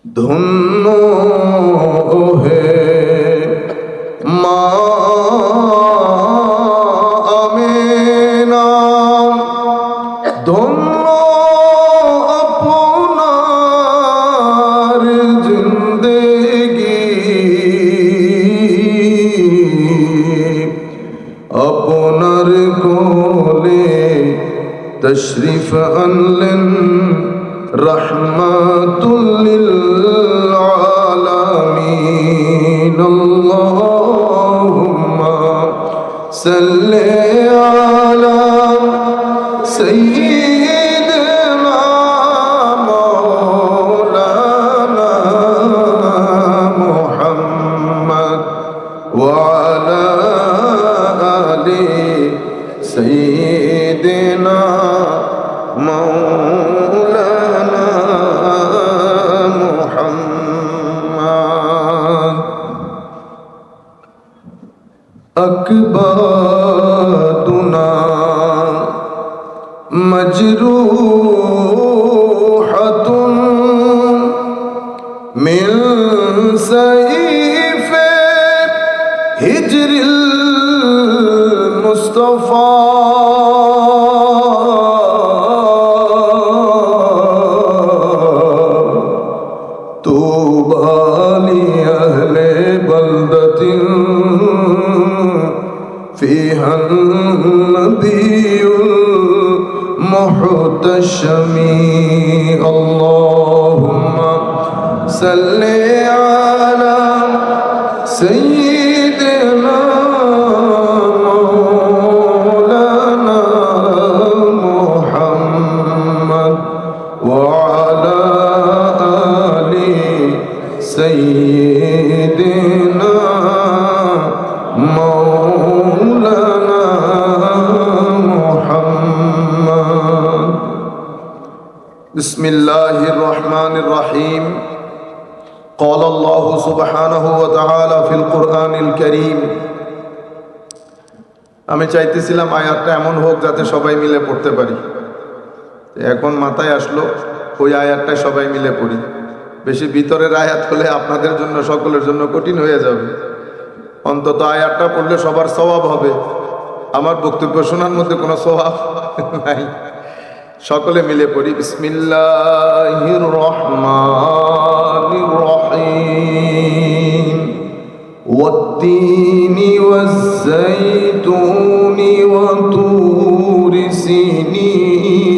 ধন্য হে মা আমেনা, ধন্য আপনার জিন্দেগি, আপনার কোলে তশরিফ আনলেন রহমাতুল লিল আলামিন। আল্লাহুম্মা সাল্লি আলা সাইয়্যিদিনা মাওলানা মুহাম্মদ ওয়া আলা আলি সাইয়্যিদিনা মাওলানা মুহাম্মদ। আকবাদুনা মজরুহাতুন মিন সাইফে হিজরিল মুস্তাফা, তুবা লি আহলে বলদাতিন ফিহা নবিয়ুল মুহতাশমি। আল্লাহুম্মা সাল্লি আলা সাইয়্যিদিনা মাওলানা মুহাম্মদ ওয়া আলা আলি সাইয়্যিদিনা মাওলানা মুহাম্মদ। বিসমিল্লাহির রহমানির রহিম। قال الله سبحانه وتعالى في القرآن الكريم। আমি চাইতেছিলাম আয়াতটা এমন হোক যাতে সবাই মিলে পড়তে পারি। এখন মাথায় আসলো ওই আয়াতটা সবাই মিলে পড়ি। বেশি ভিতরের আয়াত হলে আপনাদের জন্য সকলের জন্য কঠিন হয়ে যাবে। অন্তত আয়াতটা পড়লে সবার সওয়াব হবে। আমার বক্তব্য শোনার মধ্যে কোনো সওয়াব নাই। সকলে মিলে পড়ি। বিসমিল্লাহির রহমানির রহিম। ওয়াত-তিনি ওয়াজ-যাইতুনি ওয়া তুরি সিনিন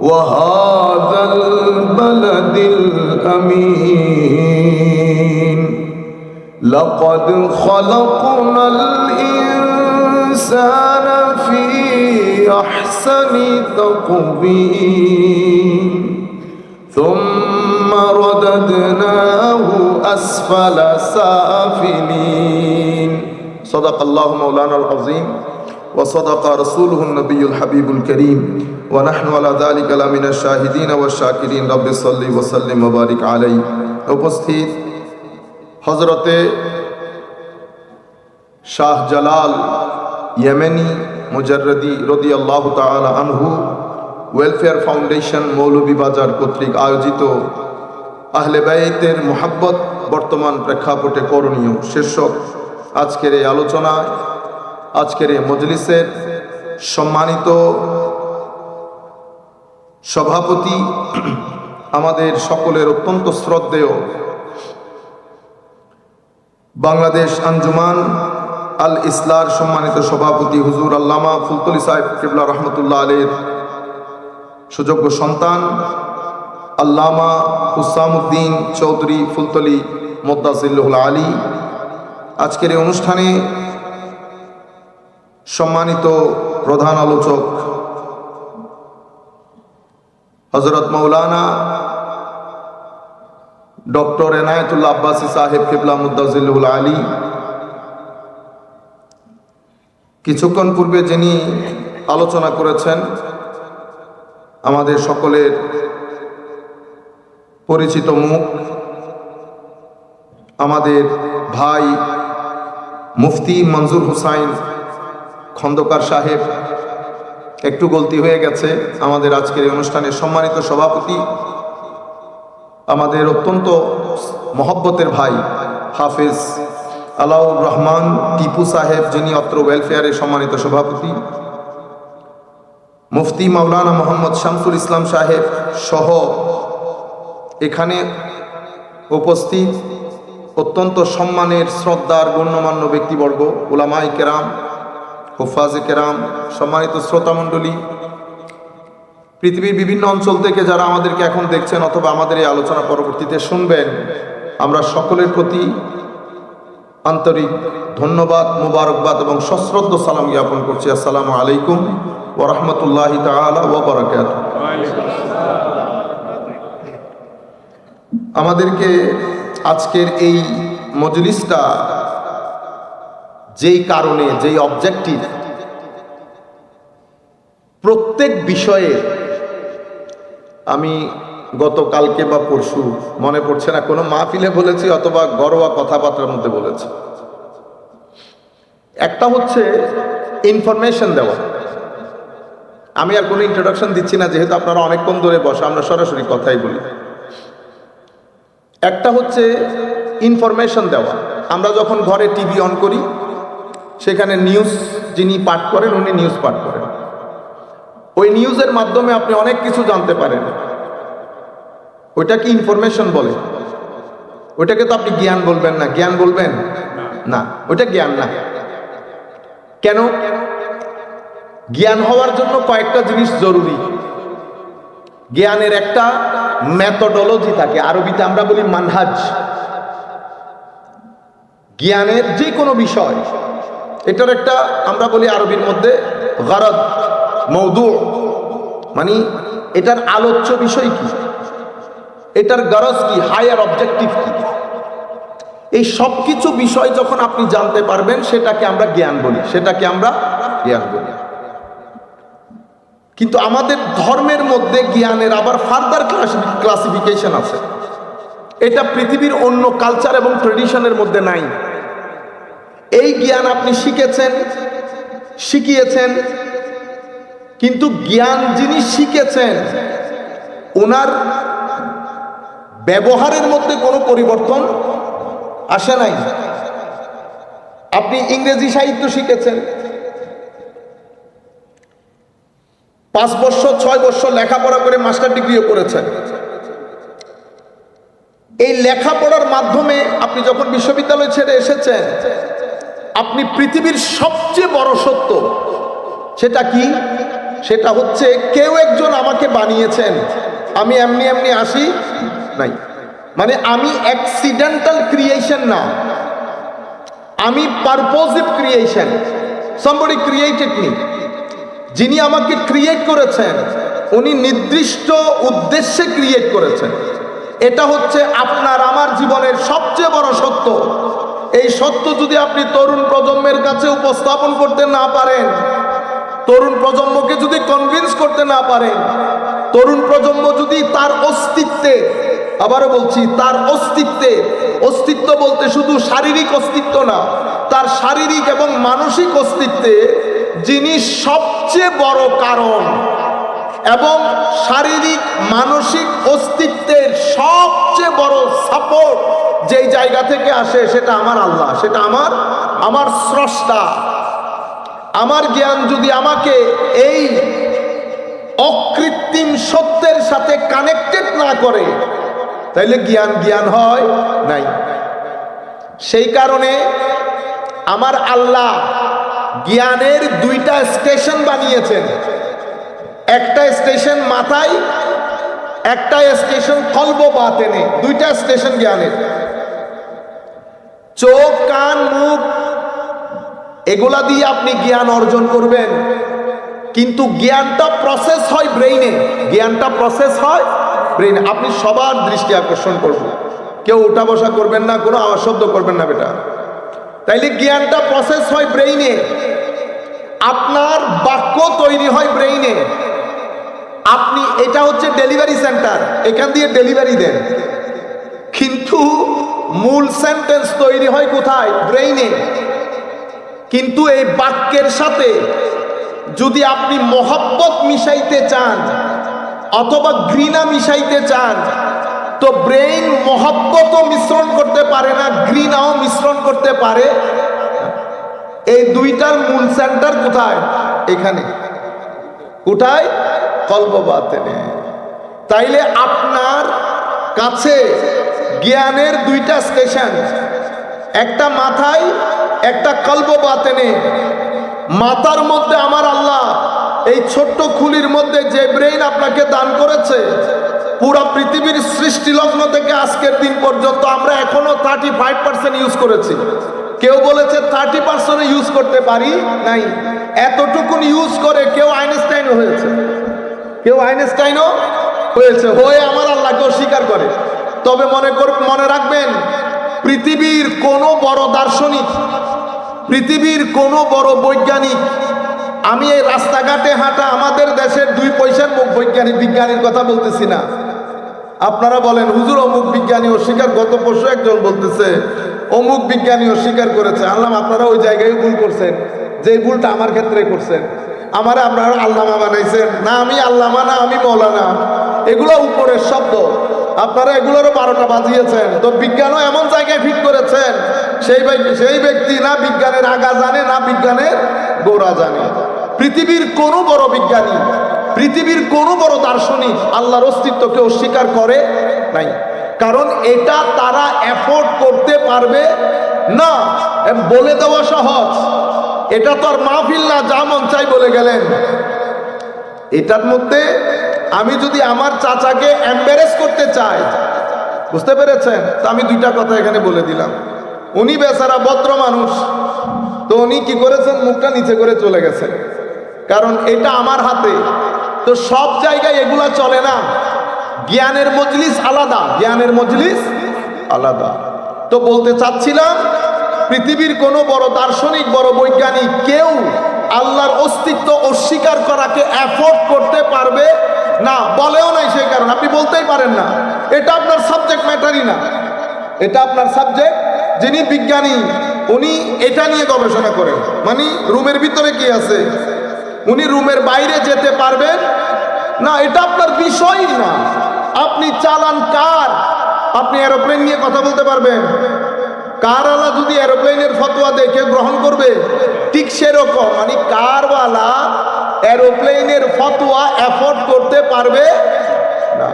ওয়া হাযাল বালাদিল আমিন। লাকাদ খালাকনাল ইনসানা ফি আহসানি তাকওয়িম সুম্মা রাদাদনাহু আসফালা সাফিলিন। সাদাকাল্লাহু মাওলানাল আযীম ওয়া সাদাকা রাসূলুহুন নবিয়্যুল হাবিবুল কারীম ওয়া নাহনু আলা যালিকা লামিনাশ শাহিদিন ওয়াশ শাকিরিন। রাব্বি সাল্লি ওয়া সাল্লিম ওয়া বারিক আলাইহি। উপস্থিত হযরতে শাহ জালাল ইয়েমেনি মুজাররদি রাদিয়াল্লাহু তাআলা আনহু ওয়েলফেয়ার ফাউন্ডেশন মৌলভীবাজার কর্তৃক আয়োজিত আহলে বাইতের মুহাব্বত বর্তমান প্রেক্ষাপটে করণীয় শীর্ষক আজকের এই আলোচনা, আজকের এই মজলিসের সম্মানিত সভাপতি, আমাদের সকলের অত্যন্ত শ্রদ্ধেয় বাংলাদেশ আঞ্জুমান আল ইসলার সম্মানিত সভাপতি হুজুর আল্লামা ফুলতলি সাহেব কিবলা রহমতুল্লাহ আলাইহির সুযোগ্য সন্তান আল্লামা হুসামউদ্দিন চৌধুরী ফুলতলি মুদ্দাসিল্লুহুল আলী, আজকের এই অনুষ্ঠানে সম্মানিত প্রধান আলোচক হযরত মাওলানা ডক্টর এনায়েতুল্লাহ আব্বাসী সাহেব কিবলা মুদ্দাসিল্লুহুল আলী, কিছুক্ষণ পূর্বে যিনি আলোচনা করেছেন আমাদের সকলের পরিচিত মুখ, আমাদের ভাই মুফতি মনজুর হুসাইন খন্দকার সাহেব। একটু গলতি হয়ে গেছে। আমাদের আজকের এই অনুষ্ঠানের সম্মানিত সভাপতি আমাদের অত্যন্ত মহব্বতের ভাই হাফেজ আলাউর রহমান টিপু সাহেব, যিনি অত্র ওয়েলফেয়ারের সম্মানিত সভাপতি, মুফতি মাওলানা মোহাম্মদ শামসুল ইসলাম সাহেব সহ এখানে উপস্থিত অত্যন্ত সম্মানের শ্রদ্ধার গণ্যমান্য ব্যক্তিবর্গ, উলামায়ে কেরাম, হুফাজে কেরাম, সম্মানিত শ্রোতামণ্ডলী, পৃথিবীর বিভিন্ন অঞ্চল থেকে যারা আমাদেরকে এখন দেখছেন অথবা আমাদের এই আলোচনা পরবর্তীতে শুনবেন, আমরা সকলের প্রতি আন্তরিক ধন্যবাদ, মুবারকবাদ এবং সশ্রদ্ধ সালাম জ্ঞাপন করছি। আসসালামু আলাইকুম ওয়া রাহমাতুল্লাহি তাআলা ওয়া বারাকাতুহু। আমাদেরকে আজকের এই মজলিসটা যেই কারণে, যেই অবজেক্টিভ, প্রত্যেক বিষয়ে আমি গতকালকে বা পরশু মনে পড়ছে না, কোনো মাহফিলে বলেছি অথবা ঘরোয়া কথাবার্তার মধ্যে বলেছি। একটা হচ্ছে ইনফরমেশন দেওয়া। আমি আর কোনো ইন্ট্রোডাকশন দিচ্ছি না, যেহেতু আপনারা অনেকক্ষণ ধরে বসে, আমরা সরাসরি কথাই বলি। একটা হচ্ছে ইনফরমেশন দেওয়া। আমরা যখন ঘরে টিভি অন করি, সেখানে নিউজ যিনি পাঠ করেন উনি নিউজ পাঠ করেন। ওই নিউজের মাধ্যমে আপনি অনেক কিছু জানতে পারেন। ওইটা কি ইনফরমেশন বলে? ওইটাকে তো আপনি জ্ঞান বলবেন না। জ্ঞান বলবেন না, ওইটা জ্ঞান না। কেন? জ্ঞান হওয়ার জন্য কয়েকটা জিনিস জরুরি। জ্ঞানের একটা মেথোডোলজি থাকে, আরবিতে আমরা বলি মানহাজ। জ্ঞানের যে কোনো বিষয়, এটার একটা আমরা বলি আরবির মধ্যে গরদ, মওদু, মানে এটার আলোচ্য বিষয় কি, এটার গরজ কি, হায়ার অবজেক্টিভ কি, এই সব কিছু বিষয় যখন আপনি জানতে পারবেন, সেটাকে আমরা জ্ঞান বলি, সেটাকে আমরা জ্ঞান বলি। কিন্তু আমাদের ধর্মের মধ্যে জ্ঞানের আবার ফার্দার ক্লাসিফিকেশন আছে। এটা পৃথিবীর অন্য কালচার এবং ট্রেডিশনের মধ্যে নাই। এই জ্ঞান আপনি শিখেছেন, শিখিয়েছেন, কিন্তু জ্ঞান যিনি শিখেছেন ওনার ব্যবহারের মধ্যে কোনো পরিবর্তন আসে নাই। আপনি ইংরেজি সাহিত্য শিখেছেন, 5 বছর 6 বছর লেখাপড়া করে মাস্টার ডিগ্রিও করেছেন। এই লেখাপড়ার মাধ্যমে আপনি যখন বিশ্ববিদ্যালয় ছেড়ে এসেছেন, আপনি পৃথিবীর সবচেয়ে বড় সত্য সেটা কি? সেটা হচ্ছে কেউ একজন আমাকে বানিয়েছেন, আমি এমনি এমনি আসি নাই। মানে আমি অ্যাক্সিডেন্টাল ক্রিয়েশন না, আমি পারপোজিভ ক্রিয়েশন। somebody created me। যিনি আমাকে ক্রিয়েট করেছেন উনি নির্দিষ্ট উদ্দেশ্যে ক্রিয়েট করেছেন। এটা হচ্ছে আপনার আমার জীবনের সবচেয়ে বড় সত্য। এই সত্য যদি আপনি তরুণ প্রজন্মের কাছে উপস্থাপন করতে না পারেন, তরুণ প্রজন্মকে যদি কনভিন্স করতে না পারেন, তরুণ প্রজন্ম যদি তার অস্তিত্বে, আবারও বলছি তার অস্তিত্বে, অস্তিত্ব বলতে শুধু শারীরিক অস্তিত্ব না, তার শারীরিক এবং মানসিক অস্তিত্বে যিনি সবচেয়ে বড় কারণ এবং শারীরিক মানসিক অস্তিত্বের সবচেয়ে বড় সাপোর্ট যেই জায়গা থেকে আসে, সেটা আমার আল্লাহ, সেটা আমার স্রষ্টা। আমার জ্ঞান যদি আমাকে এই অকৃত্রিম সত্যের সাথে কানেক্টেড না করে, তাইলে জ্ঞান হয় নাই। সেই কারণে আমার আল্লাহ জ্ঞানের 2টা স্টেশন বানিয়েছেন। একটা স্টেশন মাথায়, একটা স্টেশন কলব বাতেনে। 2টা স্টেশন জ্ঞানের। চোখ, কান, মুখ এগুলা দিয়ে আপনি জ্ঞান অর্জন করবেন, কিন্তু জ্ঞানটা প্রসেস হয় ব্রেইনে। জ্ঞানটা প্রসেস হয় ব্রেইনে। আপনি সবার দৃষ্টি আকর্ষণ করবেন, কেউ উঠা বসা করবেন না, কোনো আওয়াজ শব্দ করবেন না বেটা। তাইলে জ্ঞানটা প্রসেস হয় ব্রেইনে। আপনার বাক্য তৈরি হয় ব্রেইনে। আপনি, এটা হচ্ছে ডেলিভারি সেন্টার, এখান দিয়ে ডেলিভারি দেন, কিন্তু মূল সেন্টেন্স তৈরি হয় কোথায়? ব্রেইনে। কিন্তু এই বাক্যের সাথে যদি আপনি মহব্বত মিশাইতে চান অথবা ঘৃণা মিশাইতে চান, তো ব্রেইন মহব্বতও মিশ্রণ করতে পারে না, ঘৃণাও মিশ্রণ করতে পারে। এই দুইটার মূল সেন্টার কোথায়? এখানে। কোথায়? কলব বাতেনে। তাইলে আপনার কাছে জ্ঞানের দুইটা স্টেশন, একটা মাথায়, একটা কলব বাতেনে। মাথার মধ্যে আমার আল্লাহ এই ছোট্ট খুলির মধ্যে যে ব্রেইন আপনাকে দান করেছে, পুরো পৃথিবীর সৃষ্টি লগ্ন থেকে আজকের দিন পর্যন্ত আমরা এখনো 35% ইউজ করেছি। কেউ বলেছে 30% ইউজ করতে পারি নাই। এতটুকুন ইউজ করে কেউ আইনস্টাইনও হয়েছে, কেউ আইনস্টাইনও হয়েছে, হয়ে আমার আল্লাহকে অস্বীকার করে। তবে মনে রাখবেন, পৃথিবীর কোনো বড় দার্শনিক, পৃথিবীর কোনো বড় বৈজ্ঞানিক, আমি এই রাস্তাঘাটে হাঁটা আমাদের দেশের 2 পয়সার মুখ বিজ্ঞানীর কথা বলতেছি না। আপনারা বলেন হুজুর অমুক বিজ্ঞানী অস্বীকার, গত পরশু একজন বলতেছে অমুক বিজ্ঞানী অস্বীকার করেছে। আল্লাহ, আপনারা ওই জায়গায় ভুল করছেন, যে ভুলটা আমার ক্ষেত্রে করছেন। আমারে আপনারা আল্লামা বানাইছেন না, আমি আল্লামা না, আমি মৌলানা। এগুলো উপরের শব্দ, আপনারা এগুলোরও 12টা বাজিয়েছেন। তো বিজ্ঞানও এমন জায়গায় ফিট করেছেন, সেই ব্যক্তি না বিজ্ঞানের আগা জানে, না বিজ্ঞানের গোড়া জানে। পৃথিবীর কোনো বড় বিজ্ঞানী, পৃথিবীর কোনো বড় দার্শনিক আল্লাহর অস্তিত্বকে অস্বীকার করে নাই। কারণ এটা তারা এফোর্ড করতে পারবে না। বলে দেওয়া সহজ, এটা তো আর মাহফিল না, যা মন চাই বলে গেলেন। এটার মধ্যে আমি যদি আমার চাচাকে এম্বারেস করতে চাই, বুঝতে পেরেছেন, তো আমি 2টা কথা এখানে বলে দিলাম। উনি বেচারা ভদ্র মানুষ, তো উনি কি করেছেন, মুখটা নিচে করে চলে গেছেন, কারণ এটা আমার হাতে। তো সব জায়গায় এগুলা চলে না। জ্ঞানের মজলিস আলাদা, জ্ঞানের মজলিস আলাদা। তো বলতে চাচ্ছিলাম, পৃথিবীর কোনো বড় দার্শনিক, বড় বৈজ্ঞানিক কেউ আল্লাহর অস্তিত্ব অস্বীকার করাকে এফোর্ড করতে পারবে না, বলেও নাই। সেই কারণে আপনি বলতেই পারেন না, এটা আপনার সাবজেক্ট ম্যাটারই না। এটা আপনার সাবজেক্ট, যিনি বিজ্ঞানী উনি এটা নিয়ে গবেষণা করেন, মানে রুমের ভিতরে কি আছে, উনি রুমের বাইরে যেতে পারবেন না, এটা আপনার বিষয়ই না। আপনি চালান কার, আপনি এরোপ্লেন নিয়ে কথা বলতে পারবেন? কারওয়ালা যদি এরোপ্লেনের ফতোয়া দেখে গ্রহণ করবে, ঠিক সেরকম মানে কারওয়ালা এরোপ্লেনের ফতোয়া এফোর্ড করতে পারবে না।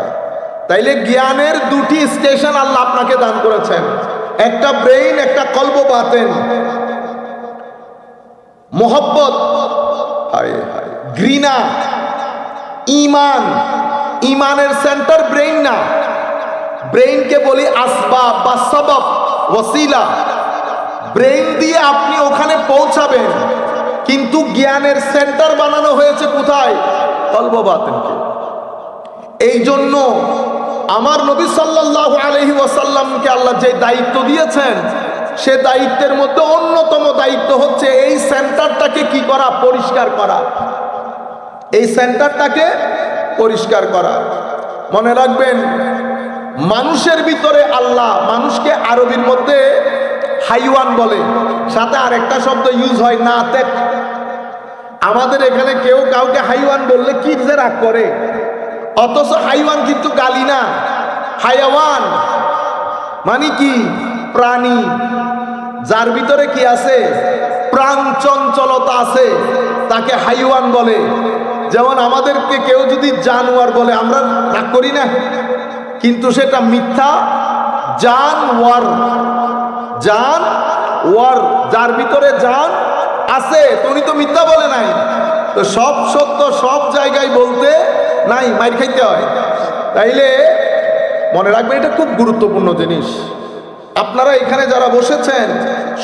তাইলে জ্ঞানের 2টি স্টেশন আল্লাহ আপনাকে দান করেছেন, একটা ব্রেইন, একটা কলব বাতেন। মোহব্বত, ঘৃণা, ঈমান, ঈমানের সেন্টার ব্রেইন না। ব্রেইনকে বলি আসবাব বা সবব, ওসিলা। ব্রেইন দিয়ে আপনি ওখানে পৌঁছাবেন, কিন্তু জ্ঞানের সেন্টার বানানো হয়েছে কোথায়? কলব বাতেনকে। এই জন্য আমার নবী সাল্লাল্লাহু আলাইহি ওয়াসাল্লামকে আল্লাহ যে দায়িত্ব দিয়েছেন, সে দায়িত্বের মধ্যে অন্যতম দায়িত্ব হচ্ছে এই সেন্টারটাকে কি করা? পরিষ্কার করা। এই সেন্টারটাকে পরিষ্কার করা। মনে রাখবেন, মানুষের ভিতরে আল্লাহ মানুষকে আরবির মধ্যে হাইওয়ান বলে, সাথে আরেকটা শব্দ ইউজ হয় নাতেক। আমাদের এখানে কেউ কাউকে হাইওয়ান বললে কি যে রাগ করে, অথচ হাইওয়ান কিন্তু গালি না। হায়াওয়ান মানে কি? প্রাণী, যার ভিতরে কি আছে? প্রাণ চঞ্চলতা আছে, তাকে হাইওয়ান বলে। যেমন আমাদেরকে কেউ যদি জানোয়ার বলে, আমরা রাগ করি না, কিন্তু সেটা মিথ্যা। জানওয়ার, জানওয়ার, যার ভিতরে জান আছে, তুমি তো মিথ্যা বলে নাই। তো সব সত্য সব জায়গায় বলতে নাই, মাইর খাইতে হয়। তাইলে মনে রাখবেন, এটা খুব গুরুত্বপূর্ণ জিনিস। আপনারা এখানে যারা বসেছেন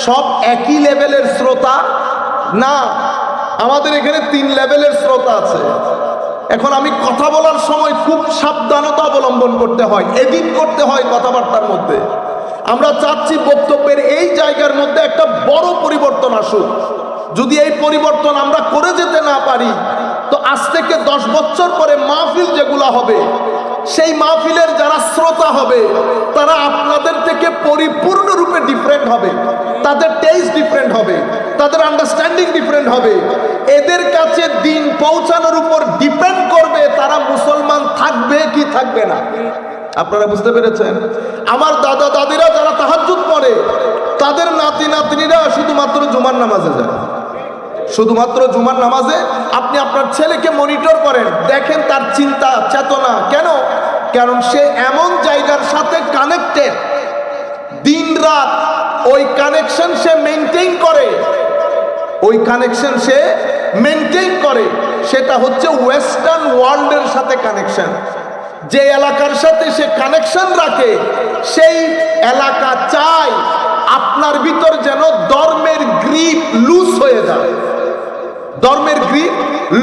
সব একই লেভেলের শ্রোতা না, আমাদের এখানে 3 লেভেলের শ্রোতা আছে। এখন আমি কথা বলার সময় খুব সাবধানতা অবলম্বন করতে হয়, এডিট করতে হয় কথাবার্তার মধ্যে। আমরা চাচ্ছি বক্তব্যের এই জায়গার মধ্যে একটা বড় পরিবর্তন আসুক। যদি এই পরিবর্তন আমরা করে যেতে না পারি, তো আজ থেকে 10 বছর পরে মাহফিল যেগুলো হবে, সেই মাহফিলের যারা শ্রোতা হবে তারা আপনাদের থেকে পরিপূর্ণরূপে ডিফারেন্ট হবে। তাদের টেস্ট ডিফারেন্ট হবে, তাদের আন্ডারস্ট্যান্ডিং ডিফারেন্ট হবে। এদের কাছে দিন পৌঁছানোর উপর ডিপেন্ড করবে তারা মুসলমান থাকবে কি থাকবে না। আপনারা বুঝতে পেরেছেন? আমার দাদা দাদিরা যারা তাহাজ্জুদ পড়ে তাদের নাতি নাতনিরা শুধুমাত্র জুমার নামাজে যায়, শুধুমাত্র জুমার নামাজে। আপনি আপনার ছেলেকে মনিটর করেন, দেখেন তার চিন্তা চেতনা কেন, কারণ সে এমন জায়গার সাথে কানেক্টেড, দিন রাত ওই কানেকশন সে মেনটেন করে, ওই কানেকশন সে মেনটেন করে। সেটা হচ্ছে ওয়েস্টার্ন ওয়ার্ল্ডের সাথে কানেকশন। যে এলাকার সাথে সে কানেকশন রাখে সেই এলাকা চায় আপনার ভিতর যেন ধর্মের গ্রিপ লুজ হয়ে যায়, ধর্মের গ্রিপ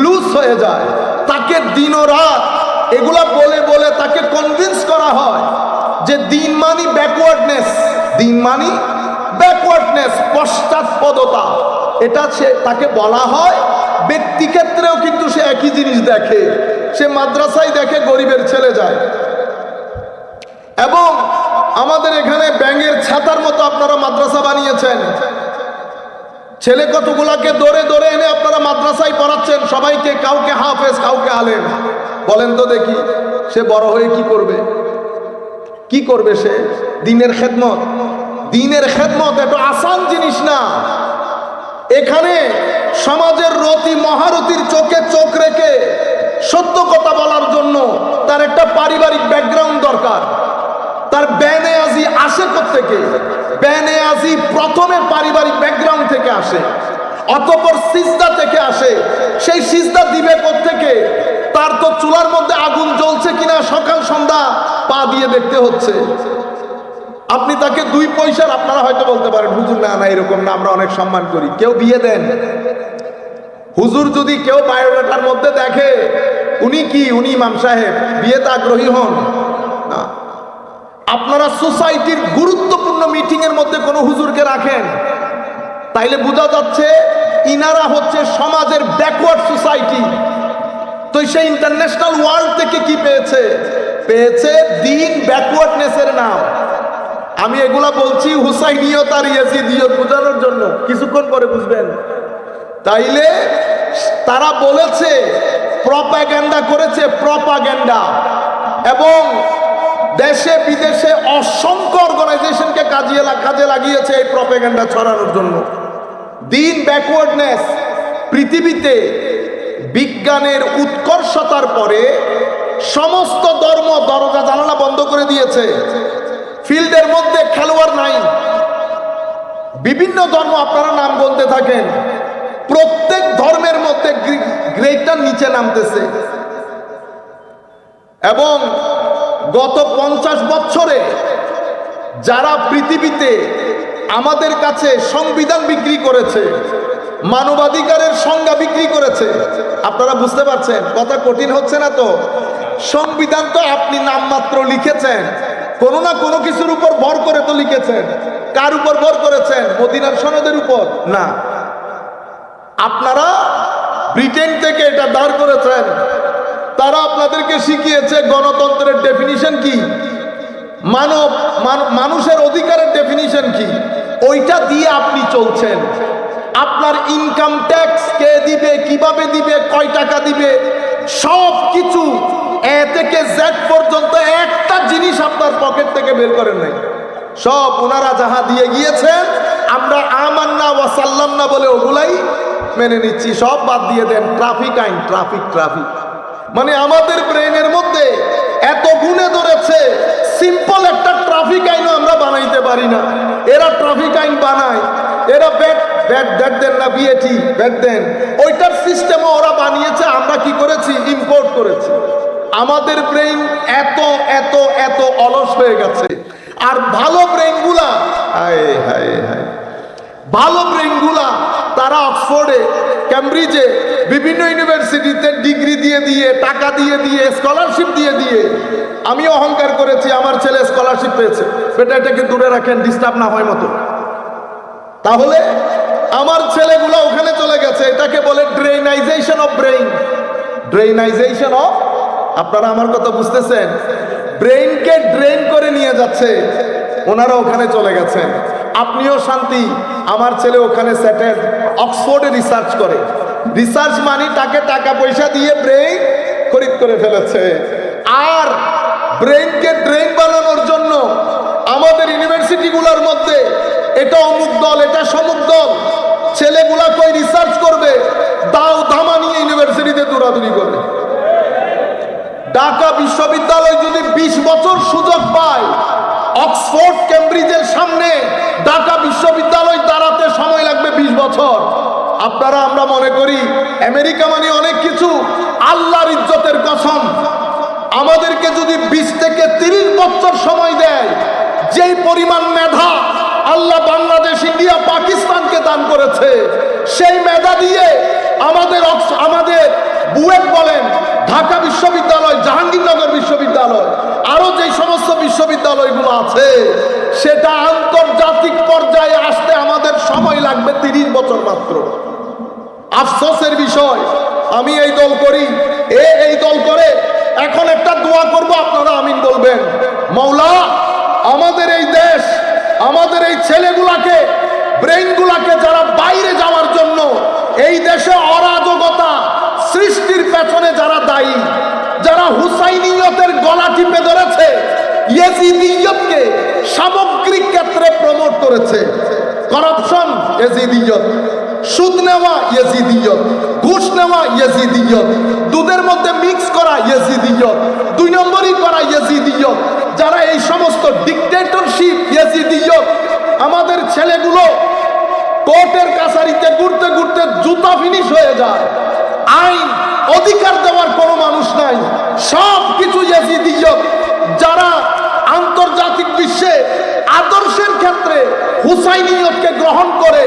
লুজ হয়ে যায়। তাকে দিন ও রাত এগুলা বলে বলে তাকে কনভিন্স করা হয় যে দিন মানি ব্যাকওয়ার্ডনেস, দিন মানি ব্যাকওয়ার্ডনেস, পশ্চাৎপদতা। এটা সে তাকে বলা হয়। ব্যক্তি ক্ষেত্রেও কিন্তু সে একই জিনিস দেখে। সে মাদ্রাসায় দেখে গরিবের ছেলে যায়, এবং আমাদের এখানে ব্যাঙের ছাতার মতো আপনারা মাদ্রাসা বানিয়েছেন। ছেলে কতগুলাকে দৌড়ে দৌড়ে এনে আপনারা মাদ্রাসায় পড়াচ্ছেন সবাইকে, কাউকে হাফেজ কাউকে আলেম। বলেন তো দেখি সে বড় হয়ে কি করবে? কি করবে সে? দ্বীনের খেদমত। দ্বীনের খেদমত এত আসান জিনিস না। এখানে সমাজের রতি মহারতির চোখে চোখ রেখে সত্য কথা বলার জন্য তার একটা পারিবারিক ব্যাকগ্রাউন্ড দরকার। তার বেনেয়াজি আসে কোত্থেকে? বেনেয়াজি প্রথমে পারিবারিক ব্যাকগ্রাউন্ড থেকে আসে, অতঃপর সিজদা থেকে আসে। সেই সিজদা দিবে কোত্থেকে? তার তো চুলার মধ্যে আগুন জ্বলছে কিনা সকাল সন্ধ্যা পা দিয়ে দেখতে হচ্ছে। আপনি তাকে 2 পয়সার, আপনারা হয়তো বলতে পারেন হুজুর না না এরকম না, আমরা অনেক সম্মান করি। কেউ বিয়ে দেন, হুজুর যদি কেউ বায়োডাটার মধ্যে দেখে উনি কি, উনি ইমাম সাহেব, বিয়েতে আগ্রহী হন না। আপনারা সোসাইটির গুরুত্বপূর্ণ মিটিং এর মধ্যে কোনো হুজুরকে রাখেন, তাইলে বোঝা যাচ্ছে ইনারা হচ্ছে সমাজের ব্যাকওয়ার্ড সোসাইটি। তো সেই ইন্টারন্যাশনাল ওয়ার্ল্ড থেকে কি পেয়েছে? পেয়েছে দ্বীন ব্যাকওয়ার্ডনেসের নাম। আমি এগুলা বলছি হুসাইনিয়ত আর ইয়াজিদিয়ত বোঝানোর জন্য, কিছুক্ষণ পরে বুঝবেন। তাইলে তারা বলেছে, প্রপাগ্যান্ডা করেছে, প্রপাগ্যান্ডা, এবং দেশে বিদেশে অসংখ্য অর্গানাইজেশনকে কাজে লাগিয়েছে এই প্রপাগ্যান্ডা ছড়ানোর জন্য। দ্বীন ব্যাকওয়ার্ডনেস। পৃথিবীতে বিজ্ঞানের উৎকর্ষতার পরে সমস্ত ধর্ম দরজা জানালা বন্ধ করে দিয়েছে। ফিল্ডের মধ্যে খেলোয়াড় নাই। বিভিন্ন ধর্ম আপনারা নাম বলতে থাকেন, প্রত্যেক ধর্মের মধ্যে গ্রেডটা নিচে নামতেছে। এবং গত 50 বছরে যারা পৃথিবীতে আমাদের কাছে সংবিধান বিক্রি করেছে, মানবাধিকারের সংজ্ঞা বিক্রি করেছে, আপনারা বুঝতে পারছেন কথা কঠিন হচ্ছে না তো? সংবিধান তো আপনি নামমাত্র লিখেছেন, কোনো না কোনো কিছুর উপর ভর করে তো লিখেছেন। কার উপর ভর করেছেন? মদিনার সনদের উপর না। আপনারা ব্রিটেন থেকে এটা দাঁড় করেছেন। তারা আপনাদেরকে শিখিয়েছে গণতন্ত্রের ডেফিনিশন কি, মানুষের অধিকারের ডেফিনিশন কি, ওইটা দিয়ে আপনি চলছেন। আপনার ইনকাম ট্যাক্স কে দিবে, কিভাবে দিবে, কয় টাকা দিবে, সব কিছু এ থেকে জেড পর্যন্ত একটা জিনিস আপনার পকেট থেকে বের করেন নাই। সব ওনারা যাহা দিয়ে গিয়েছেন আমরা আমান্না ওয়া সাল্লামনা বলে ওগুলাই মেনে নিচ্ছি, সব বাদ দিয়ে দেন। ট্রাফিক আইন, ট্রাফিক মানে আমাদের ব্রেনের মধ্যে এত গুণে ধরেছে, সিম্পল একটা ট্রাফিক আইনও আমরা বানাইতে পারি না। এরা ট্রাফিক আইন বানায়, এরা ব্যাট দেন না, বিএটি ব্যাট দেন, ওইটার সিস্টেমও ওরা বানিয়েছে। আমরা কি করেছি? ইম্পোর্ট করেছি। আমাদের ব্রেইন এত এত এত অলস হয়ে গেছে। আর ভালো ব্রেইনগুলা, ভালো ব্রেইনগুলা তারা অক্সফোর্ডে, ক্যামব্রিজে, বিভিন্ন ইউনিভার্সিটিতে ডিগ্রি দিয়ে দিয়ে, টাকা দিয়ে দিয়ে, স্কলারশিপ দিয়ে দিয়ে, আমি অহংকার করেছি আমার ছেলে স্কলারশিপ পেয়েছে। বেটা এটাকে দূরে রাখেন, ডিস্টার্ব না হয় মতো। তাহলে আমার ছেলেগুলো ওখানে চলে গেছে। এটাকে বলে ড্রেনাইজেশন অফ ব্রেইন। ড্রেনাইজেশন অফ, আপনারা আমার কথা বুঝতেছেন? ব্রেইনকে ড্রেন করে নিয়ে যাচ্ছে, ওনারা ওখানে চলে গেছেন। আপনিও শান্তি, আমার ছেলে ওখানে সেটেল, অক্সফোর্ডে রিসার্চ করে। রিসার্চ মানি তাকে টাকা পয়সা দিয়ে ব্রেইন খরিদ করে ফেলেছে। আর ব্রেনকে ড্রেন বানানোর জন্য আমাদের ইউনিভার্সিটিগুলোর মধ্যে এটা অমুক দল, এটা সমুক দল, ছেলেগুলা কই রিসার্চ করবে, দাও দামা নিয়ে ইউনিভার্সিটিতে দৌড়াদৌড়ি করবে। ঢাকা বিশ্ববিদ্যালয় যদি 20 বছর সুযোগ পায়, অক্সফোর্ড কেমব্রিজের সামনে ঢাকা বিশ্ববিদ্যালয় দাঁড়াতে সময় লাগবে 20 বছর। আপনারা আমরা মনে করি আমেরিকা মানে অনেক কিছু। আল্লাহর ইজ্জতের কসম, আমাদেরকে যদি 20 থেকে 30 বছর সময় দেয়, যেই পরিমাণ মেধা আল্লাহ বাংলাদেশ, ইন্ডিয়া, পাকিস্তানকে দান করেছে, সেই মেধা দিয়ে আমাদের বুয়েট বলেন, ঢাকা বিশ্ববিদ্যালয়, জাহাঙ্গীরনগর বিশ্ববিদ্যালয়, আরো যে সমস্ত বিশ্ববিদ্যালয়গুলো আছে, সেটা আন্তর্জাতিক পর্যায়ে আসতে আমাদের সময় লাগবে 30 বছর মাত্র। আফসোসের বিষয়, আমি এই দল করি, এই দল করে। এখন একটা দোয়া করব, আপনারা আমিন বলবেন। মাওলা, আমাদের এই দেশ, আমাদের এই ছেলেগুলাকে, ব্রেইনগুলাকে যারা বাইরে যাওয়ার জন্য এই দেশে অরাজকতা সৃষ্টির পেছনে যারা দায়ী, যারা হুসাইনিয়তের গলা টিপে ধরেছে, ইয়েজিদিয়তকে সামগ্রিক ক্ষেত্রে প্রমোট করেছে, করাপশন ইয়েজিদিয়ত, সুদ নেওয়া ইয়েজিদিয়ত, ঘুষ নেওয়া ইয়েজিদিয়ত, দুধের মধ্যে মিক্স করা ইয়েজিদিয়ত, 2 নম্বরই করা ইয়েজিদিয়ত, যারা এই সমস্ত ডিক্টেটরশিপ ইয়েজিদিয়ত, আমাদের ছেলেগুলো কোর্টের কাছারিতে ঘুরতে ঘুরতে জুতা ফিনিশ হয়ে যায়, আইন অধিকার দেওয়ার কোনো মানুষ নাই, সব কিছু ইয়েজিদিয়ত, যারা আন্তর্জাতিক বিশ্বে আদর্শের ক্ষেত্রে হুসাইনিয়তকে গ্রহণ করে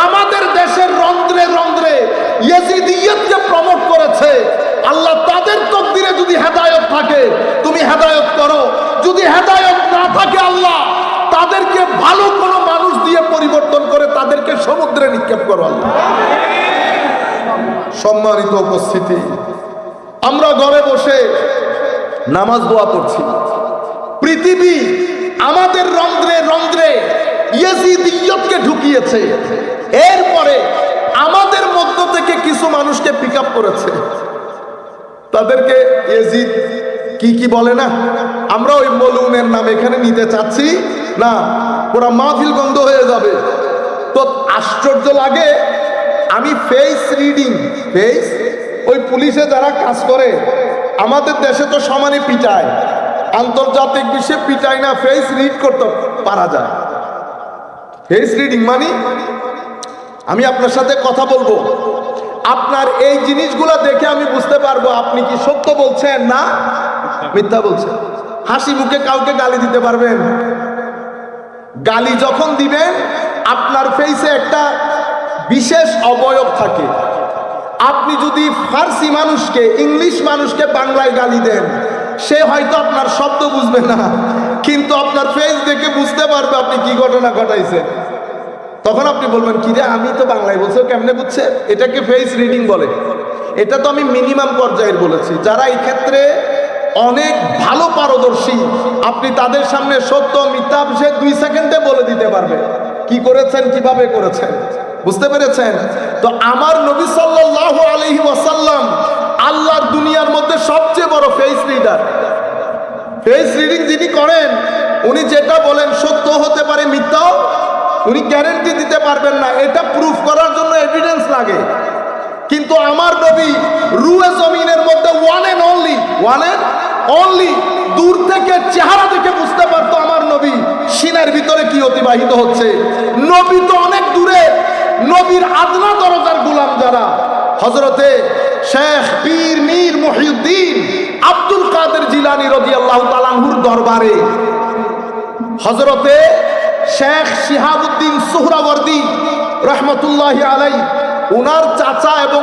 আমাদের দেশের রন্ধ্রে রন্ধ্রে ইয়েজিদিয়তকে প্রমোট করেছে। আল্লাহ তাদের তকদিরে যদি হেদায়েত থাকে, তুমি হেদায়েত করো, যদি হেদায়েত না থাকে, আল্লাহ তাদেরকে ভালো কোনো মানুষ দিয়ে পরিবর্তন করে তাদেরকে সমুদ্রে নিক্ষেপ করো। আল্লাহ, সম্মানিত উপস্থিতি, আমরা ঘরে বসে নামাজ দোয়া করছি, পৃথিবী আমাদের রন্ধ্রে রন্ধ্রে ইয়েজিদিয়তকে ঢুকিয়েছে, এরপরে আমাদের মধ্য থেকে কিছু মানুষকে পিক আপ করেছে, তাদেরকে ইয়েজিদ কি বলে না, আমরা ওই মলুনের নাম এখানে নিতে চাচ্ছি না, পুরা মাহফিল বন্ধ হয়ে যাবে। তো আশ্চর্য লাগে, আমি ফেস রিডিং, ওই পুলিশে যারা কাজ করে আমাদের দেশে তো সমানে পিটায়, আন্তর্জাতিক বিশ্বে পিটায় না, ফেস রিড করতে পারা যায়। ফেস রিডিং মানে, আমি আপনার সাথে কথা বলবো, আপনার এই জিনিসগুলো দেখে আমি বুঝতে পারবো আপনি কি সত্য বলছেন না মিথ্যা বলছেন। হাসি মুখে কাউকে গালি দিতে পারবেন, গালি যখন দিবেন আপনার ফেসে একটা বিশেষ অবয়ব থাকে। আপনি যদি ফার্সি মানুষকে, ইংলিশ মানুষকে বাংলায় গালি দেন, সে হয়তো আপনার শব্দ বুঝবে না, কিন্তু আপনার ফেস দেখে বুঝতে পারবে আপনি কি ঘটনা ঘটাইছেন। তখন আপনি বলবেন, কি রে, আমি তো বাংলায় বলছি, কেমনে বুঝছে? এটাকে ফেস রিডিং বলে। এটা তো আমি মিনিমাম পর্যায়ের বলেছি। যারা এই ক্ষেত্রে অনেক ভালো পারদর্শী, আপনি তাদের সামনে সত্য মিথ্যা সে 2 সেকেন্ডে বলে দিতে পারবে কি করেছেন, কিভাবে করেছেন। বুঝতে পেরেছেন? তো আমার নবী সাল্লাল্লাহু আলাইহি ওয়াসাল্লাম আল্লাহর দুনিয়ার মধ্যে সবচেয়ে বড় ফেস রিডার। ফেস রিডিং যিনি করেন, উনি যেটা বলেন সত্য হতে পারে, মিথ্যাও উনি গ্যারেন্টি দিতে পারবেন না, এটা প্রুফ করার জন্য এভিডেন্স লাগে। কিন্তু আমার নবী রুয়ে জমিনের মধ্যে ওয়ান এন্ড অনলি দূর থেকে চেহারা দেখে বুঝতে পারতো আমার নবী সিনার ভিতরে কি অতিবাহিত হচ্ছে। নবী তো অনেক দূরে, নবীর আদনা দরজার গোলাম যারা, হযরতে শেখ পীর মীর মুহিউদ্দিন আব্দুল কাদের জিলানী রাদিয়াল্লাহু তাআলা আনহুর দরবারে হযরতে শেখ শিহাবুদ্দিন সুহরাওয়ার্দী রহমতুল্লাহি আলাইহি, উনার চাচা এবং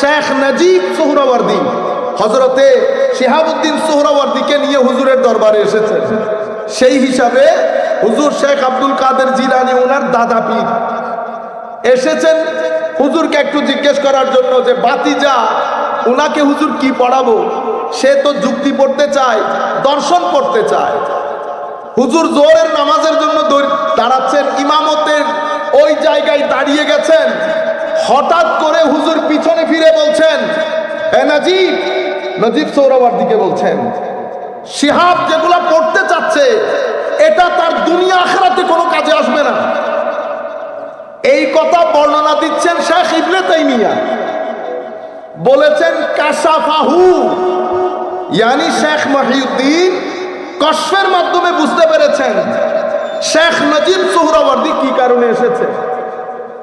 শেখ নজিব সুহরাওয়ার্দী হযরতে শিহাবুদ্দিন সুহরাওয়ার্দীকে নিয়ে হুজুরের দরবারে এসেছেন। সেই হিসাবে হুজুর শেখ আব্দুল কাদের জিলানী উনার দাদা পীর এসেছেন হুজুরকে একটু জিজ্ঞেস করার জন্য যে বাতিজা উনাকে হুজুর কি পড়াবো। সে তো যুক্তি পড়তে চায়, দর্শন পড়তে চায়। হুজুর জোহরের নামাজের জন্য দাঁড়াচ্ছেন, ইমামতের ওই জায়গায় দাঁড়িয়ে গেছেন। হঠাৎ করে হুজুর পিছনে ফিরে বলছেন, নজিব সোহরাওয়ার্দীকে বলছেন, শিহাব যেগুলা পড়তে চাচ্ছে এটা তার দুনিয়া আখিরাতে কোনো কাজে আসবে না। এই কথা বর্ণনা দিচ্ছেন শেখ ইবনে তাইমিয়া, বলেছেন কাশাফাহু, ইয়ানি শেখ মহিউদ্দিন কশফের মাধ্যমে বুঝতে পেরেছেন শেখ নজিব সুহরাওয়ার্দী কি কারণে এসেছে।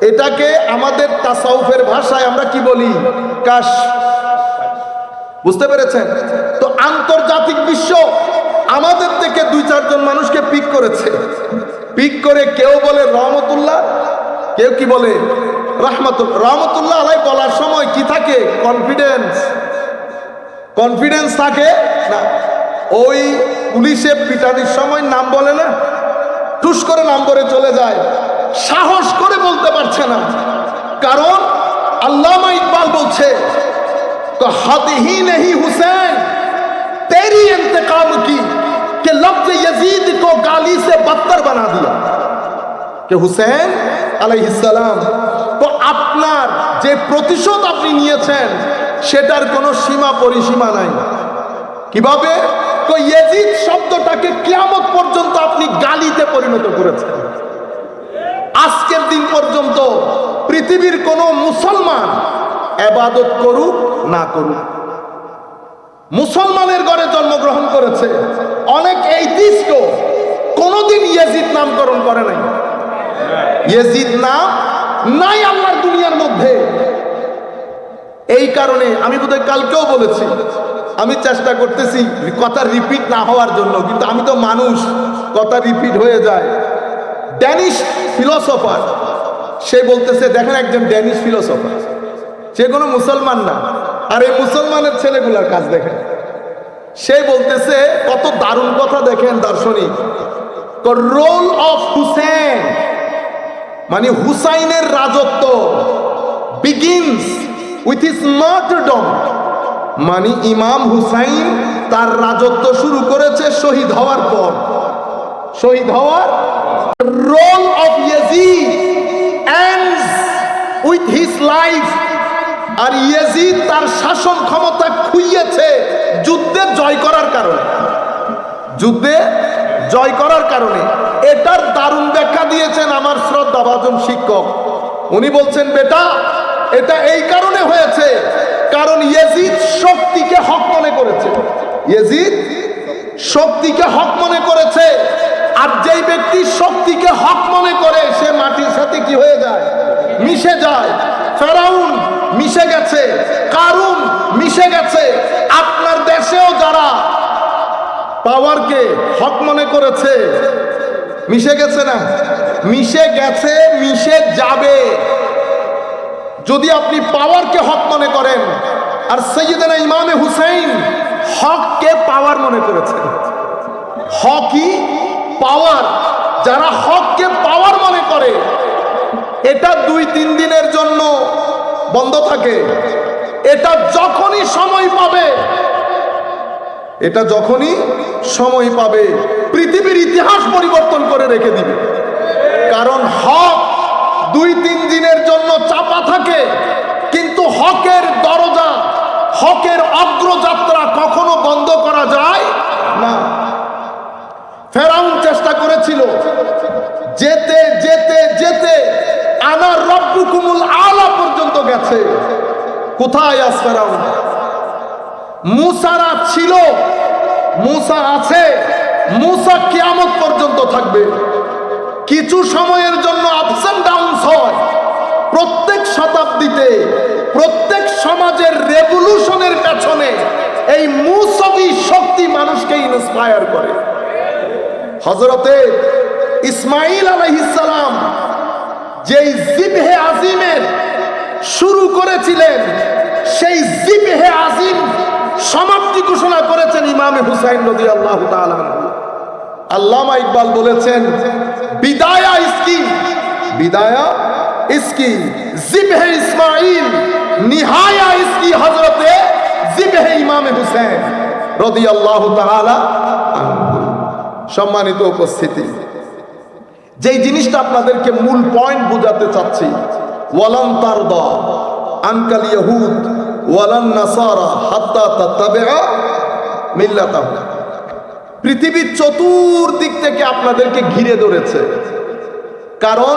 এটাকে আমাদের তাসাউফের ভাষায় আমরা কি বলি? কাশফ। বুঝতে পেরেছেন? তো আন্তর্জাতিক বিশ্ব আমাদের থেকে 2-4 জন মানুষকে পিক করেছে। পিক করে কেউ বলে রহমতুল্লাহ, কেউ কি বলে রহমতুল্লাহ আলাই বলার সময় কি থাকে? কনফিডেন্স থাকে না। ওই পুলিশে পিটানির সময় নাম বলে না, টুস করে নাম করে চলে যায়, সাহস করে বলতে পারছে না। কারণ আল্লামা ইকবাল বলছে তো হদ হি नहीं हुसैन तेरी इंतकाम की कि लफ्ज यजीद को गाली से बदतर बना दिया कि हुसैन আলাইহিস সালাম, তো আপনার যে প্রতিশোধ আপনি নিয়েছেন সেটার কোনো সীমা পরিসীমা নাই। কিভাবে? তো ইয়াজিদ শব্দটাকে কিয়ামত পর্যন্ত আপনি গালিতে পরিণত করেছেন। আজকের দিন পর্যন্ত পৃথিবীর কোনো মুসলমান ইবাদত করুক না করুক, মুসলমানের ঘরে জন্মগ্রহণ করেছে, অনেক এইথিস্ট কোনোদিন ইয়াজিদ নামকরণ করে নাই। ইয়াজিদ নাম নাই আল্লাহর দুনিয়ার মধ্যে। এই কারণে আমি বোধহয় কালকেও বলেছি, আমি চেষ্টা করতেছি কথা রিপিট না হওয়ার জন্য, কিন্তু আমি তো মানুষ, কথা রিপিট হয়ে যায়। ড্যানিশ ফিলোসফার সে বলতেছে, দেখেন একজন ড্যানিশ ফিলোসফার, সে কোনো মুসলমান না, আর এই মুসলমানের ছেলেগুলার কাজ দেখেন। সে বলতেছে কত দারুণ কথা, দেখেন দার্শনিক, রোল অফ হুসেন মানে হুসাইনের রাজত্ব বিগিনস উইথ হিজ মার্টারডম, মানে ইমাম হুসাইন তার রাজত্ব শুরু করেছে শহীদ হওয়ার পর। শহীদ হওয়ার role of Yazid ends with his life. আর ইয়াজিদ তার শাসন ক্ষমতা খুইয়েছে যুদ্ধে জয় করার কারণে, যুদ্ধে জয় করার কারণে। এটার দারুণ ব্যাখ্যা দিয়েছেন আমার শ্রদ্ধাভাজন শিক্ষক। উনি বলছেন, বেটা এটা এই কারণে হয়েছে কারণ ইয়াজিদ শক্তিকে হক মনে করেছে। ইয়াজিদ শক্তিকে হক মনে করেছে, আর যেই ব্যক্তি শক্তিকে হক মনে করে সে মাটির সাথে কি হয়ে যায়? মিশে যায়। ফেরাউন মিশে গেছে, কারুন মিশে গেছে। আপনার দেশেও যারা পাওয়ারকে হক মনে করেছে মিশে গেছে না? মিশে গেছে, মিশে যাবে। যদি আপনি পাওয়ারকে হক মনে করেন, আর সৈয়দনা ইমামে হুসাইন হককে পাওয়ার মনে করেছেন। হকই পাওয়ার, যারা হককে পাওয়ার মনে করে এটা 2-3 দিনের জন্য বন্ধ থাকে। এটা যখনই সময় পাবে, এটা যখনই সময় পাবে পৃথিবীর ইতিহাস পরিবর্তন করে রেখে দিবে। কারণ হক 2-3 দিনের জন্য চাপা থাকে, কিন্তু হকের দরজা, হকের অগ্রযাত্রা কখনো বন্ধ করা যায় না। ফেরাউন চেষ্টা করেছিল, যেতে যেতে যেতে আনা রব্বুকুমুল আলা পর্যন্ত গেছে। কোথায় আজ ফেরাউন? মুসারা ছিল, মুসা আছে, মুসা কিয়ামত পর্যন্ত থাকবে। কিছু সময়ের জন্য আপস এন্ড ডাউনস হয়। প্রত্যেক শতাব্দীতে, প্রত্যেক সমাজের রেভলিউশনের পেছনে এই মুসাবি শক্তি মানুষকে ইন্সপায়ার করে। হযরতে ইসমাঈল আলাইহিস সালাম যেই জিবহে আজিমের শুরু করেছিলেন, সেই জিবহে আজিম সমাপ্তি ঘোষণা করেছেন ইমামে হুসাইন রাদিয়াল্লাহু তাআলা আনহু। আল্লামা ইকবাল বলেছেন, বিদায়া ইসকি, বিদায়া ইসকি জিবহে ইসমাঈল, নিহায়া ইসকি হযরতে জিবহে ইমামে হুসাইন রাদিয়াল্লাহু তাআলা আনহু। সম্মানিত উপস্থিতি, যেই জিনিসটা আপনাদেরকে মূল পয়েন্ট বোঝাতে চাচ্ছি, ওয়ালান তারদা আনকাল ইয়াহুদ ওয়ালান নাসারা হাত্তা তাত্তাবিআ মিল্লাতাহুম। পৃথিবীর চতুর্দিক থেকে আপনাদেরকে ঘিরে ধরেছে, কারণ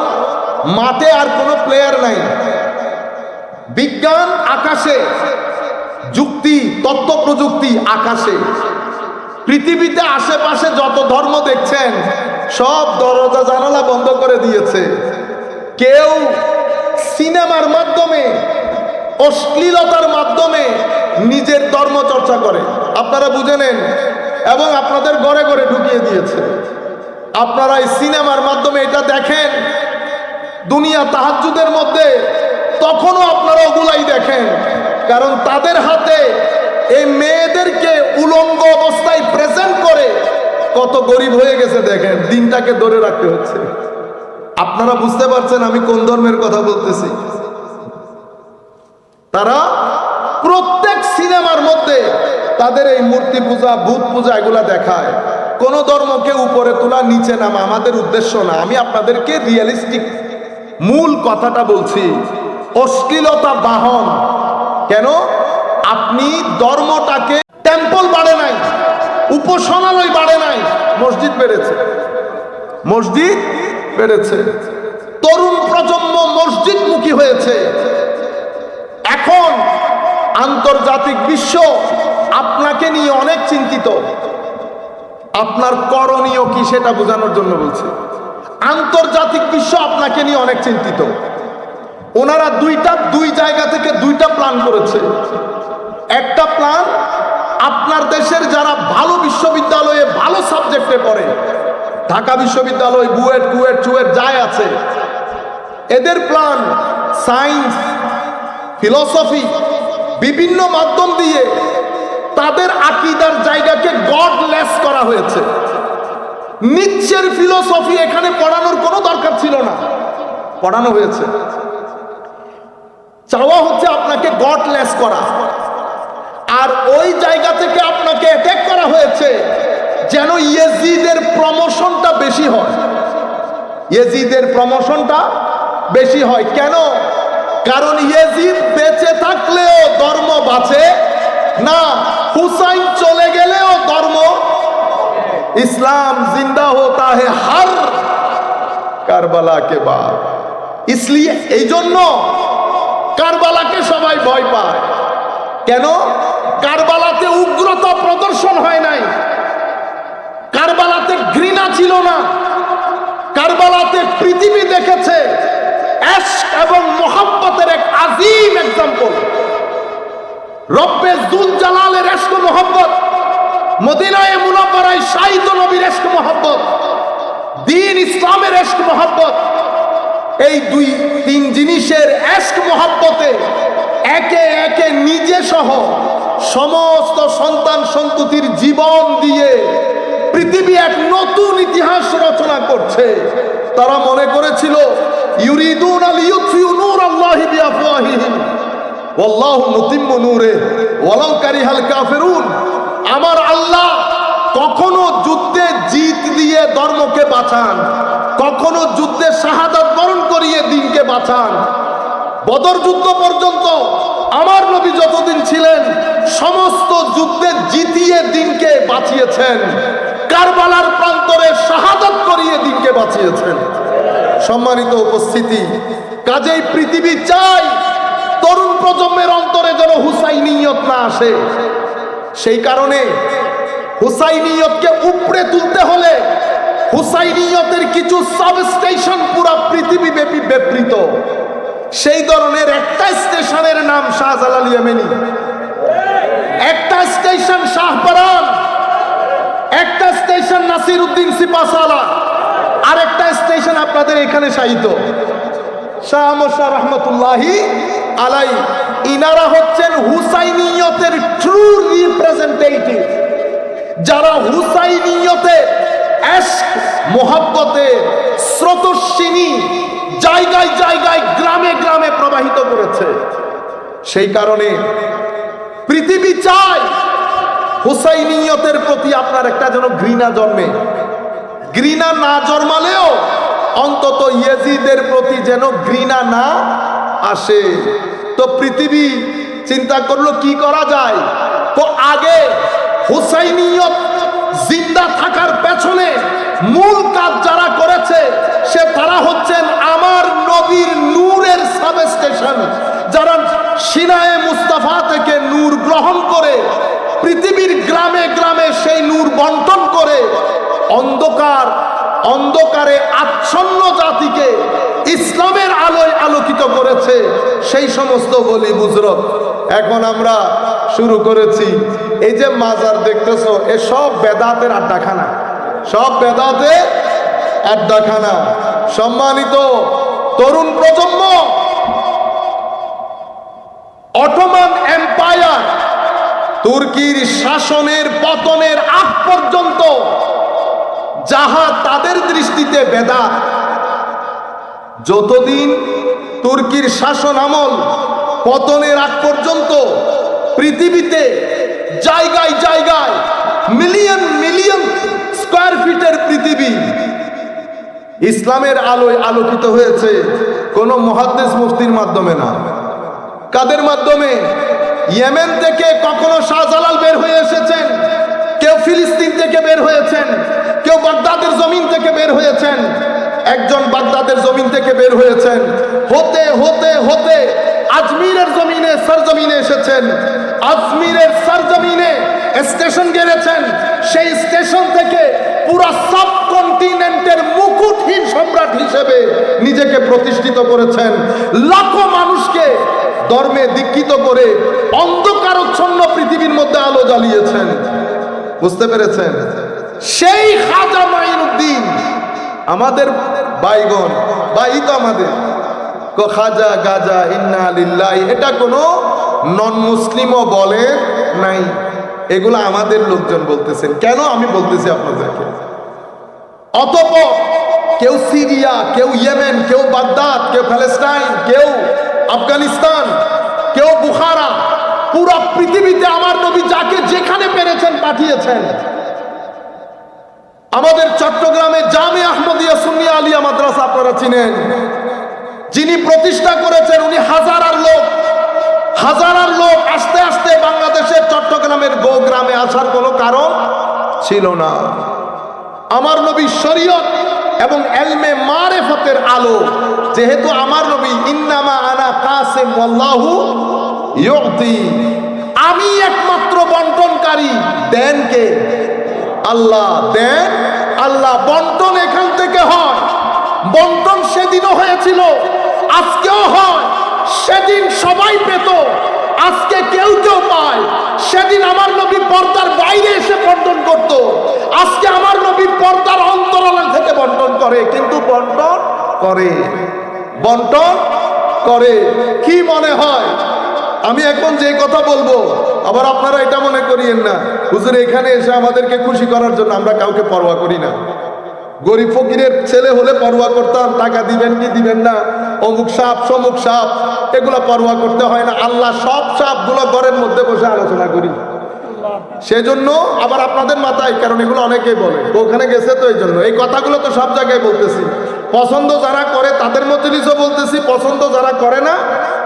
মাঠে আর কোনো প্লেয়ার নাই। বিজ্ঞান আকাশে, যুক্তি তথ্য প্রযুক্তি আকাশে। পৃথিবীতে আশেপাশে যত ধর্ম দেখছেন সব দরজা জানালা বন্ধ করে দিয়েছে। কেউ সিনেমার মাধ্যমে, অশ্লীলতার মাধ্যমে নিজের ধর্ম চর্চা করে, আপনারা বুঝে নেন, এবং আপনাদের ঘরে ঘরে ঢুকিয়ে দিয়েছে। আপনারা এই সিনেমার মাধ্যমে এটা দেখেন, দুনিয়া তাহাজ্জুদের মধ্যে, তখনও আপনারা ওগুলাই দেখেন, কারণ তাদের হাতে এই মেয়েদেরকে উলঙ্গ অবস্থায় প্রেজেন্ট করে কত গরিব হয়ে গেছে দেখেন, দিনটাকে ধরে রাখতে হচ্ছে। আপনারা বুঝতে পারছেন আমি কোন ধর্মের কথা বলতেছি? তারা প্রত্যেক সিনেমার মধ্যে তাদের এই মূর্তি পূজা, ভূত পূজা এগুলা দেখায়। কোন ধর্মকে উপরে তোলা, নিচে নামা আমাদের উদ্দেশ্য না। আমি আপনাদেরকে রিয়েলিস্টিক মূল কথাটা বলছি। অশ্লীলতা বাহন কেন? আপনি ধর্মটাকে, টেম্পল বাড়ে নাই, উপাসনালয় বাড়ে নাই, মসজিদ বেড়েছে, মসজিদ বেড়েছে। তরুণ প্রজন্ম মসজিদমুখী হয়েছে। এখন আন্তর্জাতিক বিশ্ব আপনাকে নিয়ে অনেক চিন্তিত। আপনার করণীয় কি সেটা বোঝানোর জন্য বলছি। আন্তর্জাতিক বিশ্ব আপনাকে নিয়ে অনেক চিন্তিত। ওনারা দুই জায়গা থেকে দুইটা প্ল্যান করেছে। একটা প্ল্যান, আপনার দেশের যারা ভালো বিশ্ববিদ্যালয়ে ভালো সাবজেক্টে পড়ে, ঢাকা বিশ্ববিদ্যালয়, বুয়েট, কুয়েট, চুয়েট যাই আছে, এদের প্ল্যান সায়েন্স, ফিলসফি, বিভিন্ন মাধ্যম দিয়ে তাদের আকীদার জায়গাকে গডলেস করা হয়েছে। নিচ্ছের ফিলসফি এখানে পড়ানোর কোনো দরকার ছিল না, পড়ানো হয়েছে। চাওয়া হচ্ছে আপনাকে গডলেস করা। আর ওই জায়গা থেকে আপনাকে অ্যাটাক করা হয়েছে যেন ইয়েজিদের প্রমোশনটা বেশি হয়। ইয়েজিদের প্রমোশনটা বেশি হয় কেন? কারণ ইয়েজিদ বেঁচে থাকলেও ধর্ম বাঁচে না, হুসাইন চলে গেলেও ধর্ম, ইসলাম জিন্দা होता है हर কারবালা के बाद। इसलिए এই জন্য কারবালাকে সবাই ভয় পায়। কেন? কারবালাতে উগ্রতা প্রদর্শন হয় নাই, কারবালাতে ঘৃণা ছিল না, কারবালাতে পৃথিবী দেখেছে ইশক এবং মোহাব্বতের এক আজিম এক্সাম্পল। রব্বে জুল জালালের ইশক মোহাব্বত, মদিনায়ে মুনাওয়ারায় শাহিদ নবীর ইশক মোহাব্বত, দ্বীন ইসলামের ইশক মোহাব্বত, এই দুই তিন জিনিসের ইশক মোহাব্বতে একে একে নিজে সহ সমস্ত সন্তান সন্ততির জীবন দিয়ে পৃথিবী এক নতুন ইতিহাস রচনা করছে। তারা মনে করেছিল ইউরিদুনা লিইউতফিউ নূরাল্লাহি বিআফওয়াহিহিম ওয়াল্লাহু মুতিম্মু নূরিহি ওয়ালাউ কারিহাল কাফিরুন। আমার আল্লাহ কখনো যুদ্ধে জিত দিয়ে ধর্মকে বাঁচান, কখনো যুদ্ধে শাহাদাত বরণ করিয়ে দ্বীনকে বাঁচান। বদর যুদ্ধ পর্যন্ত আমার নবী যতদিন ছিলেন সমস্ত যুদ্ধে জিতিয়ে দ্বীনকে বাঁচিয়েছেন, কারবালার প্রান্তরে শাহাদাত করিয়ে দ্বীনকে বাঁচিয়েছেন। সম্মানিত উপস্থিতি, কাজেই পৃথিবী চাই তরুণ প্রজন্মের অন্তরে যেন হুসাইনিয়ত না আসে। সেই কারণে হুসাইনিয়তকে উপড়ে তুলতে হলে হুসাইনিয়তের কিছু সাবস্টেশন পুরা পৃথিবী ব্যাপী বিবৃত। সেই ধরনের একটা স্টেশনের নাম শাহজালাল ইয়েমেনি, একটা স্টেশন শাহপরান, একটা স্টেশন নাসিরউদ্দিন সিপাহসালার, আর একটা স্টেশন আপনাদের এখানে শাহিত শাহ মোশা রহমতুল্লাহি আলাই। ইনারা হচ্ছেন হুসাইনিয়তের ট্রু রিপ্রেজেন্টেটিভ, যারা হুসাইনিয়তে ইশক মোহাব্বতে স্রোতস্বিনী জায়গায় জায়গায় গ্রামে গ্রামে প্রবাহিত করেছে। সেই কারণে পৃথিবী চায় হুসাইনিয়তের প্রতি আপনার একটা যেন ঘৃণা জন্মে। ঘৃণা না জন্মালেও অন্তত ইয়েজিদের প্রতি যেন ঘৃণা না আসে। তো পৃথিবী চিন্তা করলো কি করা যায়। তো আগে হুসাইনিয়ত জিন্দা থাকার পেছনে মূল কাজ যারা করেছে তারা হচ্ছেন আমার নবীর নূরের সাবস্টেশন, যারা সিনায়ে মুস্তাফা থেকে নূর গ্রহণ করে পৃথিবীর গ্রামে গ্রামে সেই নূর বন্টন করে অন্ধকারে আচ্ছন্ন জাতিকে ইসলামের আলোয় আলোকিত করেছে সেই সমস্ত বলি বুজরুগ। এখন আমরা শুরু করেছি এই যে মাজার দেখতেছো, এ সব বেদাতের আড্ডাখানা, সব বেদাতের আড্ডাখানা। সম্মানিত তরুণ প্রজন্ম, অটোমান এম্পায়ার তুর্কির শাসনের পতনের আগ পর্যন্ত যাহা তাদের দৃষ্টিতে বেদাত, যতদিন তুর্কির শাসন আমল পতনের আগ পর্যন্ত পৃথিবীতে জায়গায় জায়গায় মিলিয়ন মিলিয়ন স্কয়ার ফিটের পৃথিবী ইসলামের আলোয় আলোকিত হয়েছে কোন মুহাদ্দিস মুফতির মাধ্যমে না। কাদের মাধ্যমে? ইয়েমেন থেকে কখনো শাহজালাল বের হয়ে এসেছেন, কেউ ফিলিস্তিন থেকে বের হয়েছেন, কেউ বাগদাদের জমিন থেকে বের হয়েছেন। একজন বাগদাদের জমিন থেকে বের হয়েছেন, হতে হতে হতে আজমিরের জমিনে সরজমিনে এসেছেন, আজমিরের সরজমিনে স্টেশন গেড়েছেন, সেই স্টেশন থেকে পুরো সাবকন্টিনেন্টের মুকুটহীন সম্রাট হিসেবে নিজেকে প্রতিষ্ঠিত করেছেন। লাখো মানুষকে ধর্মে দীক্ষিত করে অন্ধকারচ্ছন্ন পৃথিবীর মধ্যে আলো জ্বালিয়েছেন। বুঝতে পেরেছেন? সেই খাজা মাইনুদ্দিন আমাদের বাইগণ ভাই, তো আমাদের খাজা গাজা ইন্না লিল্লাহি, এটা কোনো নন মুসলিমও বলে নাই, এগুলো আমাদের লোকজন বলতেছেন। কেন আমি বলতেছি আপনাদেরকে? অতঃপর কেউ সিরিয়া, কেউ ইয়েমেন, কেউ বাগদাদ, কেউ প্যালেস্টাইন, কেউ আফগানিস্তান, কেউ বুখারা, পুরো পৃথিবীতে আমার নবী যাকে যেখানে পেরেছেন পাঠিয়েছেন। আমাদের চট্টগ্রামে জামে আহমদিয়া সুন্নিয়া আলিয়া মাদ্রাসা আপনারা চিনেন, যিনি প্রতিষ্ঠা করেছেন উনি হাজার লোক আস্তে আস্তে বাংলাদেশের চট্টগ্রামের গ্রামে আসার কোনো কারণ ছিল না। আমার নবী শরীয়ত এবং এলমে মারেফতের আলো, যেহেতু আমার নবী ইন্নামা আনা কাসিম ওয়াল্লাহু ইউতি, আমি একমাত্র বন্টনকারী, দেন কে? আল্লাহ দেন, আল্লাহ। বন্টন এখান থেকে হয়, বন্টন সেদিনও হয়েছিল, আজকেও হয়। সেদিন সবাই পেত, আজকে কেউ কেউ পায়। সেদিন আমার নবী পর্দার বাইরে এসে বন্টন করত, আজকে আমার নবী পর্দার অন্তরাল থেকে বন্টন করে। কিন্তু বন্টন করে কি মনে হয়? আমি এখন যে কথা বলবো আবার আপনারা এটা মনে করিয়েন না হুজুর এখানে এসে আমাদেরকে খুশি করার জন্য আমরা কাউকে পরোয়া করি না। গরিব ফকিরের ছেলে হলে পরোয়া করতাম, টাকা দিবেন কি দিবেন না, অমুক সাপ সমুক সাপ, এগুলো পরোয়া করতে হয় না। আল্লাহ সব সাপগুলো ঘরের মধ্যে বসে আলোচনা করি। সেজন্য আবার আপনাদের মাথায়, কারণ এগুলো অনেকেই বলে ওখানে গেছে, তো এই জন্য এই কথাগুলো তো সব জায়গায় বলতেছি। পছন্দ যারা করে তাদের মজলিসও বলতেছি, পছন্দ যারা করে না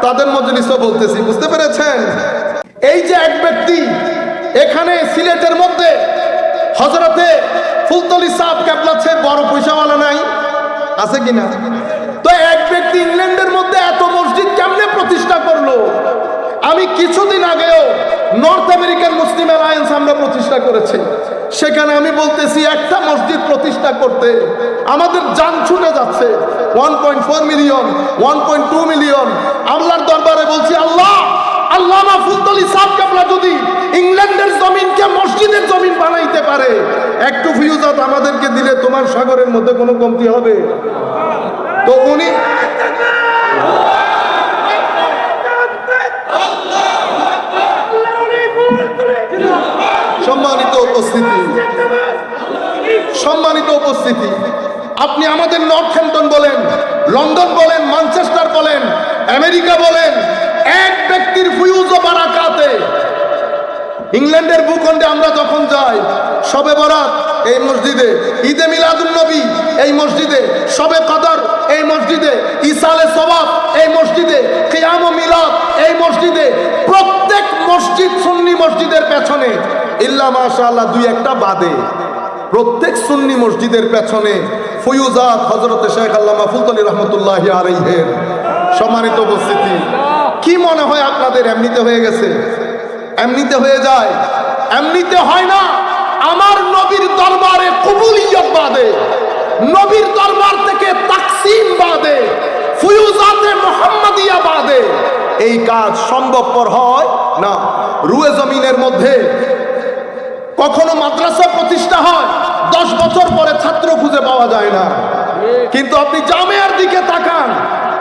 তাদের মজলিসও বলতেছি। বুঝতে পেরেছেন? এই যে এক ব্যক্তি এখানে সিলেটের মধ্যে হযরতে ফুলতলি সাহেব কেবলা চেয়ে বড় পয়সাওয়ালা নাই, আছে কিনা? তো এক ব্যক্তি ইংল্যান্ডের মধ্যে এত মসজিদ কেমনে প্রতিষ্ঠা করলো? আমি কিছুদিন আগেও নর্থ আমেরিকান মুসলিম অ্যালায়েন্স আমরা প্রতিষ্ঠা করেছি, সেখানে আমি বলতেছি একটা মসজিদ প্রতিষ্ঠা করতে আমাদের জান ছুটে যাচ্ছে। 1.4 মিলিয়ন, 1.2 মিলিয়ন। আল্লাহর দরবারে বলছি, আল্লাহ, আল্লামা ফুলতলি সাহেব কেবলা যদি ইংল্যান্ডের জমিনকে মসজিদের জমিন বানাইতে পারে, একটু ফিউজাত আমাদেরকে দিলে তোমার সাগরের মধ্যে কোনো কমতি হবে? তো উনি সম্মানিত উপস্থিতি, আপনি আমাদের নর্থহ্যাম্পটন বলেন, লন্ডন বলেন, ম্যানচেস্টার বলেন, আমেরিকা বলেন, এক ব্যক্তির ফিউজ ও বারাকাতে ইংল্যান্ডের ভূখণ্ডে আমরা যখন যাই, শবে বরাত এই মসজিদে, ঈদে মিলাদুন নবী এই মসজিদে, শবে কদর এই মসজিদে, ইসালে সওয়াব এই মসজিদে, কিয়াম ও মিলাদ এই মসজিদে, প্রত্যেক মসজিদ সুন্নি মসজিদের পেছনে ইল্লা মাশাআল্লাহ দুই একটা বাদে প্রত্যেক সুন্নি মসজিদের পেছনে ফয়ুজাত হযরত শেখ আল্লামা ফুলতলি রহমতুল্লাহি আলাইহির সম্মানিত উপস্থিতি। কি মনে হয় আপনাদের এমনিতে হয়ে গেছে? এমনিতে হয়ে যায়? এমনিতে হয় না। আমার নবীর দরবারে কবুলিয়ত বাদে, নবীর দরবার থেকে তাকসিম বাদে, ফয়ুজাতে মুহাম্মাদিয়া বাদে এই কাজ সম্ভবপর হয় না। রুয়ে জমিনের মধ্যে কখনো মাদ্রাসা প্রতিষ্ঠা হয়, 10 বছর পরে ছাত্র খুঁজে পাওয়া যায় না। কিন্তু আপনি জামিয়ার দিকে তাকান,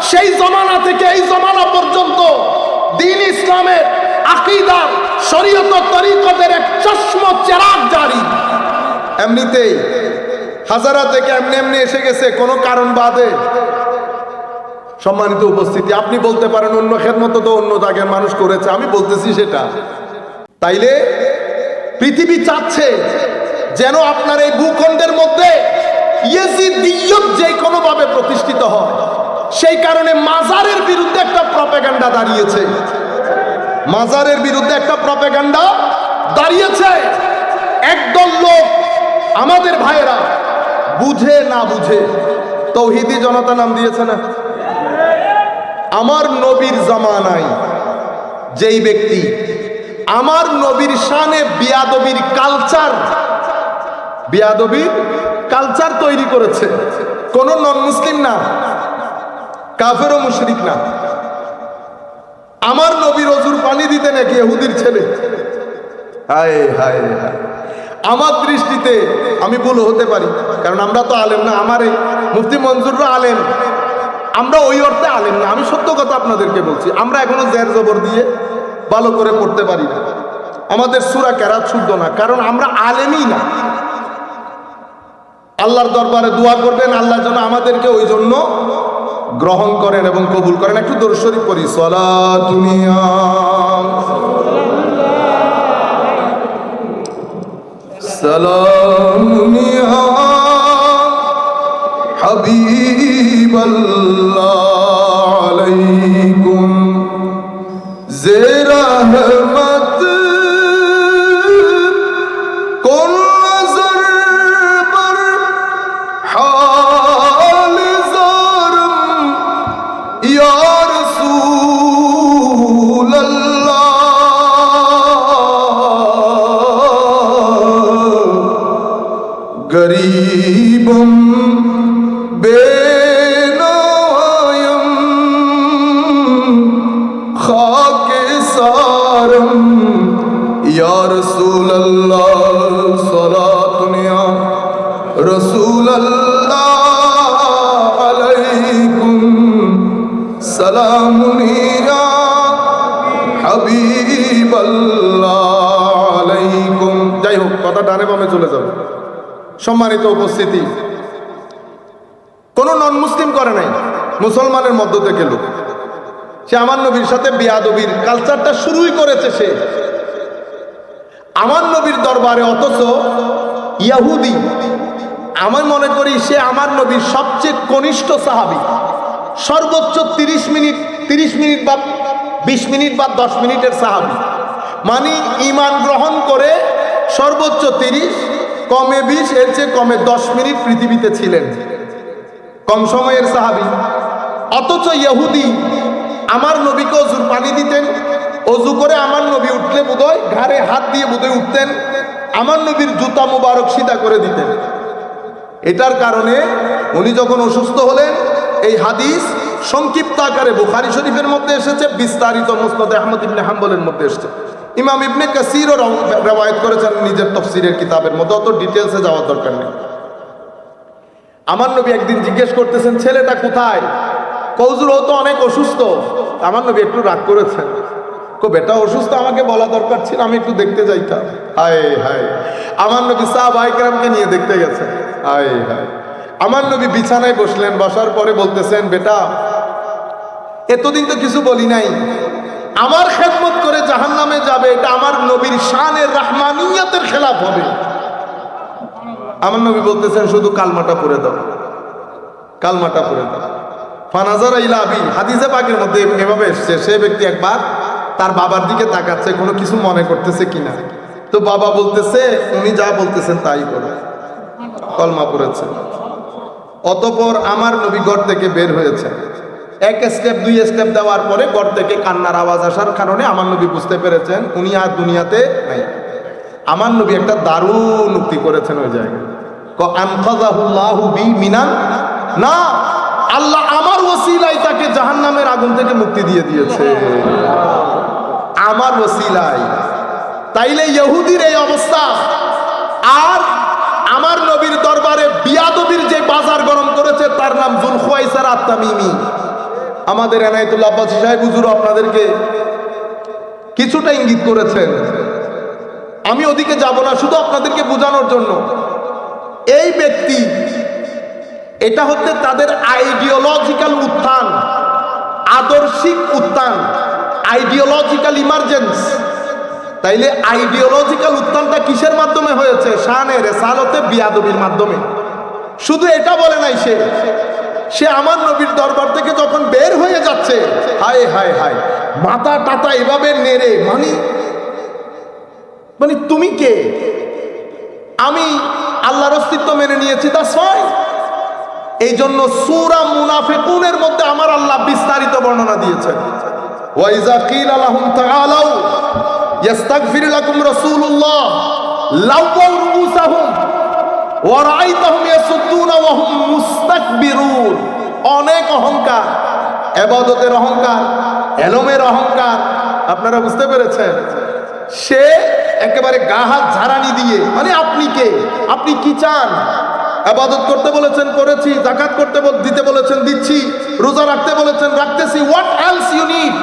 সেই জমানা থেকে এই জমানা পর্যন্ত দ্বীন ইসলামের আকীদা শরীয়ত তরিকতের এক চশমা চেরাগ জারি। এমনিতেই হাজারা থেকে এমনি এমনি এসে গেছে কোনো কারণ বাদে। সম্মানিত উপস্থিতি, আপনি বলতে পারেন অন্য খেদমত তো অন্য জায়গায় মানুষ করেছে, আমি বলতেছি সেটা। তাইলে পৃথিবী চাচ্ছে যেন আপনার এই ভূখণ্ডের মধ্যে ইয়েজিদিয়ত যে কোনো ভাবে প্রতিষ্ঠিত হয়। সেই কারণে মাজারের বিরুদ্ধে একটা প্রপাগান্ডা দাঁড়িয়েছে, মাজারের বিরুদ্ধে একটা প্রপাগান্ডা দাঁড়িয়েছে। একদল লোক আমাদের ভাইয়েরা বুঝে না বুঝে তৌহিদি জনতা নাম দিয়েছে না। আমার নবীর জামানায় যেই ব্যক্তি আমার নবীর শানে বিয়াদবির কালচার তৈরি করেছে, কোন নন মুসলিম না, কাফের ও মুশরিক না। আমার নবীর অজুর পানি দিতে নাকি ইহুদির ছেলে। হায় হায় হায়, আমার দৃষ্টিতে আমি ভুল হতে পারি, কারণ আমরা তো আলেম না। আমার এই মুফতি মঞ্জুররা আলেম, আমরা ওই অর্থে আলেম না। আমি সত্য কথা আপনাদেরকে বলছি, আমরা এখনো জের জবর দিয়ে ভালো করে পড়তে পারি না। আমাদের সূরা কেরাত শুদ্ধ না, কারণ আমরা আলেমই না। আল্লাহর দরবারে দোয়া করবেন, আল্লাহ যেন আমাদেরকে ওই জন্য গ্রহণ করেন এবং কবুল করেন। একটু দরুদ শরীফ পড়ি। সালাতুনিয়া সালামুনিয়া হাবিবাল্লাহ আলাইকুম যে রহমত কোন নজর पर हाल ज़ारम या रसूल अल्लाह गरीबम बेनायम खाके सारम या रसूल अल्लाह सलातुनिया रसूल अल्लाह अलैकुम सलामुनिया হাবিব আল্লাহ আলাইকুম। যাই হোক, কথা ডানে বামে চলে যাবে। সম্মানিত উপস্থিতি, কোন নন মুসলিম করে নাই, মুসলমানের মধ্য থেকে লোক। সে আমার নবীর সাথে বিয়াদবির কালচারটা শুরুই করেছে সে আমার নবীর দরবারে। অথচ ইহুদি, আমি মনে করি সে আমার নবীর সবচেয়ে কনিষ্ঠ সাহাবী। সর্বোচ্চ 30 মিনিট বা 20 মিনিট বা 10 মিনিটের সাহাবী, মানে ঈমান গ্রহণ করে সর্বোচ্চ 30, কমে 20, এর চেয়ে কমে 10 মিনিট পৃথিবীতে ছিলেন, কম সময়ের সাহাবী। অথচ ইহুদি আমার নবীকে অজুর পানি দিতেন, অজু করে আমার নবী উঠলে বোধহয় ঘাড়ে হাত দিয়ে বোধহয় উঠতেন, আমার নবীর জুতা মুবারক সিধা করে দিতেন। এটার কারণে উনি যখন অসুস্থ হলেন, এই হাদিস সংক্ষিপ্ত আকারে বুখারী শরীফের মধ্যে এসেছে, বিস্তারিত মুসনাদ আহমদ ইবনে হাম্বলের মধ্যে এসেছে। ইমাম ইবনে কাসিরও রওয়ায়াত করেছেন নিজের তাফসীরের কিতাবের মধ্যে, অত ডিটেইলসে যাওয়ার দরকার নেই। আমার নবী একদিন জিজ্ঞেস করতেছেন, ছেলেটা কোথায়? কৌজুর ও তো অনেক অসুস্থ। আমার নবী একটু রাগ করেছেন, বেটা অসুস্থ, আমাকে বলা দরকার ছিল, আমি একটু দেখতে যাইতাম। হায় হায়, আমার নবী সাহাবায়ে কেরামকে নিয়ে দেখতে গেছেন। হায় হায়, আমার নবী বিছানায় বসলেন, বসার পরে বলতেছেন, বেটা এতদিন তো কিছু বলি নাই, আমার খেদমত করে জাহান্নামে যাবে, এটা আমার নবীর শানের রাহমানিয়তের খেলাফ হবে। আমার নবী বলতেছেন, শুধু কালমাটা পড়ে দাও, কালমাটা পড়ে দাও। ফানাজারা ইলা আবি, হাদিসে পাকের মধ্যে এভাবে এসেছে, সে ব্যক্তি একবার তার বাবার দিকে তাকাচ্ছে কোনো কিছু মনে করতেছে কিনা। তো বাবা বলতেছে উনি যা বলতেছেন তাই করো, কলমা পড়েছে। অতঃপর আমার নবী ঘর থেকে বের হয়েছে। এক স্টেপ দুই স্টেপ দেওয়ার পরে ঘর থেকে কান্নার আওয়াজ আসার কারণে আমার নবী বুঝতে পেরেছেন উনি আর দুনিয়াতে নাই। আমার নবী একটা দারুণ উক্তি করেছেন ওই জায়গায়, আনকাযাহুল্লাহু বি মিনান না, আল্লাহ আমার ওসিলায় তাকে জাহান্নামের আগুন থেকে মুক্তি দিয়ে দিয়েছে, আমার ওসিলায়। তাইলে ইহুদির এই অবস্থা, আর আমার নবীর দরবারে বিয়াদবির যে বাজার গরম করেছে তার নাম যুলখুয়াইসার আত-তামিমি। আমাদের এনায়েতুল্লাহ আব্বাসী সাহেব হুজুর আপনাদেরকে কিছুটা ইঙ্গিত করেছেন, আমি ওদিকে যাব না, শুধু আপনাদেরকে বোঝানোর জন্য। এই ব্যক্তি, এটা হচ্ছে তাদের আইডিওলজিক্যাল উত্থান, আদর্শিক উত্থান, আইডিওলজিক্যাল ইমার্জেন্স। তাইলে আইডিওলজিক্যাল উত্থানটা কিসের মাধ্যমে হয়েছে? শানে রেসালতে বিয়াদবির মাধ্যমে। শুধু এটা বলে নাই, সে আমার নবীর দরবার থেকে যখন বের হয়ে যাচ্ছে, হায় হায় হায়, মাথা টাতা এভাবে নেড়ে, মানে তুমি কে? আমি আল্লাহর অস্তিত্ব মেনে নিয়েছি, দ্যাটস ফাইন। এই জন্য সূরা মুনাফিকুনের মধ্যে আমার আল্লাহ বিস্তারিত বর্ণনা দিয়েছেন। ওয়াইজা কিলা লাহুম তাআলাউ ইস্তাগফির লাকুম রাসূলুল্লাহ লাওয়াউ রুউসাহুম ওয়া রাআইতাহুম ইয়াসুদ্দুনা ওয়া হুম মুস্তাকবিরুন। অনেক অহংকার, ইবাদতের অহংকার, এলমের অহংকার। আপনারা বুঝতে পেরেছেন? সে একেবারে গা হাত ঝাড়ানি দিয়ে, মানে আপনি কে, আপনি কি চান? ইবাদত করতে বলেছেন করেছি, যাকাত করতে দিতে বলেছেন দিচ্ছি, রোজা রাখতে বলেছেন রাখতেছি, হোয়াট এলস ইউ নিড?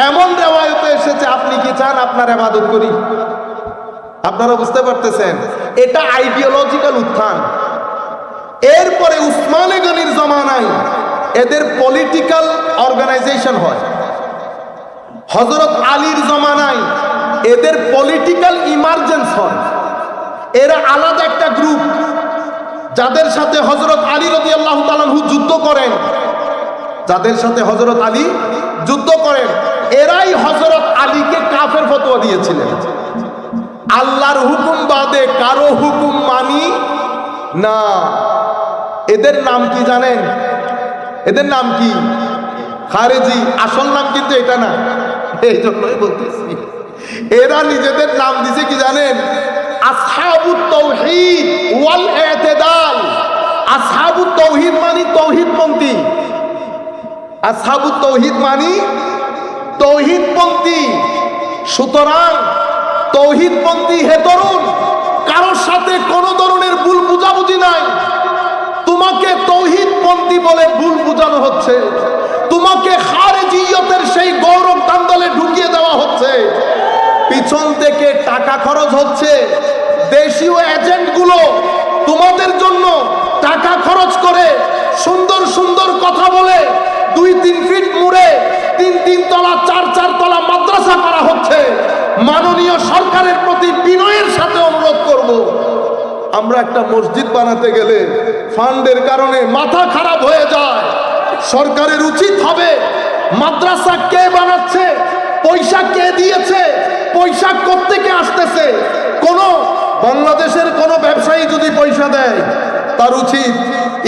এমন রিওয়ায়াতে এসেছে আপনি কি চান আপনার ইবাদত করি? আপনারা বুঝতে পারতেছেন? এটা আইডিওলজিক্যাল উত্থান। এরপরে উসমানে গনির জমানায় এদের পলিটিক্যাল অর্গানাইজেশন হয়। হযরত আলীর জমানায় এদের পলিটিক্যাল ইমার্জেন্স হয়। এরা আলাদা একটা গ্রুপ, যাদের সাথে হযরত আলী রাদিয়াল্লাহু তাআলা আনহু যুদ্ধ করেন, যাদের সাথে হযরত আলী যুদ্ধ করেন, এরাই হযরত আলীকে কাফের ফতোয়া দিয়েছিলেন। আল্লাহর হুকুম বাদে কারো হুকুম মানি না। এদের নাম কি জানেন? এদের নাম কি? খারেজি। আসল নাম কিন্তু এটা না, এই জন্যই বলতেছি। এরা নিজেদের নাম দিছে কি জানেন? আসহাবুত তাওহীদ ওয়াল ইতিদাল। আসহাবুত তাওহীদ মানে তাওহীদপন্থী, আসহাবুত তাওহীদ মানে তাওহীদপন্থী। সুতরাং তাওহীদপন্থী হে তরুণ, কারোর সাথে কোনো ধরনের ভুল বুঝাবুঝি নাই। তোমাকে তাওহীদপন্থী বলে ভুল বোঝানো হচ্ছে, তোমাকে খারেজিয়তের সেই গৌরব দান্দলে ঢুকিয়ে দেওয়া হচ্ছে, পিছন থেকে টাকা খরচ হচ্ছে। দেশীয় এজেন্টগুলো তোমাদের জন্য টাকা খরচ করে সুন্দর সুন্দর কথা বলে 2-3 ফিট মুড়ে 3-3 তলা 4-4 তলা মাদ্রাসা করা হচ্ছে। মাননীয় সরকারের প্রতি বিনয়ের সাথে অনুরোধ করব, আমরা একটা মসজিদ বানাতে গেলে ফান্ডের কারণে মাথা খারাপ হয়ে যায়। সরকারের উচিত হবে মাদ্রাসা কে বানাচ্ছে, পয়সা কে দিয়েছে, পয়সা কোত্থেকে আসতেছে। কোন বাংলাদেশের কোন ব্যবসায়ী যদি পয়সা দেয়, তার উচিত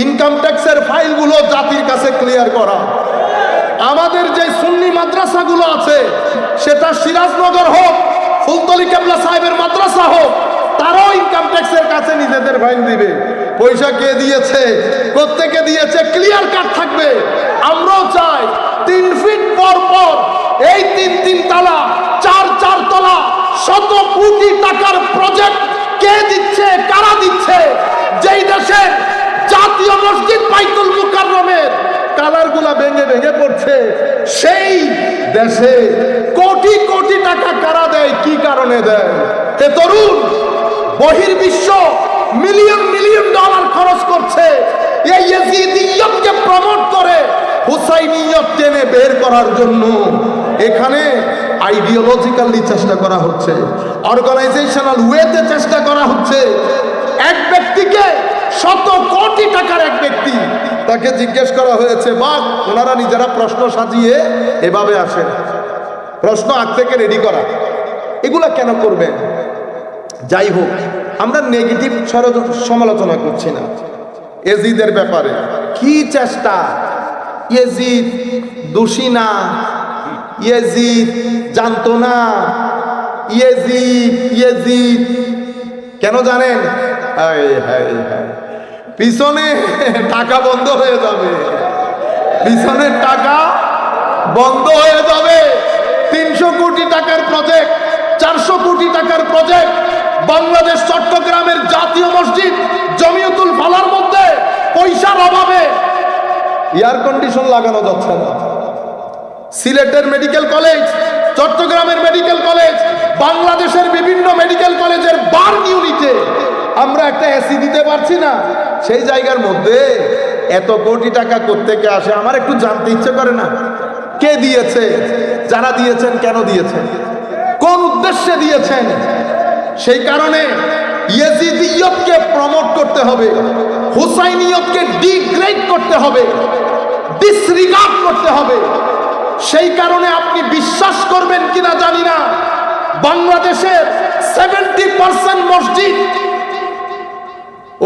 ইনকাম ট্যাক্সের ফাইলগুলো জাতির কাছে ক্লিয়ার করা। আমাদের যে সুন্নি মাদ্রাসাগুলো আছে, সেটা সিরাজনগর হোক, ফুলতলি কেবলা সাহেবের মাদ্রাসা হোক, তারাও ইনকাম ট্যাক্সের কাছে নিজেদের ফাইল দিবে। পয়সা কে দিয়েছে, প্রত্যেকে দিয়েছে, ক্লিয়ার কাট থাকবে। আমরাও চাই 3 ফিট পর পর এই 3-3 তলা 4-4 তলা শত কোটি টাকার প্রজেক্ট কে দিচ্ছে, কারা দিচ্ছে? যেই দেশের জাতীয় মসজিদ বাইতুল মুকাররমের কালারগুলা ভেঙে ভেঙে পড়ছে, সেই দেশে কোটি কোটি টাকা কারা দেয়, কি কারণে দেয়? এ তরুণ, বহির্বিশ্ব মিলিয়ন মিলিয়ন ডলার খরচ করছে এই ইয়াজিদিয়তকে প্রমোট করে হুসাইনিয়ত টেনে বের করার জন্য। এখানে আইডিওলজিক্যালি চেষ্টা করা হচ্ছে, অর্গানাইজেশনাল ওয়েতে চেষ্টা করা হচ্ছে। এক ব্যক্তিকে, শত কোটি টাকার এক ব্যক্তি, তাকে জিজ্ঞেস করা হয়েছে, বা ওনারা নিজেরা প্রশ্ন সাজিয়ে এভাবে আসে, প্রশ্ন আগ থেকে রেডি করা, এগুলা কেন করবেন? যাই হোক, আমরা নেগেটিভ সমালোচনা করছি না। এজিদের ব্যাপারে কি চেষ্টা, ইয়েজিদ দোষী না, ইয়েজিদ জানতো না, ইয়েজিদ কেন জানেন? পিছনে টাকা বন্ধ হয়ে যাবে, পিছনের টাকা বন্ধ হয়ে যাবে। 300 কোটি টাকার প্রজেক্ট, 400 কোটি টাকার প্রজেক্ট, বাংলাদেশ চট্টগ্রামের জাতীয় মসজিদ জমিয়তুল ফালার মধ্যে পয়সার অভাবে এয়ার কন্ডিশন লাগানো যাচ্ছে না। সিলেটের মেডিকেল কলেজ, চট্টগ্রামের মেডিকেল কলেজ, বাংলাদেশের বিভিন্ন মেডিকেল কলেজের বার্ন ইউনিটে আমরা একটা এসি দিতে পারছি না। সেই জায়গার মধ্যে এত কোটি টাকা কোত্থেকে আসে? আমার একটু জানতে ইচ্ছে করে না? কে দিয়েছে? যারা দিয়েছেন কেন দিয়েছেন? কোন উদ্দেশ্যে দিয়েছেন? সেই কারণে ইয়েজিদিয়তকে প্রমোট করতে হবে, হুসাইনিয়তকে ডিগ্রেড করতে হবে, ডিসরিগার্ড করতে হবে। সেই কারণে আপনি বিশ্বাস করবেন কিনা জানি না, বাংলাদেশের 70% মসজিদ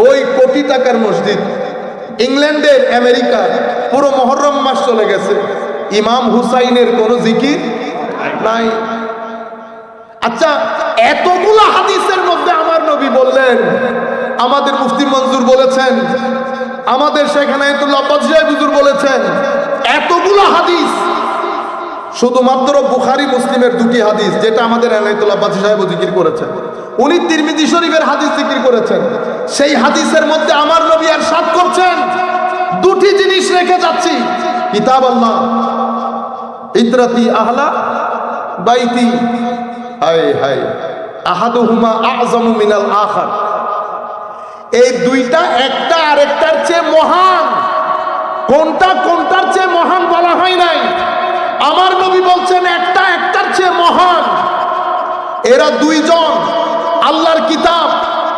ওই কোটি টাকার মসজিদ। ইংল্যান্ডের, আমেরিকার পুরো মুহররম মাস চলে গেছে, ইমাম হুসাইনের কোনো জিকির নাই। আচ্ছা, এতগুলা হাদিসের মধ্যে আমার নবী বললেন, আমাদের মুফতি মনজুর বলেছেন, আমাদের শেখ এনায়েতুল্লাহ আব্বাস সাহেব হুজুর বলেছেন, এতগুলা হাদিস, শুধুমাত্র বুখারী মুসলিমের 2টি হাদিস, যেটা আমাদের এনায়েতুল্লাহ আব্বাস সাহেব জিকির করেছেন, উনি তিরমিজি শরীফের হাদিস জিকির করেছেন। সেই হাদিসের মধ্যে আমার নবী ইরশাদ করছেন, 2টি জিনিস রেখে যাচ্ছি, কিতাব আল্লাহ, ইতরাতি আহলা বাইতি, হায় হায়, আহাদুহুমা আযমু মিনাল আখার। এই দুইটা একটা আরেকটার চেয়ে মহান। কোনটা কোনটার চেয়ে মহান বলা হয় নাই, আমার নবী বলছেন একটা একটার চেয়ে মহান। এরা দুইজন আল্লাহর কিতাব,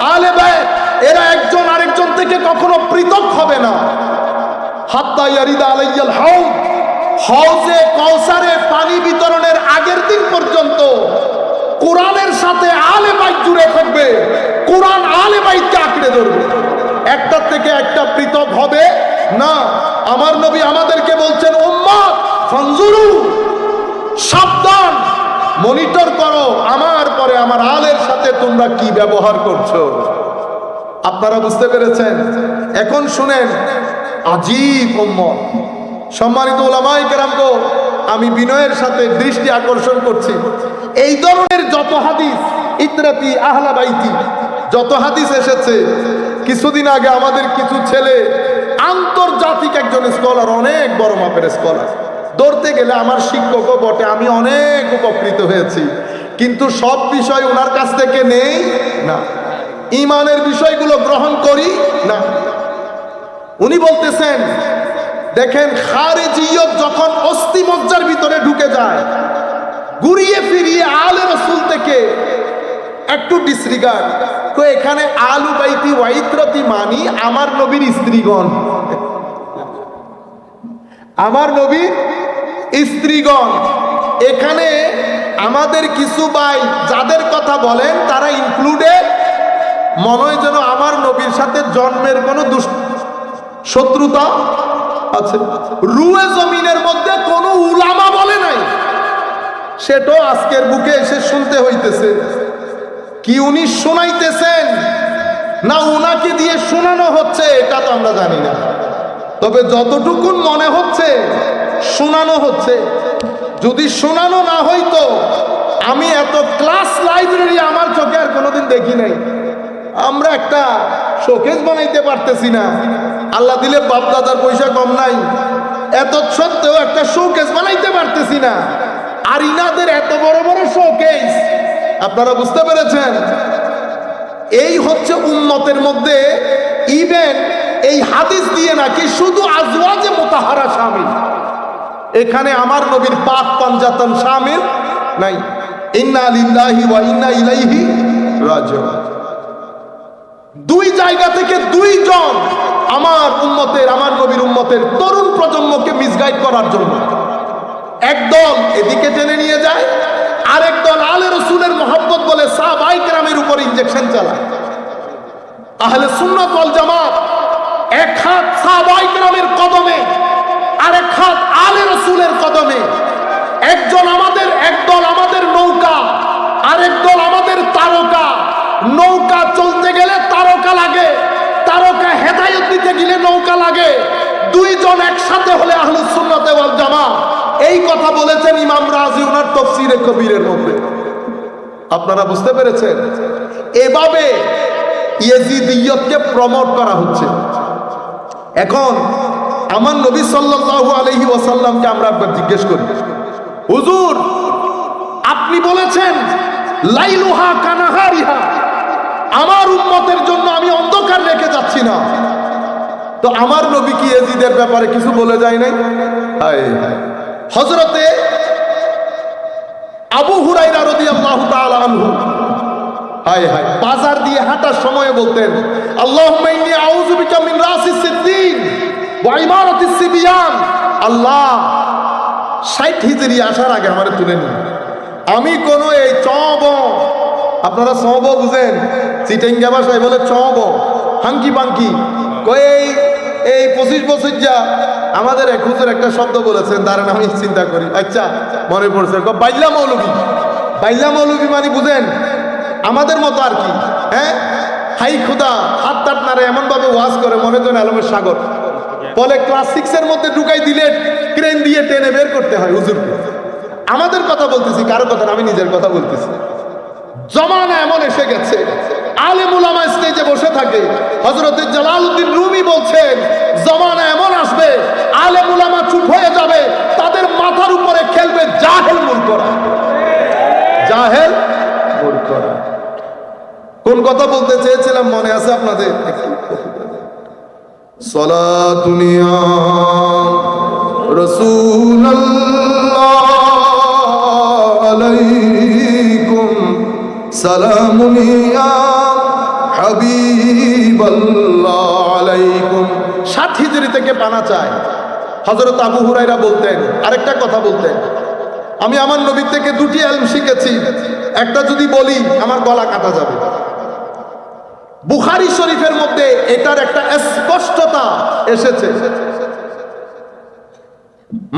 আহলে বাইত, এরা একজন আরেকজন থেকে কখনো পৃথক হবে না। হাত্তা ইয়ারিদা আলাইয়াল হাউদ, হাউজে কাউসারে পানি বিতরণের আগের দিন পর্যন্ত কোরআনের সাথে আহলে বাইত জুড়ে থাকবে, কোরআন আহলে বাইতকে আঁকড়ে ধরবে, একটার থেকে একটা পৃথক হবে না। আমার নবী আমাদেরকে বলছেন, উম্মত ফানজুরু, সাবধান, মনিটর করো আমার পরে আমার আলের সাথে তোমরা কি ব্যবহার করছো। আপনারা বুঝতে পেরেছেন? এখন শুনেন, আজীব উম্মত। সম্মানিত উলামায়ে কেরামগো, আমি বিনয়ের সাথে দৃষ্টি আকর্ষণ করছি, এই ধরনের যত হাদিস, ইতরাতি আহলা বাইতি, যত হাদিস এসেছে, কিছুদিন আগে আমাদের কিছু ছেলে আন্তর্জাতিক একজন স্কলার, অনেক বড় মাপের স্কলার, ধরতে গেলে আমার শিক্ষকও বটে, আমি অনেক উপকৃত হয়েছি, কিন্তু সব বিষয় ওনার কাছ থেকে নেই না, ইমানের বিষয়গুলো গ্রহণ করি না। উনি বলতেছেন, দেখেন, খারেজিয়ত যখন অস্থিমজ্জার ভিতরে ঢুকে যায়, ঘুরিয়ে ফিরিয়ে আলে রাসূল থেকে একটু ডিসরিগার্ড, তো এখানে আলু বাইতি ওয়াইত্রতি মানি আমার নবীর স্ত্রীগণ, আমার নবীর স্ত্রীগণ। এখানে আমাদের কিছু ভাই যাদের কথা বলেন তারা ইনক্লুডেড, মনে হয় যেন আমার নবীর সাথে জন্মের কোনো শত্রুতা আছে। রুয়ে জমিনের মধ্যে কোনো উলামা বলে নাই, সেটাও আজকের বুকে এসে শুনতে হইতেছে। কি উনি শোনাইতেছেন না উনাকে দিয়ে শোনানো হচ্ছে এটা তো আমরা জানি না, তবে যতটুকুন মনে হচ্ছে শোনানো হচ্ছে। যদি শোনানো না হইতো, আমি এত ক্লাস লাইব্রেরি আমার চোখে আর কোনোদিন দেখি নাই। আমরা একটা শোকেস বানাইতে পারতেছি না, আল্লাহ দিলে বাপ দাদার পয়সা কম নাই, এত সত্ত্বেও একটা শোকেস বানাইতে পারতেছি না। আর ইনাদের এত বড় বড় শোকেস, আপনারা বুঝতে পেরেছেন? এই হচ্ছে উম্মতের মধ্যে, ইভেন এই হাদিস দিয়ে নাকি শুধু আজওয়াজে মুতাহারা শামিল, এখানে আমার নবীর পাক পাঞ্জাতন শামিল নাই। ইন্না লিল্লাহি ওয়া ইন্না ইলাইহি রাজিউন। দুই জায়গা থেকে দুইজন আমার উম্মতের, আমার নবীর উম্মতের তরুণ প্রজন্মকে মিসগাইড করার জন্য একদল এদিকে টেনে নিয়ে যায়, আরেক দল আলে রসুলের মোহাব্বত বলে সাহাবায়ে কেরামের উপর ইনজেকশন চালায়। আহলে সুন্নাত ওয়াল জামাত এক হাত সাহাবায়ে কেরামের কদমে, আরেক হাত আলে রসুলের কদমে। একদল আমাদের নৌকা, আরেক দল আমাদের তারকা। নৌকা চলতে গেলে তারকা লাগে, তারকা হেদায়েত দিতে গেলে নৌকা লাগে। দুইজন একসাথে হলে আহলুস সুন্নাত ওয়াল জামাত। এই কথা বলেছেন ইমাম রাজি ওনার তাফসীরে কবিরের মধ্যে। আপনারা বুঝতে পেরেছেন? এভাবে ইয়েজিদিয়তকে প্রমোট করা হচ্ছে। এখন আমার নবী সাল্লাল্লাহু আলাইহি ওয়াসাল্লামকে আমরা একবার জিজ্ঞেস করি, হুজুর আপনি বলেছেন লাইলুহা কানাহারিহা, আমার উম্মতের জন্য আমি অন্ধকার রেখে যাচ্ছি না, তো আমার নবী কি ইয়াজিদের ব্যাপারে কিছু বলে যায় নাই? হযরতে আবু হুরায়রা রাদিয়াল্লাহু তাআলা আনহু বাজার দিয়ে হাঁটার সময় বলতেন, আল্লাহুম্মা ইন্নী আউযু বিকা মিন রাসিস সিদ্দিন ওয়া ইমারাতিস সিবিয়ান। আল্লাহ 60 হিজরি আসার আগে আমারে তুলে নিন, আমি কোন এই চব, আপনারা চব বুঝেন, চিটাঙ্গা ভাষায় বলে চব, হাঙ্কি পাঙ্কি, এই 25 বছর যা আমাদের এক হুজুর একটা শব্দ বলেছেন, দাঁড়ান আমি চিন্তা করি, আচ্ছা মনে পড়ছে, বাইল্লা মৌলবী। বাইল্লা মৌলবী মানে বুঝেন আমাদের মতো আর কি, হ্যাঁ, হাই খুদা হাত টাট নারে এমন ভাবে ওয়াজ করে মনে করেন আলমের সাগর। বলে ক্লাস 6 এর মধ্যে ঢুকাই দিলে ক্রেন দিয়ে টেনে বের করতে হয় হুজুরকে। আমাদের কথা বলতেছি, কারো কথা না, আমি নিজের কথা বলতেছি। জমানা এমন এসে গেছে, আলেম উলামা স্টেজে বসে থাকে। হযরত জালালউদ্দিন রুমি বলছেন, জমানা এমন আসবে আলেম উলামা চুপ হয়ে যাবে, তাদের মাথার উপরে খেলবে জাহেল মূর্খরা। জাহেল মূর্খরা। কোন কথা বলতে চেয়েছিলাম মনে আছে আপনাদের? সালাতুনিয়া রাসূলুল্লাহ আলাইকুম, সালামুনিয়া হাবিবাল্লাহ আলাইকুম। 60 হিজরি থেকে পানা চায়। হযরত আবু হুরায়রা বলতেন, আরেকটা কথা বলতেন, আমি আমার নবী থেকে 2টি ইলম শিখেছি, একটা যদি বলি আমার গলা কাটা যাবে। বুখারী শরীফের মধ্যে এটার একটা স্পষ্টতা এসেছে।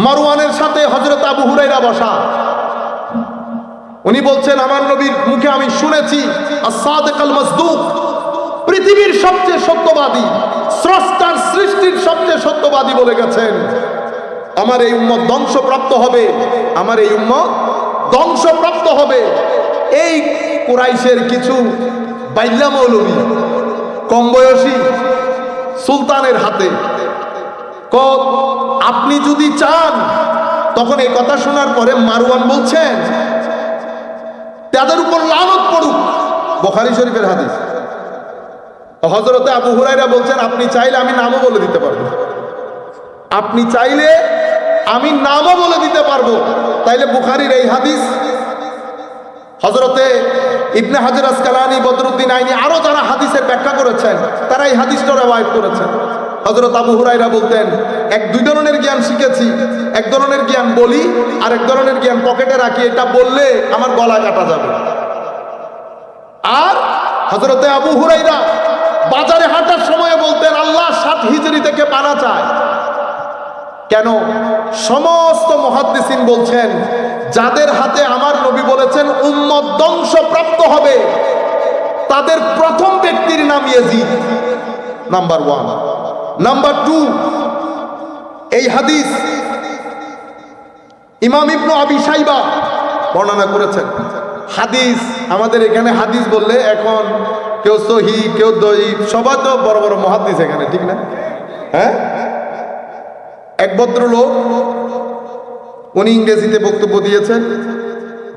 মারওয়ানের সাথে হযরত আবু হুরায়রা বসা, উনি বলছেন আমার নবীর মুখে আমি শুনেছি as-সাদিক আল-মাসদুক, পৃথিবীর সবচেয়ে সত্যবাদী, স্রষ্টার সৃষ্টির সবচেয়ে সত্যবাদী বলে গেছেন, আমার এই উম্মত ধ্বংসপ্রাপ্ত হবে, আমার এই উম্মত ধ্বংসপ্রাপ্ত হবে। এই কুরাইশের কিছু বাইল্লা মৌলবী কম বয়সী সুলতানের হাতে, আপনি যদি চান, তখন এই কথা শোনার পরে মারওয়ান বলছেন তাদের উপর লানত পড়ুক। বুখারী শরীফের হাদিস। হযরতে আবু হুরায়রা বলছেন, আপনি চাইলে আমি নামও বলে দিতে পারবো, আপনি চাইলে আমি নামও বলে দিতে পারবো। তাইলে বুখারীর এই হাদিস হযরতে ইবনে হাজার আসকালানি, বদরুদ্দিন আইনি, আরো যারা হাদিসের ব্যাখ্যা করেছেন তারা এই হাদিসটা রওয়ায়াত করেছেন। হযরত আবু হুরায়রা বলতেন, দুই ধরনের জ্ঞান শিখেছি, এক ধরনের জ্ঞান বলি আর এক ধরনের জ্ঞান পকেটে রাখি, এটা বললে আমার গলা কাটা যাবে। আর হযরতে আবু হুরায়রা বাজারে হাঁটার সময় বলতেন, আল্লাহ 60 হিজরি থেকে পানা চায়। কেন? সমস্ত মুহাদ্দিসিন বলছেন, যাদের হাতে আমার নবী বলেছেন উম্মত ধ্বংসপ্রাপ্ত হবে, তাদের প্রথম ব্যক্তির নাম ইয়াজিদ, নাম্বার 1। নাম্বার 2, এই হাদিস ইমাম ইবনে আবি শাইবা বর্ণনা করেছেন। হাদিস, আমাদের এখানে হাদিস বললে এখন কেউ সহিহ, কেউ দঈফ, সবাই তো বড় বড় মুহাদ্দিস এখানে, ঠিক না? হ্যাঁ, এক ভদ্রলোক উনি ইংরেজিতে বক্তব্য দিয়েছেন,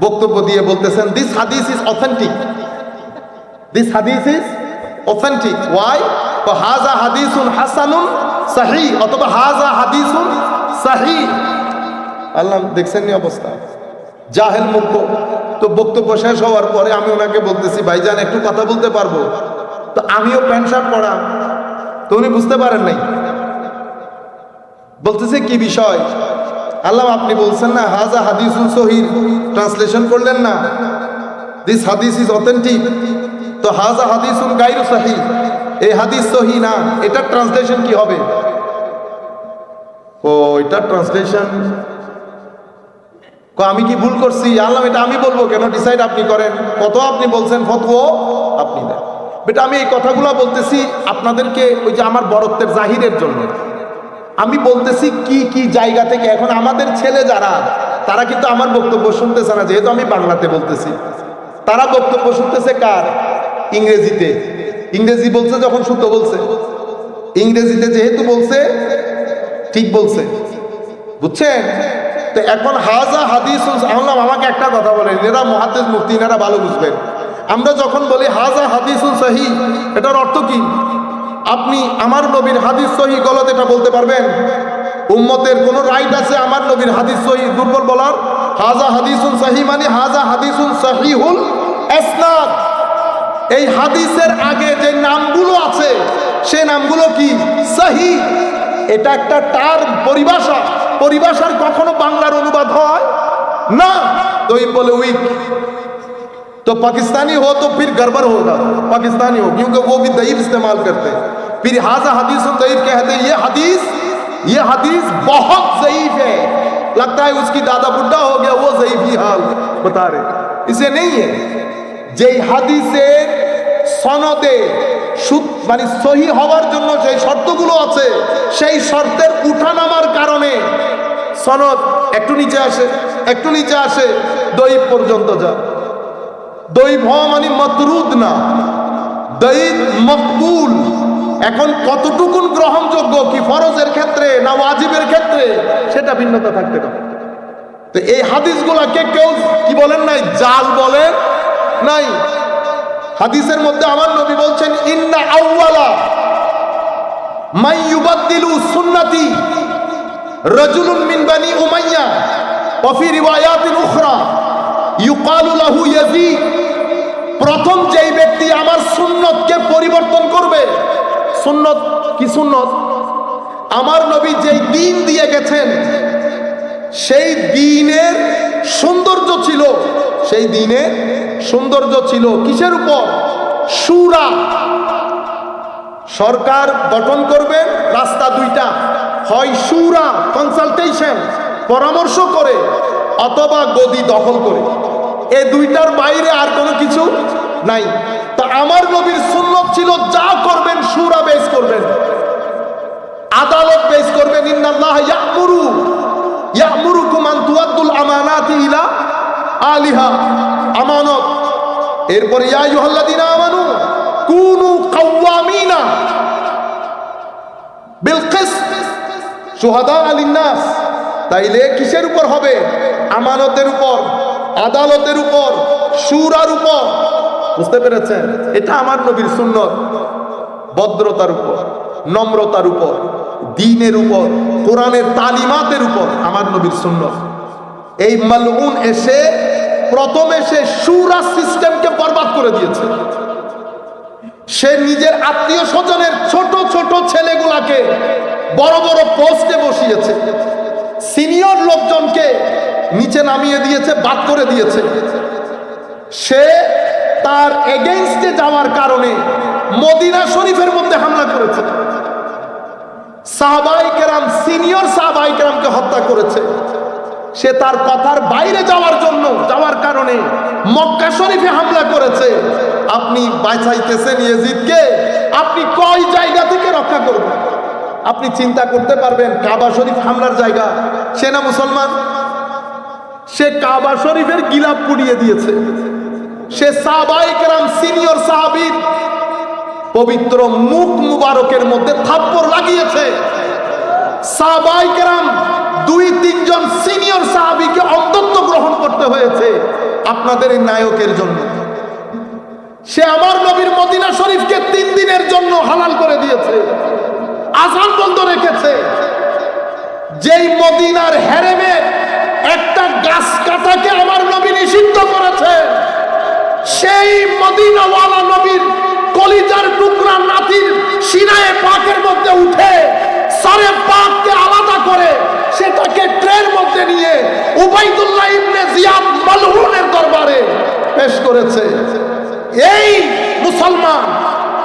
বক্তব্য দিয়ে বলতেছেন, দিস হাদিস ইজ অথেন্টিক, দিস হাদিস ইজ অথেন্টিক। ওয়াই? হাযা হাদিসুন হাসানুন সহিহ, অথবা হাযা হাদিসুন সহিহ। আল্লাহ দেখছেন নি অবস্থা, জাহেল মূর্খ। তো বক্তব্য শেষ হওয়ার পরে আমি ওনাকে বলতেছি, ভাইজান একটু কথা বলতে পারবো? তো আমিও প্যান্ট শার্ট পরা, তো উনি বুঝতে পারেন নাই। বলতেছে কি বিষয়? আল্লাহ আপনি বলছেন না হাজা হাদিসুন সহিহ, ট্রান্সলেশন করলেন না দিস হাদিস ইজ অথেন্টিক, তো হাজা হাদিসুন গায়রু সহিহ, এই হাদিস সহিহ না, এটা ট্রান্সলেশন কি হবে? ও এটা ট্রান্সলেশন আমি কি ভুল করছি? আল্লাহ এটা আমি বলবো কেন, ডিসাইড আপনি করেন, কত আপনি বলছেন ফতোয়া আপনি দেন। বেটা আমি এই কথাগুলো বলতেছি আপনাদেরকে ওই যে আমার বড়ত্বের জাহিরের জন্য। আমি বলতেছি কি কি জায়গা থেকে। এখন আমাদের ছেলে যারা, তারা কিন্তু আমার বক্তব্য শুনতেছে না, যেহেতু আমি বাংলাতে বলতেছি। তারা বক্তব্য শুনতেছে কার? ইংরেজিতে। ইংরেজি বলছে যখন শুদ্ধ বলছে, ইংরেজিতে যেহেতু বলছে ঠিক বলছে, বুঝছেন? তো এখন হাজা হাদিস, আমাকে একটা কথা বলেন, এরা মুহাদ্দিস মুফতি, এনারা ভালো বুঝবেন। আমরা যখন বলি হাজা হাদিসুন সহিহ, এটার অর্থ কি? আপনি আমার নবীর হাদিস সহিহ গলত এটা বলতে পারবেন? উম্মতের কোন রাইট আছে আমার নবীর হাদিস সহিহ দুর্বল বলার? হাজা হাদিসুন সহিহ মানে হাজা হাদিসুন সহিহুল ইসনাদ। এই হাদিসের আগে যে নামগুলো আছে সেই নামগুলো কি? সহিহ। এটা একটা টার্ম, পরিভাষা। পরিভাষার কখনো বাংলার অনুবাদ হয় না। তো বলে উইক, तो पाकिस्तानी हो तो फिर गड़बड़ होगा, पाकिस्तानी हो, क्योंकि वो भी दईफ इस्तेमाल करते हैं। फिर हाजा हदीस दईफ कहते हैं, ये हदीस बहुत ज़ईफ है, लगता है उसकी दादा बुढ़ा हो गया, वो ज़ईफ ही हाल बता रहे। इसे नहीं है যে হাদিসের সনদে মানে সহি হওয়ার জন্য যে শর্তগুলো আছে, সেই শর্তের উঠানামার কারণে সনদ একটু নিচে আসে, একটু নিচে আসে, দঈফ পর্যন্ত যায়। দঈফ হওয়া মানে মাতরুদ না, দঈফ মকবুল। এখন কতটুকুন গ্রহণযোগ্য, কি ফরজের ক্ষেত্রে না ওয়াজিবের ক্ষেত্রে, সেটা ভিন্নতা থাকতে পারে। তো এই হাদিসগুলাকে কেউ কি বলেন নাই? জাল বলেন নাই। হাদিসের মধ্যে আমার নবী বলছেন, ইন্না আউওয়ালা মান ইউবাদদিলু সুন্নতি রাজুলুন মিন বানি উমাইয়া ওয়া ফি রিওয়ায়াতিন উখরা ইউকালু লাহু ইয়াজিদ। প্রথম যেই ব্যক্তি আমার সুন্নতকে পরিবর্তন করবে, সুন্নত কি? সুন্নত আমার নবী যেই দ্বীন দিয়ে গেছেন, সেই দ্বীনের সৌন্দর্য ছিল, সেই দ্বীনের সৌন্দর্য ছিল কিসের উপর? শুরা। সরকার গঠন করবেন, রাস্তা দুইটা, হয় শুরা কনসালটেশন, পরামর্শ করে, অথবা গদি দখল করে। এই দুইটার বাইরে আর কোনো কিছু নাই। তা আমার নবীর সুন্নত ছিল যা করবেন শুরা বেস করবেন, আদালত বেস করবেন। ইন্নাল্লাহ ইয়া'মুরুকুম আন তুআদ্দুল আমানাতি ইলা আলিহা, আমানত। এরপরে ইয়া আইয়ুহাল্লাযীনা আমানু কুনু কাওয়ামিনা বিল কিসত শুহাদা লিন-নাস। তাইলে কিসের উপর হবে? আমানতের উপর, আদালতের উপর, শুরার উপর। বুঝতে পেরেছেন? এটা আমার নবীর সুন্নত। ভদ্রতার উপর, নম্রতার উপর, দ্বীনের উপর, কোরআনের তালিমাতের উপর আমার নবীর সুন্নত। এই মালউন এসে প্রথমে সে শুরা সিস্টেমকে বরবাদ করে দিয়েছে। সে নিজের আত্মীয় স্বজনের ছোট ছোট ছেলেগুলাকে বড় বড় পোস্টে বসিয়েছে, সিনিয়র লোকজনকে নিচে নামিয়ে দিয়েছে, বাদ করে দিয়েছে। সে তার এগেইনস্টে যাওয়ার কারণে মদিনা শরীফের মধ্যে হামলা করেছে, সাহাবায়ে কেরাম, সিনিয়র সাহাবায়ে কেরামকে হত্যা করেছে। সে তার কথার বাইরে যাওয়ার কারণে মক্কা শরীফে হামলা করেছে। আপনি বাঁচাইতেছেন ইয়াজিদকে, আপনি কয় জায়গা থেকে রক্ষা করবেন? আপনি চিন্তা করতে পারবেন কাবা শরীফ হামলার জায়গা, সে না মুসলমান? সে কাবা শরীফের গিলাফ পুড়িয়ে দিয়েছে। সে সাহাবায়ে কেরাম, সিনিয়র সাহাবীর পবিত্র মুখ মুবারকের মধ্যে থাপ্পড় লাগিয়েছে। সাহাবায়ে কেরাম 2-3 জন সিনিয়র সাহাবীকে অন্তত গ্রহণ করতে হয়েছে আপনাদের এই নায়কের জন্য। সে আমার নবীর মদিনা শরীফকে 3 দিনের জন্য হালাল করে দিয়েছে, আযান বন্ধ রেখেছে। যেই মদিনার হেরেমে একটা গাছ কাটাকে আমার নবী নিষিদ্ধ করেছে, সেই মদিনাওয়ালা নবীর কলিজার টুকরা নাতির সিনায়ে পাকের মধ্যে উঠে সারে পাককে আলাদা করে সেটাকে ট্রের মধ্যে জিয়াদ মালউনের দরবারে পেশ করেছে। এই মুসলমান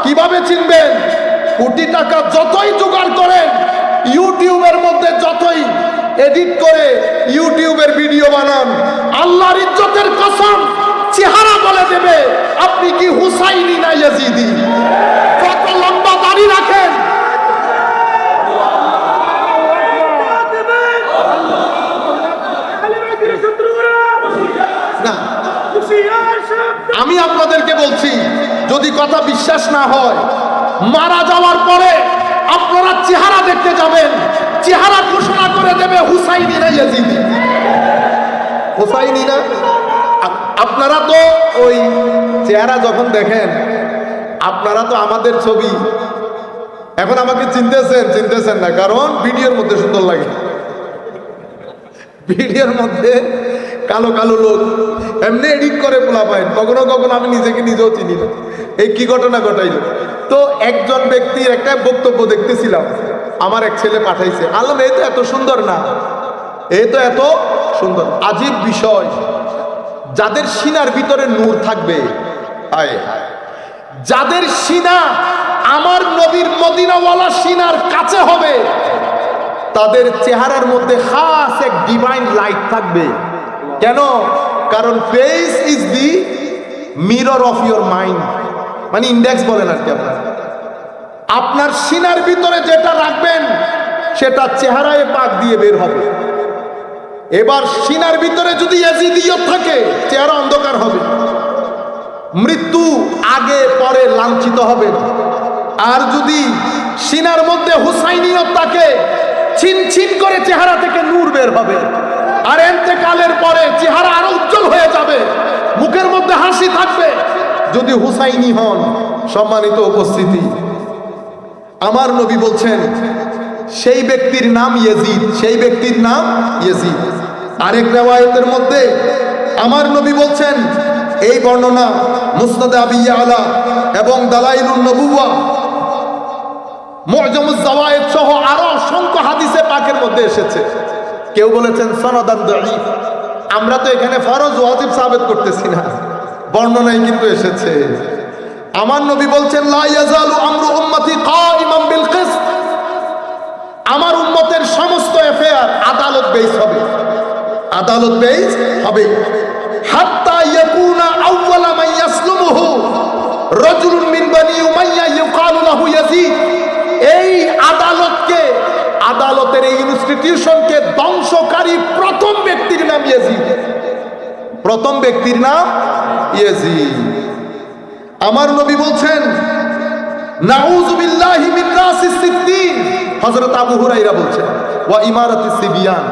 কিভাবে চিনবেন? কোটি টাকা যতই জোগাড় করেন, ইউটিউবের মধ্যে যতই এডিট করে ইউটিউবের ভিডিও বানান, আল্লাহর ইজ্জতের কসম চেহারা বলে দেবে আপনি কি হুসাইনি না ইয়াজিদি। কত লম্বা দাড়ি রাখেন, না আমি আপনাদেরকে বলছি, যদি কথা বিশ্বাস না হয়, মারা যাওয়ার পরে আপনারা চেহারা দেখতে যাবেন, চেহারা ঘোষণা করে দেবে হুসাইনি না ইয়াজিদি। হুসাইনি না, আপনারা তো ওই চেহারা যখন দেখেন, আপনারা তো আমাদের ছবি এখন আমাকে চিনতেছেন না, কারণ ভিডিওর মধ্যে সুন্দর লাগে। ভিডিওর মধ্যে কালো কালো লোক এমনি এডিট করে পোলা পায়, কখনো কখনো আমি নিজেকে নিজেও চিনি না। এই কি ঘটনা ঘটাইল, তো একজন ব্যক্তির একটা বক্তব্য দেখতেছিলাম, আমার এক ছেলে পাঠাইছে, আলম এই তো এত সুন্দর না, এই তো এত সুন্দর। আজীব বিষয়, যাদের সিনার ভিতরে নূর থাকবে, আয় যাদের সিনা আমার নবীর মদিনাওয়ালা সিনার কাছে হবে, তাদের চেহারার মধ্যে খাস এক ডিভাইন লাইট থাকবে। কেন? কারণ face is the mirror of your mind, মানে ইন্ডেক্স বলেন আর কি। আপনার সিনার ভিতরে যেটা রাখবেন সেটা চেহারায় পাক দিয়ে বের হবে। এবার সিনার ভিতরে যদি ইয়াজিদিয়ত থাকে, চেহারা অন্ধকার হবে, মৃত্যু আগে পরে লাঞ্ছিত হবে। আর যদি সিনার মধ্যে হুসাইনিয়ত থাকে, ছিন ছিন করে চেহারা থেকে নূর বের হবে, আর ইন্তেকালের পরে চেহারা আরো উজ্জ্বল হয়ে যাবে, মুখের মধ্যে হাসি থাকবে। যদি হুসাইনি হন, সম্মানিত উপস্থিতি, আমার নবী বলছেন সেই ব্যক্তির নাম ইয়াজিদ, সেই ব্যক্তির নাম ইয়াজিদ। আরেক রিওয়ায়াতের মধ্যে আমার নবী বলছেন, এই বর্ণনা মুসনাদে আবি ইয়ালা এবং দালাইলুন নবুওয়া, মুআজামুজ যাওয়ায়েদ সহ আরো অসংখ্য হাদিসে পাকের মধ্যে এসেছে। কেউ বলেছেন সনদান দাঈফ। আমরা তো এখানে ফরজ ওয়াজিব সাবিত করতেছি না, বর্ণনায় কিন্তু এসেছে। আমার নবী বলছেন, লা ইয়াজালু আমরু উম্মতি কাইমান বিল কিসত, আমার উম্মতের সমস্ত এফেয়ার আদালত বেস হবে, আদালত বেস হবে। হাত্তা ইয়াকুনা আউওয়ালা মান ইয়াসলুমুহু রাজুলুন মিন বানি উমাইয়া ইউকালু লাহু ইয়াজিদ। এই আদালতকে, আদালতের এই ইনস্টিটিউশনকে ধ্বংসকারী প্রথম ব্যক্তির নাম ইয়াজিদ, প্রথম ব্যক্তির নাম ইয়াজিদ। আমার নবী বলছেন, নাউযু বিল্লাহি মিন রাসিস সিদ্দিন, হযরত আবু হুরায়রা বলছেন, ওয়া ইমারাতিস সিবিয়ান,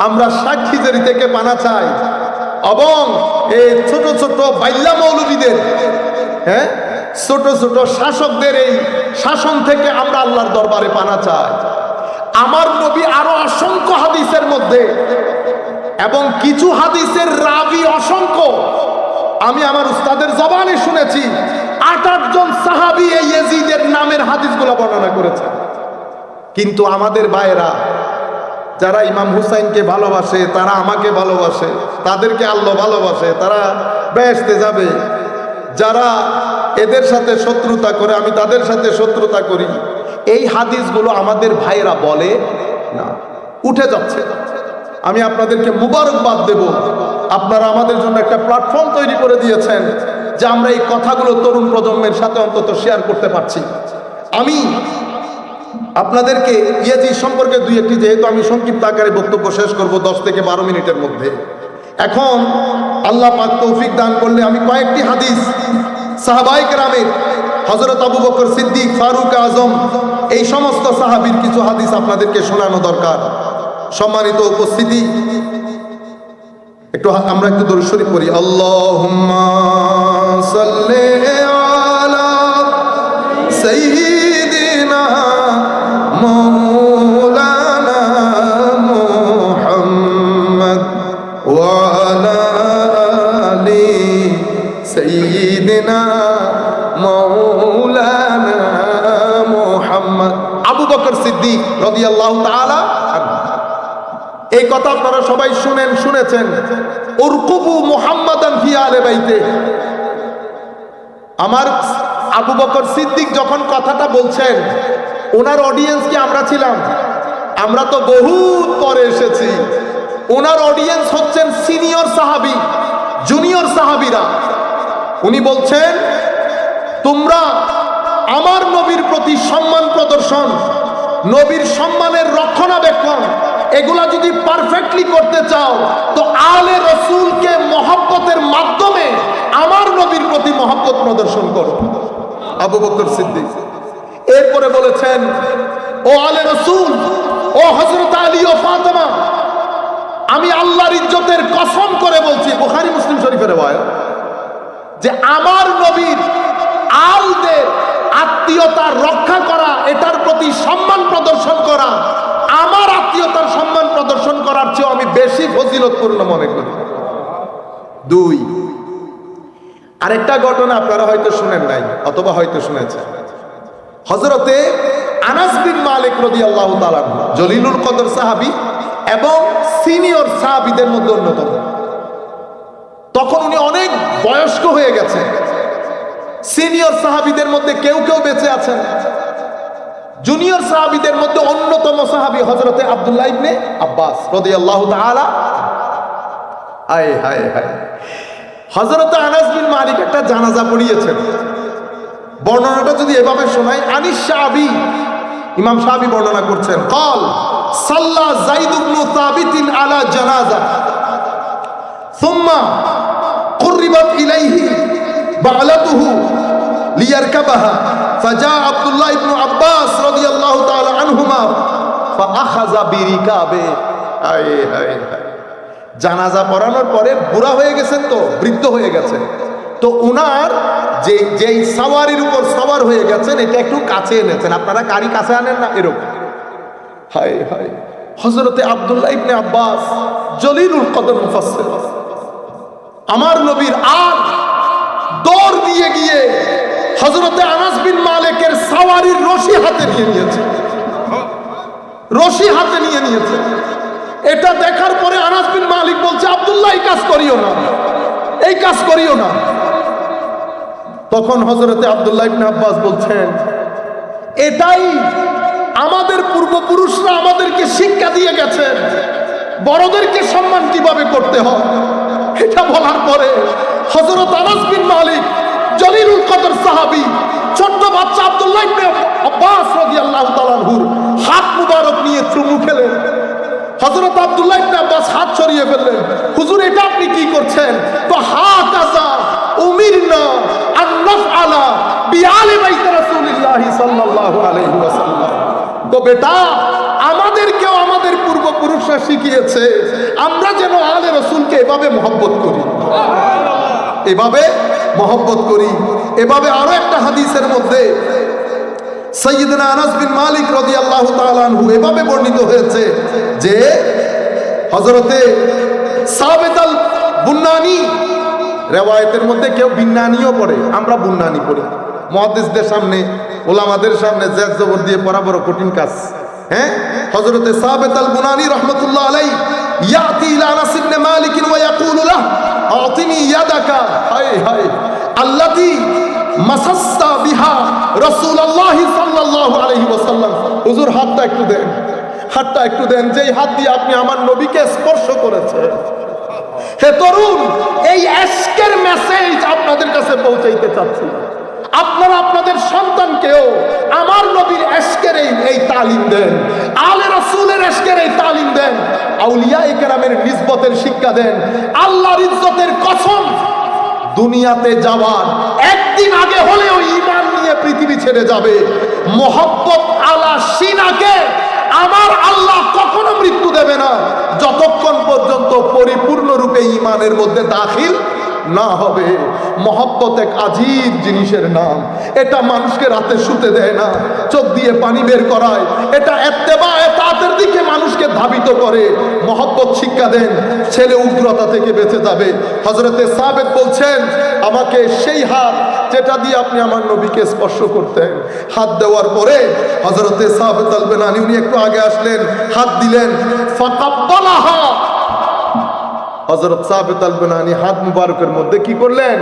আমরা সাক্ষীজারি থেকে পানা চাই, এবং এই ছোট ছোট বাইল্লা মৌলবীদের, হ্যাঁ ছোট ছোট শাসকদের এই শাসন থেকে আমরা আল্লাহর দরবারে পানা চাই। আমার নবী আরো অসংখ্য হাদিসের মধ্যে, এবং কিছু হাদিসের রাবি অসংখ্য, আমি আমার উস্তাদের জবানে শুনেছি ৮-৮ জন সাহাবী এই ইয়াজিদের নামের হাদিসগুলো বর্ণনা করেছেন। কিন্তু আমাদের ভাইয়েরা যারা ইমাম হুসাইনকে ভালোবাসে, তারা আমাকে ভালোবাসে, তাদেরকে আল্লাহ ভালোবাসে, তারা বেহেশতে যাবে। যারা এদের সাথে শত্রুতা করে, আমি তাদের সাথে শত্রুতা করি, এই হাদিসগুলো আমাদের ভাইয়েরা বলে না, উঠে যাচ্ছে। আমি আপনাদেরকে মুবারকবাদ দেব, আপনারা আমাদের জন্য একটা প্ল্যাটফর্ম তৈরি করে দিয়েছেন যে আমরা এই কথাগুলো তরুণ প্রজন্মের সাথে অন্তত শেয়ার করতে পারছি। আমি আপনাদেরকে ইয়াজিদ সম্পর্কে দুই একটি, যেহেতু আমি সংক্ষিপ্ত আকারে বক্তব্য শেষ করব 10 থেকে 12 মিনিটের মধ্যে, এখন আল্লাহ পাক তৌফিক দান করলে আমি কয়েকটি হাদিস সাহাবায়ে কেরামের, হযরত আবু বকর সিদ্দিক, ফারুক আজম, এই সমস্ত সাহাবীর কিছু হাদিস আপনাদেরকে শোনানো দরকার। সম্মানিত উপস্থিতি, একটু আমরা একটু দরুদ শরীফ পড়ি। আল্লাহুম্মা সাল্লি আলা সাইয়্যিদিনা মাওলানা মুহাম্মদ ওয়া আলা আলি সাইয়্যিদিনা মাওলানা মুহাম্মদ। আবু বকর সিদ্দিক রাদিয়াল্লাহু তাআলা, এই কথা আপনারা সবাই শুনেছেন, উরকুবু মুহাম্মাদান ফি আলে বাইতে। আমার আবু বকর সিদ্দিক যখন কথাটা বলছেন, ওনার অডিয়েন্স কি আমরা ছিলাম? আমরা তো বহুত পরে এসেছি। ওনার অডিয়েন্স হচ্ছেন সিনিয়র সাহাবী, জুনিয়র সাহাবীরা। উনি বলছেন, তোমরা আমার নবীর প্রতি সম্মান প্রদর্শন, নবীর সম্মানের রক্ষণাবেক্ষণ, এগুলা যদি পারফেক্টলি করতে চাও তো আলে রসুলকে মহব্বতের মাধ্যমে আমার নবীর প্রতি মহব্বত প্রদর্শন করো। আবু বকর সিদ্দিক এরপরে বলেছেন, ও আলে রসুল, ও হযরত আলী ও ফাতেমা, আমি আল্লাহর ইজ্জতের কসম করে বলছি, বুখারী মুসলিম শরীফের রওয়ায়াত, যে আমার নবীর আলদের আত্মীয়তা রক্ষা করা, এটার প্রতি সম্মান প্রদর্শন করা, আমার আত্মীয়তার সম্মান প্রদর্শন করার চেয়ে আমি বেশি ফজিলতপূর্ণ মনে করি। দুই, আরেকটা ঘটনা আপনারা হয়তো শুনেন নাই অথবা হয়তো শুনেছেন। হযরতে আনাস বিন মালিক রাদিয়াল্লাহু তাআলা জলিলুল কদর সাহাবী এবং সিনিয়র সাহাবীদের মধ্যে অন্যতম। তখন উনি অনেক বয়স্ক হয়ে গেছেন। সিনিয়র সাহাবীদের মধ্যে কেউ কেউ বেঁচে আছেন। জুনিয়র সাহাবীদের মধ্যে অন্যতম সাহাবী হযরতে আব্দুল্লাহ ইবনে আব্বাস রাদিয়াল্লাহু তাআলা। হায় হায় হায়, হযরতে আনাস বিন মালিক একটা জানাজা পড়িয়েছেন। বর্ণনাটা যদি এভাবে শোনাই, আনিস শাআবী, ইমাম শাআবী বর্ণনা করছেন, قال صلى زيد بن ثابت على جنازة ثم قربت إليه بعلته ليركبها فجاء عبد الله بن عباس رضي الله تعالى عنهما فأخذ بركابه। জানাজা পড়ানোর পরে বুড়া হয়ে গেছেন, তো বৃদ্ধ হয়ে গেছেন, তো উনার যেই সাওয়ারির উপর সাওয়ার হয়ে গেছেন এটা একটু কাছে এনেছেন। আপনারা গাড়ি কাছে আনেন না এরকম। হায় হায়, হযরতে আব্দুল্লাহ ইবনে আব্বাস জলিলুল কদর মুফাসসির, আমার নবীর আগ দৌড় দিয়ে গিয়ে হযরতে আনাস বিন মালিকের সাওয়ারির রশি হাতে নিয়ে নিয়েছে, রশি হাতে নিয়ে নিয়েছে। এটা দেখার পরে আনাস বিন মালিক বলছে, আব্দুল্লাহ এই কাজ করিও না, এই কাজ করিও না। তখন হযরতে আব্দুল্লাহ ইবনে আব্বাস বলছেন, এটাই আমাদের পূর্বপুরুষরা আমাদেরকে শিক্ষা দিয়ে গেছেন, বড়দেরকে সম্মান কিভাবে করতে হয়। এটা বলার পরে হযরত আনাস বিন মালিক জলিলুল কদর সাহাবী, ছোট্ট বাচ্চা আব্দুল্লাহ ইবনে আব্বাস রাদিয়াল্লাহু তাআলা আনহুর হাত মুবারক নিয়ে চুমু খেলেন। হযরত আব্দুল্লাহ ইবনে আব্বাস হাত সরিয়ে ফেললেন, হুজুর এটা আপনি কি করছেন? তো হাকাযা উমিরনা আন নাফআলা বিআলি বাইত রাসূলিল্লাহ সাল্লাল্লাহু আলাইহি ওয়াসাল্লাম। তো বেটা, আমাদেরকেও আমাদের পূর্বপুরুষরা শিখিয়েছে আমরা যেন আলে রাসূলকে এভাবে মহব্বত করি, এভাবে মহব্বত করি। এভাবে আরো একটা হাদিসের মধ্যে সাইয়্যিদনা আনাস বিন মালিক রাদিয়াল্লাহু তাআলা আনহু এভাবে বর্ণিত হয়েছে যে হযরতে সাবিত আল বুন্নানি, রিওয়ায়াতের মধ্যে কেউ বিন্নানিও পড়ে, আমরা বুন্নানি পড়ি। মুহাদ্দিসদের সামনে, উলামাদের সামনে জেদ জবর দিয়ে পড়া বড় কঠিন কাজ। হ্যাঁ, হযরতে সাবিত আল বুনানি রাহমাতুল্লাহ আলাইহি ইয়াতি ইলা আনাস ইবনে মালিক ওয়া ইয়াকুলু লাহ আতিনি ইয়াদাকা, হায় হায়, আল্লাতী মাসাসতা বিহা রাসূলুল্লাহ সাল্লাল্লাহু আলাইহি ওয়াসাল্লাম। হুজুর হাতটা একটু দেন, হাতটা একটু দেন, যেই হাত দিয়ে আপনি আমার নবীকে স্পর্শ করেছেন। হে তরুণ, এই ইশকের মেসেজ আপনাদের কাছে পৌঁছাইতে চাচ্ছি। আপনারা আপনাদের সন্তানকেও আমার নবীর ইশকের এই তালিম দেন, আলে রাসূলের ইশকের এই তালিম দেন, আউলিয়ায়ে কেরামের নিসবতের শিক্ষা দেন। আল্লাহর ইজ্জতের কসম, দুনিয়াতে যাওয়ার একদিন আগে হলেও ঈমান নিয়ে পৃথিবী ছেড়ে যাবে। মোহাব্বত আলা সিনাকে আমার আল্লাহ কখনো মৃত্যু দেবে না যতক্ষণ পর্যন্ত পরিপূর্ণরূপে ঈমানের মধ্যে দাখিল না হবে। মহব্বত এক আজীব জিনিসের নাম। এটা মানুষকে রাতে শুতে দেয় না, চোখ দিয়ে পানি বের করায়। এটা ইত্তেবা ইতাআতের দিকে মানুষকে ধাবিত করে। মহব্বত শিক্ষা দেন, ছেলে উগ্রতা থেকে বেঁচে যাবে। হযরতে সাবেত বলছেন, আমাকে সেই হাত যেটা দিয়ে আপনি আমার নবীকে স্পর্শ করতেন। হাত দেওয়ার পরে হযরতে সাবিত আল বুনানি উনি একটু আগে আসলেন, হাত দিলেন, ফাকাব্বালাহা। হযরত সাবিত আল বুনানি হাত মুবারকের মধ্যে কি করলেন?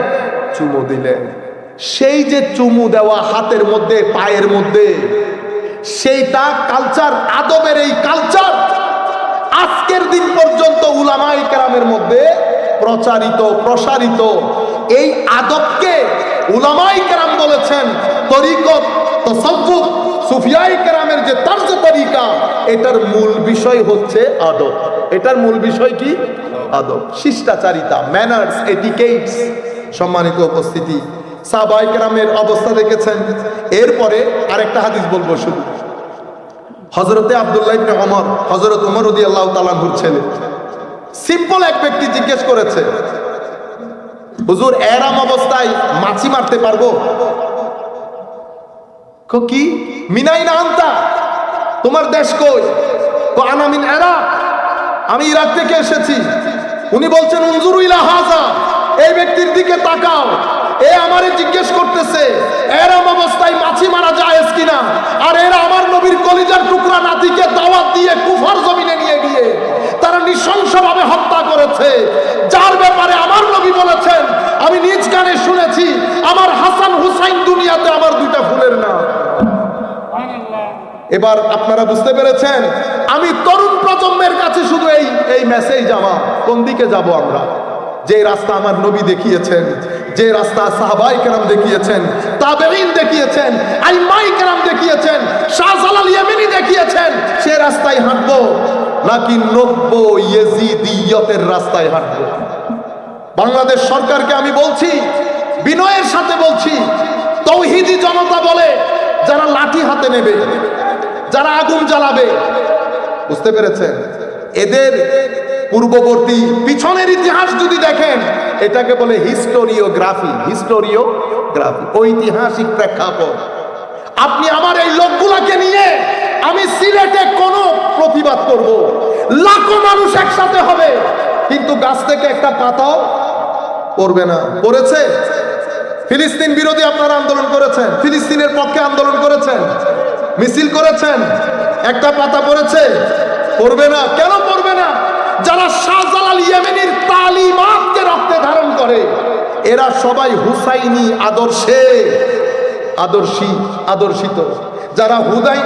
চুমু দিলেন। সেই যে চুমু দেওয়া হাতের মধ্যে, পায়ের মধ্যে, সেইটা কালচার, আদবের এই কালচার আজকের দিন পর্যন্ত উলামায়ে কেরামের মধ্যে প্রচারিত, প্রসারিত। এই আদবকে উলামায়ে কেরাম বলেছেন তরিকত, তাসাউফ, সুফিয়ায়ে কেরামের যে তার্জ তরিকা, এটার মূল বিষয় হচ্ছে আদব। এটার মূল বিষয় কি? আদব, শিষ্টাচারিতা, ম্যানার্স, এটিকেটস। সম্মানিত উপস্থিতি, সাহাবায়ে কেরামের অবস্থা দেখেছেন। এরপরে আরেকটা হাদিস বলবো শুধু। হযরতে আব্দুল্লাহ ইবনে ওমর, হযরত ওমর রাদিয়াল্লাহু তাআলা আনহুর ছেলে, সিম্পল এক ব্যক্তি জিজ্ঞেস করেছে, হুজুর এরাম অবস্থায় মাছি মারতে পারবো? কি মিনাইনা আনতা, তোমার দেশ কই? আনা মিন ইরাক, আমি ইরাক থেকে এসেছি। উনি বলছেন উনজুরু ইলা হাযা, এই ব্যক্তির দিকে তাকাও। এ আমারে জিজ্ঞেস করতেছে এরম অবস্থায় মাছি মারা জায়েজ কিনা, আর এরা আমার নবীর কলিজার টুকরা নাতিকে দাওয়াত দিয়ে কুফার জমিনে নিয়ে গিয়ে তারা নৃশংসভাবে হত্যা করেছে, যার ব্যাপারে আমার নবী বলেছেন আমি নিজ কানে শুনেছি আমার হাসান হুসাইন দুনিয়াতে আমার দুইটা ফুলের নাম। এবার আপনারা বুঝতে পেরেছেন, আমি তরুণ প্রজন্মের কাছে শুধু এই মেসেজ আমার, কোন দিকে যাব আমরা? যে রাস্তা আমার নবী দেখিয়েছেন, যে রাস্তা সাহাবায়ে কেরাম দেখিয়েছেন, তাবেঈন দেখিয়েছেন, আইম্মায়ে কেরাম দেখিয়েছেন, শাহজালাল ইয়ামানি দেখিয়েছেন, সে রাস্তায় হাঁটবো, নাকি 90 ইয়েজিদিয়তের রাস্তায় হাঁটবো? বাংলাদেশ সরকারকে আমি বলছি, বিনয়ের সাথে বলছি, তৌহিদি জনতা বলে যারা লাঠি হাতে নেবে, যারা আগুন জ্বালাবে, বুঝতে পেরেছেন? এদের পূর্ববর্তী পিছনের ইতিহাস যদি দেখেন, এটাকে বলে হিস্টোরিওগ্রাফি। হিস্টোরিওগ্রাফি, ঐতিহাসিক প্রেক্ষাপট। আপনি আমার এই লোকগুলাকে নিয়ে আমি সিলেটে কোনো প্রতিবাদ করব, লাখো মানুষ একসাথে হবে, কিন্তু গাছ থেকে একটা পাতাও পড়বে না। পড়েছে? ফিলিস্তিন বিরোধী আপনারা আন্দোলন করেছেন, ফিলিস্তিনের পক্ষে আন্দোলন করেছেন, মিছিল করেছেন, একটা পাতা পড়েছে? পড়বে না। কেন পড়বে না? যারা শাহজালাল ইয়ামানির তালিমাতকে রক্তে ধারণ করে, এরা সবাই হুসাইনি আদর্শে আদর্শিত। যারা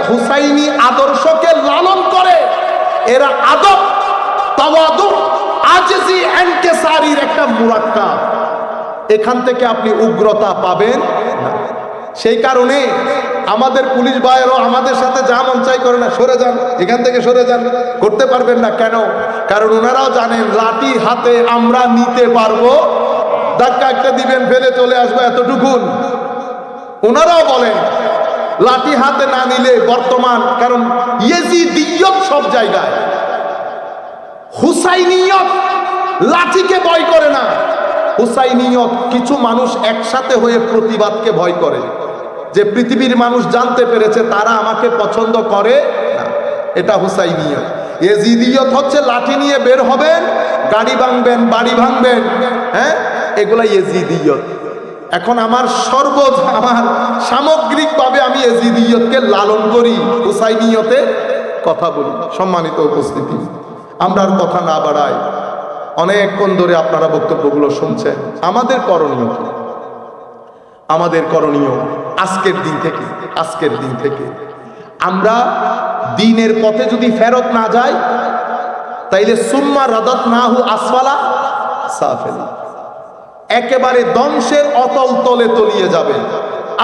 হুসাইনি আদর্শকে লালন করে, এরা আদব, তাওয়াদু, আজজি, ইনকিসারির একটা মুরাক্কাব। এখান থেকে আপনি উগ্রতা পাবেন না। সেই কারণে আমাদের পুলিশ ভাইয়েরও আমাদের সাথে যা মন চাই করে না, সরে যান, এখান থেকে সরে যান, করতে পারবেন না। কেন? কারণ ওনারাও জানেন লাঠি হাতে আমরা নিতে পারবো, ধাক্কা একটা দিবেন, ফেলে চলে আসবো, এতটুকুন। ওনারাও বলেন লাঠি হাতে না নিলে বর্তমান, কারণ ইয়েজিদিয়ত সব জায়গায়, হুসাইনিয়ত লাঠিকে ভয় করে না, হুসাইনিয়ত কিছু মানুষ একসাথে হয়ে প্রতিবাদকে ভয় করে, যে পৃথিবীর মানুষ জানতে পেরেছে তারা আমাকে পছন্দ করে না, এটা হুসাইনিয়ত। ইয়েজিদিয়ত হচ্ছে লাঠি নিয়ে বের হবেন, গাড়ি ভাঙবেন, বাড়ি ভাঙবেন, হ্যাঁ, এগুলা ইয়েজিদিয়ত। এখন আমার সামগ্রিকভাবে আমি ইয়েজিদিয়তকে লালন করি, হুসাইনিয়তে কথা বলি। সম্মানিত উপস্থিতি, আমরা আর কথা না বাড়াই, অনেকক্ষণ ধরে আপনারা বক্তব্যগুলো শুনছেন। আমাদের করণীয় কি? আমাদের করণীয় আজকের দিন থেকে আমরা দ্বীনের পথে যদি ফেরত না যাই, তাইলে সুম্মা রাদাতনাহু আসফালা সাফিলিন, একেবারে ধ্বংসের অতল তলে তলিয়ে যাবে।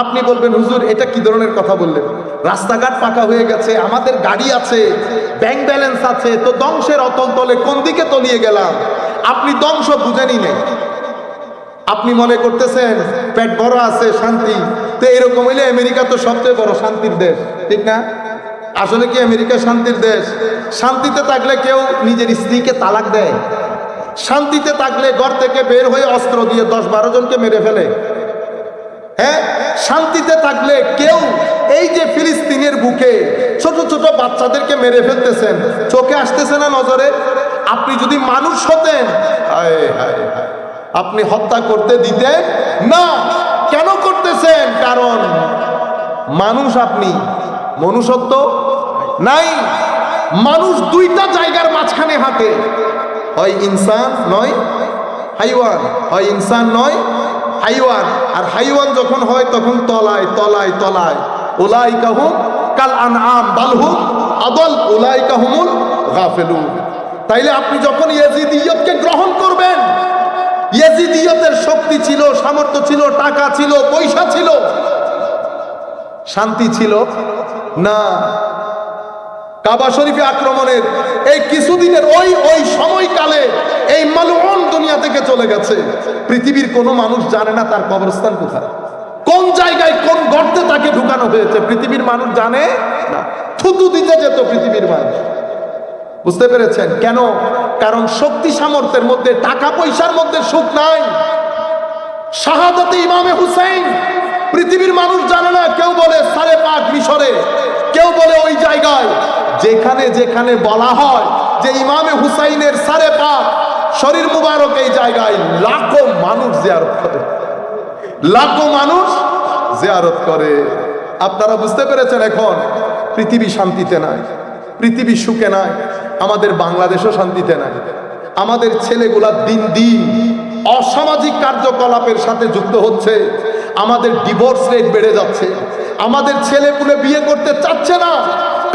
আপনি বলবেন হুজুর এটা কি ধরনের কথা বললেন? রাস্তাঘাট পাকা হয়ে গেছে, আমাদের গাড়ি আছে, ব্যাংক ব্যালেন্স আছে, তো ধ্বংসের অতল তলে কোন দিকে তলিয়ে গেলাম? আপনি ধ্বংস বুঝেনি নেই। আপনি মনে করতেছেন পেট ভরা আছে, শান্তি। তো এরকম হইলে আমেরিকা তো সবচেয়ে বড় শান্তির দেশ, ঠিক না? আসলে কি আমেরিকা শান্তির দেশ? শান্তিতে থাকলে কেউ নিজের স্ত্রীকে তালাক দেয়? শান্তিতে থাকলে ঘর থেকে বের হয়ে অস্ত্র দিয়ে 10-12 জনকে মেরে ফেলে? হ্যাঁ, শান্তিতে থাকলে কেউ এই যে ফিলিস্তিনের বুকে ছোট ছোট বাচ্চাদেরকে মেরে ফেলতেছেন, চোখে আসতেছে না নজরে? আপনি যদি মানুষ হতেন, আপনি হত্যা করতে দিতেন না। কেন করতে করতেছেন? কারণ মানুষ, আপনি মনুষ্যত্ব নাই। মানুষ দুইটা জায়গার মাঝখানে হাঁটে, হয় ইনসান নয় হাইওয়ান, হয় ইনসান নয় হাইওয়ান। আর হাইওয়ান যখন হয় তখন তলায় তলায় তলায়। উলাইকা হুম কাল আনআম বাল হুম আদল উলাইকা হুমুল গাফিলুন। তাইলে আপনি যখন ইয়াজিদিয়তকে গ্রহণ করবেন, ইয়াজিদিয়তের শক্তি ছিল, সামর্থ্য ছিল, টাকা ছিল, পয়সা ছিল, শান্তি ছিল না। কাবা শরীফে আক্রমণের এই কিছুদিনের ওই সময়কালে এই মালউন দুনিয়া থেকে চলে গেছে। পৃথিবীর কোনো মানুষ জানে না তার কবরস্থান কোথায়, কোন জায়গায়, কোন গর্তে তাকে ঢুকানো হয়েছে। পৃথিবীর মানুষ জানে না। থুতু দিতে যেত পৃথিবীর মানুষ। বুঝতে পেরেছেন কেন? কারণ শক্তি সামর্থ্যের মধ্যে, টাকা পয়সার মধ্যে সুখ নাই। শাহাদাতে ইমামে হুসাইন পৃথিবীর মানুষ জানে না। কেউ বলে সারে পাক মিশরে, কেউ বলে ওই জায়গায়। যেখানে যেখানে বলা হয় যে ইমামে হুসাইনের সারে পাক শরীর মুবারক, এই জায়গায় লাখো মানুষ জিয়ারত করে, লাখো মানুষ জিয়ারত করে। আপনারা বুঝতে পেরেছেন এখন পৃথিবী শান্তিতে নাই, পৃথিবী সুখে নাই, আমাদের বাংলাদেশও শান্তিতে নাই। আমাদের ছেলেগুলা দিন দিন অসামাজিক কার্যকলাপের সাথে যুক্ত হচ্ছে, আমাদের ডিভোর্স রেট বেড়ে যাচ্ছে, আমাদের ছেলেপুলে বিয়ে করতে চাচ্ছে না।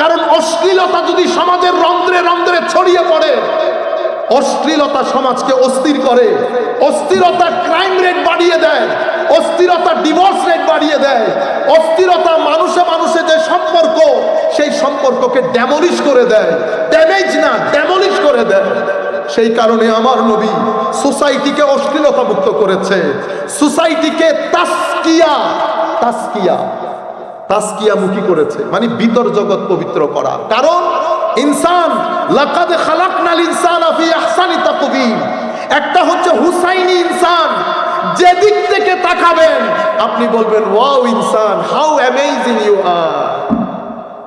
কারণ অশ্লীলতা যদি সমাজের রন্ধ্রে রন্ধ্রে ছড়িয়ে পড়ে, অশ্লীলতা সমাজকে অস্থির করে, অস্থিরতা ক্রাইম রেট বাড়িয়ে দেয়, অস্থিরতা ডিভোর্স রেট বাড়িয়ে দেয়, অস্থিরতা মানুষে মানুষে যে সম্পর্ক, সেই সম্পর্ককে ড্যামলিশ করে দেয়, ড্যামেজ না ড্যামলিশ করে দেয়। সেই কারণে আমার নবী সোসাইটিকে অশ্লীলতা মুক্ত করেছে, সোসাইটিকে তাসকিয়া তাসকিয়া তাসকিয়ামুখী করেছে, মানে ভিতর জগৎ পবিত্র করা। কারণ ইনসান লাকাদ খালাকনাল ইনসানা ফি আহসানি তাকওয়িম। একটা হচ্ছে হুসাইনি ইনসান, যেদিক থেকে তাকাবেন আপনি বলবেন ওয়াও ইনসান, হাউ অ্যামেজিং ইউ আর।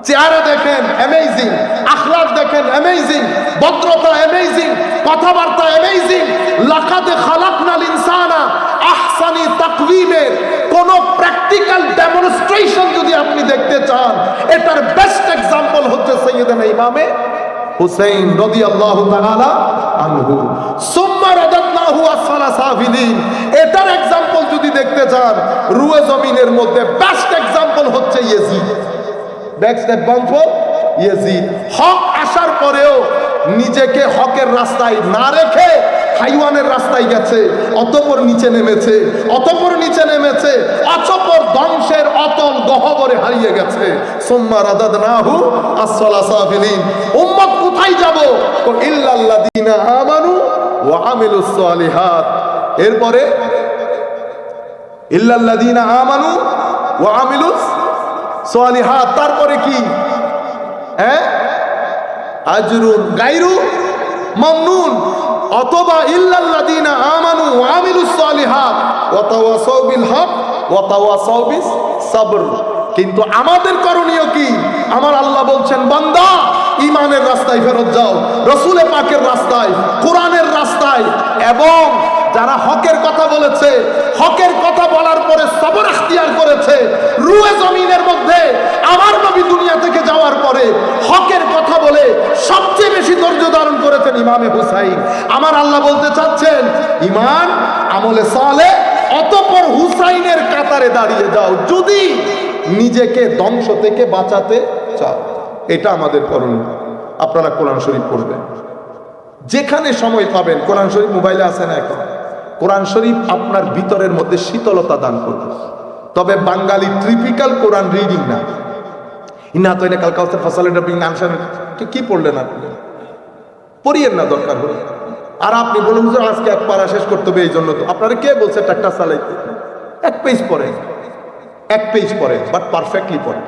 চেহারা দেখেন অ্যামেজিং, আখলাক দেখেন অ্যামেজিং, ভদ্রতা অ্যামেজিং, কথাবার্তা অ্যামেজিং। লাকাদ খালাকনাল ইনসানা আহসানি তাকওয়িমের কোন প্র্যাকটিক্যাল ডেমনস্ট্রেশন যদি আপনি দেখতে চান, এটার বেস্ট এক্সাম্পল হচ্ছে সাইয়েদনা ইমামে হুসাইন রাদিয়াল্লাহু তাআলা আনহু। সুম্মা রাদাদনাহু আসফালা সাফিলিন। এটার এক্সাম্পল যদি দেখতে চান, রুয়ে জমিনের মধ্যে বেস্ট এক্সাম্পল হচ্ছে ইয়াজিদ। Best example Yazid. হক আসার পরেও নিজেকে হকের রাস্তায় না রেখে হাইওয়ানের রাস্তায় গেছে, অতঃপর নিচে নেমেছে, অতঃপর নিচে নেমেছে, অতঃপর ধ্বংসের অতল গহ্বরে হারিয়ে গেছে। সুম্মা রাদাদনাহু আসফালা সাফিলিন। উম্মত কোথায় যাব? তো ইল্লাল্লাযীনা আমানু ওয়া আমিলুস সালিহাত। এরপরে ইল্লাল্লাযীনা আমানু ওয়া আমিলুস সালিহাত। তারপরে কি? আজরুন গায়রু মামনুন, অথবা ইল্লাল্লাযীনা আমানু ওয়া আমিলুস সালিহাত ওয়া তাওয়াসাউ বিল হক ওয়া তাওয়াসাউ বিস সাবর। কিন্তু আমাদের করণীয় কি? আমার আল্লাহ বলছেন, বান্দা ঈমানের রাস্তায় ফেরত যাও, রাসূল পাকের রাস্তায়, কোরআনের রাস্তায়। এবং যারা হকের কথা বলেছে, হকের কথা বলার পরে সবর ইখতিয়ার করেছে, রুয়ে জমিনের মধ্যে আমার নবী দুনিয়া থেকে যাওয়ার পরে হকের কথা বলে সবচেয়ে বেশি ধৈর্য ধারণ করেছেন ইমামে হুসাইন। আমার আল্লাহ বলতে চাচ্ছেন, ঈমান আমলে সালেহ, অতঃপর হুসাইনের কাতারে দাঁড়িয়ে যাও যদি নিজেকে ধ্বংস থেকে বাঁচাতে চাও। এটা আমাদের করণীয়। আপনারা কোরআন শরীফ পড়বেন, যেখানে সময় পাবেন। কোরআন শরীফ মোবাইলে আছে না এখন? কোরআন শরীফ আপনার ভিতরের মধ্যে শীতলতা দান করবে। তবে বাঙালি ট্রিপিক্যাল কোরআন রিডিং না। ইন্না তো এনে কালকা ফসলের কি পড়লেন আপনি? পড়িয়েন না দরকার হলে। আর আপনি বলুন যে আজকে এক পারা শেষ করতে হবে, এই জন্য তো আপনারা কে বলছে ট্রাক্টর চালাইতে? এক পেজ পড়ে, এক পেজ পড়ে, বাট পারফেক্টলি পড়ে,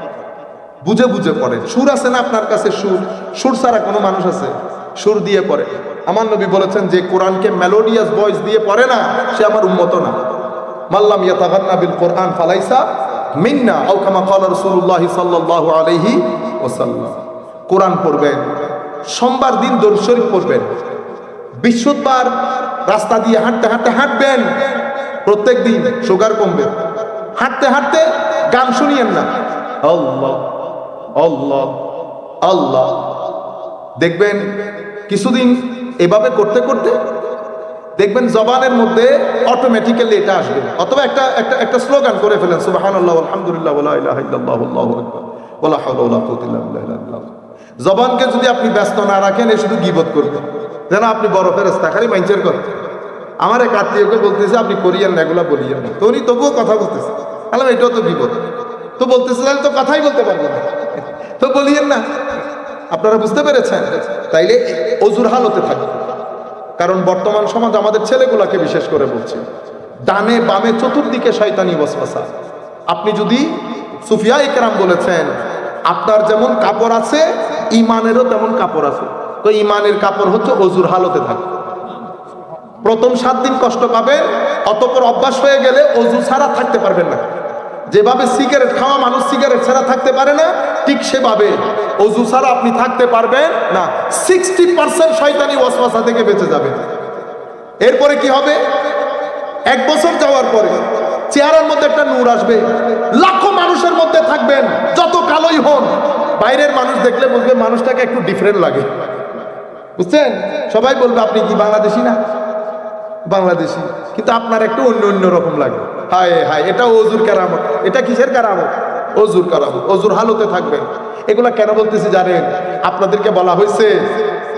বুঝে বুঝে পড়ে। সুর আছে না আপনার কাছে? সুর, সুর ছাড়া কোনো মানুষ আছে? সুর দিয়ে পড়ে। আমার নবী বলেছেন, যে কোরআনকে মেলোডিয়াস ভয়েস দিয়ে পড়ে না, সে আমার উম্মত না। মাল্লাম ইয়াতাগান্না বিল কোরআন ফালাইসা মিন্না, আও কামা ক্বালা রাসূলুল্লাহ সাল্লাল্লাহু আলাইহি ওয়াসাল্লাম। কোরআন পড়বেন, সোমবার দিন দরুদ শরীফ পড়বেন, বৃহস্পতিবার রাস্তা দিয়ে হাঁটতে হাঁটতে হাঁটবেন, প্রত্যেক দিন সুগার কমবে, হাঁটতে হাঁটতে গান শুনিয়েন না, আল্লাহ আল্লাহ আল্লাহ। দেখবেন কিছুদিন এভাবে করতে করতে দেখবেন জবানের মধ্যে অটোমেটিক্যালি এটা আসবে। অথবা একটা একটা একটা স্লোগান করে ফেলেন, সুবহানাল্লাহ আলহামদুলিল্লাহ ওয়া লা ইলাহা ইল্লাল্লাহু আল্লাহু আকবার ওয়া লা হাওলা ওয়া লা কুওয়াতা ইল্লা বিল্লাহ। জবানকে যদি আপনি ব্যস্ত না রাখেন, এ শুধু গীবত করবে, যেন আপনি বড় ফেরেশতা খালি মাইন্সের কথা। আমার এক আত্মীয়কে বলতেছে আপনি করিয়েন না, এগুলা বলিয়েন না, তো উনি তবুও কথা বলতেছে। আলাম এটাও তো গীবত, তো বলতেছে তাহলে তো কথাই বলতে পারবো না, তো বলিয়েন না। আপনারা বুঝতে পেরেছেন? তাইলে অজুর হালতে থাকবে। কারণ বর্তমান সমাজ আমাদের ছেলেগুলাকে বিশেষ করে বলছে, ডানে বামে চতুর্দিকে শয়তানি ওয়াসওয়াসা। আপনি যদি, সুফিয়া ইকরাম বলেছেন, আপনার যেমন কাপড় আছে ইমানেরও তেমন কাপড় আছে। তো ইমানের কাপড় হচ্ছে অজুর হালতে থাকবে। প্রথম 7 দিন কষ্ট পাবেন, অতঃপর অভ্যাস হয়ে গেলে অজু ছাড়া থাকতে পারবেন না। যেভাবে সিগারেট খাওয়া মানুষ সিগারেট ছাড়া থাকতে পারে না, ঠিক সেভাবে অজু ছাড়া আপনি থাকতে পারবেন না। 60% শয়তানি ওয়াসওয়াসা থেকে বেঁচে যাবেন। এরপরে কি হবে? 1 বছর যাওয়ার পরে চেহারার মধ্যে একটা নূর আসবে। লাখো মানুষের মধ্যে থাকবেন, যত কালোই হন, বাইরের মানুষ দেখলে বুঝবে মানুষটাকে একটু ডিফারেন্ট লাগে। বুঝছেন? সবাই বলবে আপনি কি বাংলাদেশি না? বাংলাদেশি, কিন্তু আপনার একটু অন্য অন্য রকম লাগে। হায় হায়, এটা অজুর কারামত। এটা কিসের কারামত? অজুর কারামত। অজুর হালতে থাকবেন। এগুলা কেন বলতেছি জানেন? আপনাদেরকে বলা হয়েছে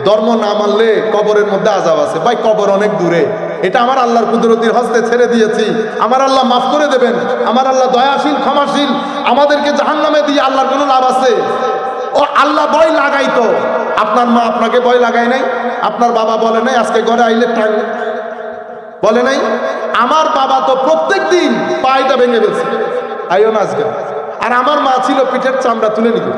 ধর্ম না মানলে কবরের মধ্যে আযাব আছে। ভাই, কবর অনেক দূরে, এটা আমার আল্লাহর কুদরতির হস্তে ছেড়ে দিয়েছি। আমার আল্লাহ মাফ করে দেবেন, আমার আল্লাহ দয়াশীল ক্ষমাশীল। আমাদেরকে জাহান্নামে দিয়ে আল্লাহর কোনো লাভ আছে? ও আল্লাহ ভয় লাগাইতো। আপনার মা আপনাকে ভয় লাগায় নাই? আপনার বাবা বলে নাই আজকে ঘরে আইলে টাং বলে নাই? আমার বাবা তো প্রত্যেক দিন পায়টা ভেঙে ফেলছে, আইও না আজকে। আর আমার মা ছিল পিঠের চামড়া তুলে নিত।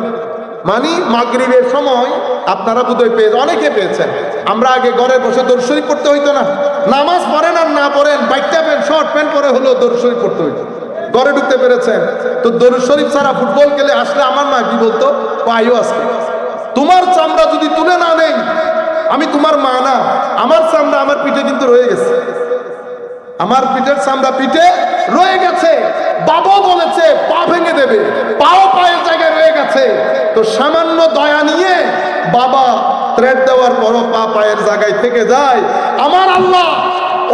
মানে মাগরিবের সময় আপনারা বোধহয় অনেকে পেয়েছেন, আমরা আগে ঘরে বসে দরুদ শরীফ পড়তে হইতো না। নামাজ পড়েন আর না পড়েন, বাইকটা প্যান্ট শর্ট প্যান্ট পরে হলেও দরুদ শরীফ পড়তে হইতো। ঘরে ঢুকতে পেরেছেন? তো দরুদ শরীফ ছাড়া ফুটবল খেলে আসলে আমার মা কি বলতো? আইও আজকে। তোমার চামড়া যদি তুলে না নেই, আমি তোমার মা না। আমার চামড়া আমার পিঠে কিন্তু রয়ে গেছে, আমার পিঠের চামড়া পিঠে রয়ে গেছে। বাবা বলেছে পা ভেঙে দেবে, পাও পায়ের জায়গায় রয়ে গেছে। তো সামান্য দয়া নিয়ে বাবা থ্রেড দেওয়ার পরও পা পায়ের জায়গায় থেকে যায়। আমার আল্লাহ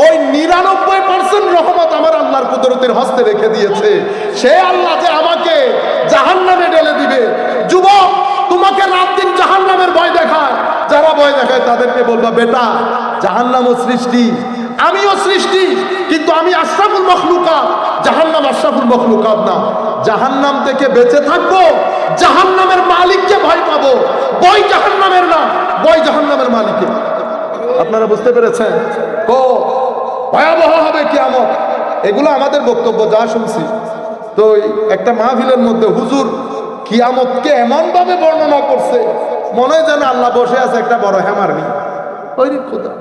ওই 99% রহমত আমার আল্লাহর কুদরতের হস্তে রেখে দিয়েছে। সে আল্লাহ যে আমাকে জাহান্নামে ঢেলে দিবে। যুবক, তোমাকে রাত দিন জাহান্নামের ভয় দেখায়, যারা ভয় দেখায় তাদেরকে বলবা, বেটা জাহান্নামও সৃষ্টি, আমিও সৃষ্টি, কিন্তু আমি আশরাফুল মখলুকাত, জাহান্নাম আশরাফুল মখলুকাত না। জাহান্নাম থেকে বেঁচে থাকবো, জাহান্নামের মালিককে ভয় পাবো। ভয় জাহান্নামের না, ভয় জাহান্নামের মালিকের। আপনারা বুঝতে পেরেছেন? তো ভয়াবহ হবে কিয়ামত। এগুলো আমাদের বক্তব্য যা শুনছি। তো একটা মাহফিলের মধ্যে হুজুর কিয়ামতকে এমন ভাবে বর্ণনা করছে, মনে হয় যেন আল্লাহ বসে আছে একটা বড় হ্যামার নিয়ে। ওই রে খোদা,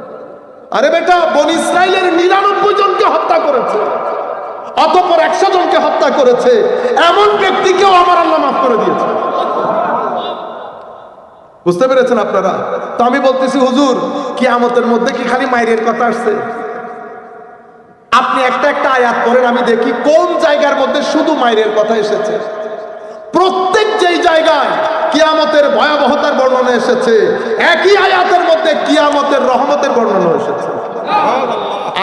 আরে বেটা, বনি ইসরাইলের 99 জনকে হত্যা করেছে, অতঃপর 100 জনকে হত্যা করেছে। এমন ব্যক্তিকেও আমার আল্লাহ মাফ করে দিয়েছে। বুঝতে পেরেছেন আপনারা? তো আমি বলতেছি হুজুর, কিয়ামতের মধ্যে কি খালি মাইরের কথা আসছে? আপনি একটা একটা আয়াত পড়েন, আমি দেখি কোন জায়গার মধ্যে শুধু মাইরের কথা এসেছে। প্রত্যেক যেই জায়গায় কিয়ামতের ভয়াবহতার বর্ণনা এসেছে, একই আয়াতের মধ্যে কিয়ামতের রহমতের বর্ণনা এসেছে।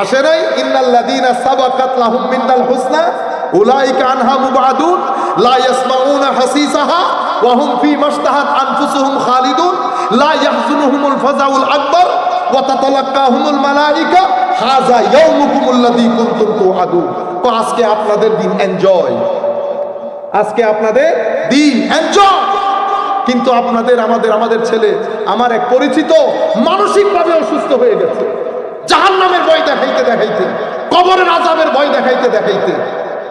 আসে নাই? ইন্নাল্লাযীনা সাবাকাত লাহুম মিনাল হুসনা উলাইকা আনহা মুবাদুন লা ইয়াসমাউনা হাসিসাহা ওয়া হুম ফী মাশতাহাত আনফুসুহুম খালিদুন লা ইয়াহজুনুহুমুল ফাযাউল আকবার ওয়া তাতালাক্কাহুমুল মালায়েকা হাযা ইয়াউমুকুমুল্লাযী কুনতুম তুআদুন। তো আজকে আপনাদের দিন, এনজয়। আজকে আপনাদের দিন, এনজয়। কিন্তু আপনাদের আমাদের ছেলে, আমার এক পরিচিত মানসিকভাবে অসুস্থ হয়ে গেছে। জাহান্নামের ভয় দেখাইতে দেখাইতে, কবরের আযাবের ভয় দেখাইতে দেখাইতে।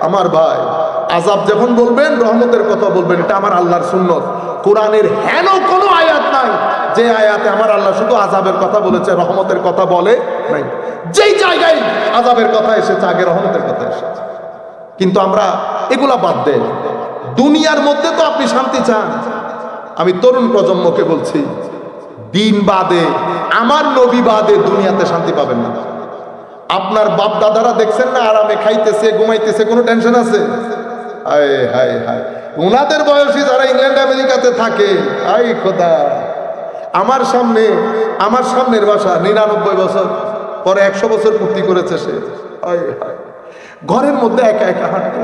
আমার ভাই, আযাব যখন বলবেন, রহমতের কথা বলবেন, এটা আমার আল্লাহর সুন্নত। কোরআনের হেন কোনো আয়াত নাই যে আয়াতে আমার আল্লাহ শুধু আযাবের কথা বলেছে, রহমতের কথা বলে নাই। যেই জায়গায় আযাবের কথা এসেছে, আগে রহমতের কথা এসেছে। কিন্তু আমরা এগুলা বাদ দেই। দুনিয়ার মধ্যে তো আপনি শান্তি চান। আমি তরুণ প্রজন্মকে বলছি, দিন বাদে, আমার নবী বাদে দুনিয়াতে শান্তি পাবেন না। আপনার বাপ দাদারা দেখছেন না আরামে খাইতেছে ঘুমাইতেছে, কোনো টেনশন আছে? হায় হায় হায়, ওনাদের বয়সী যারা ইংল্যান্ড আমেরিকাতে থাকে, আই খোদা, আমার সামনের বাসা 99 বছর পরে 100 বছর পূর্তি করেছে সে। হায় হায়, ঘরের মধ্যে একা একা হাঁটে,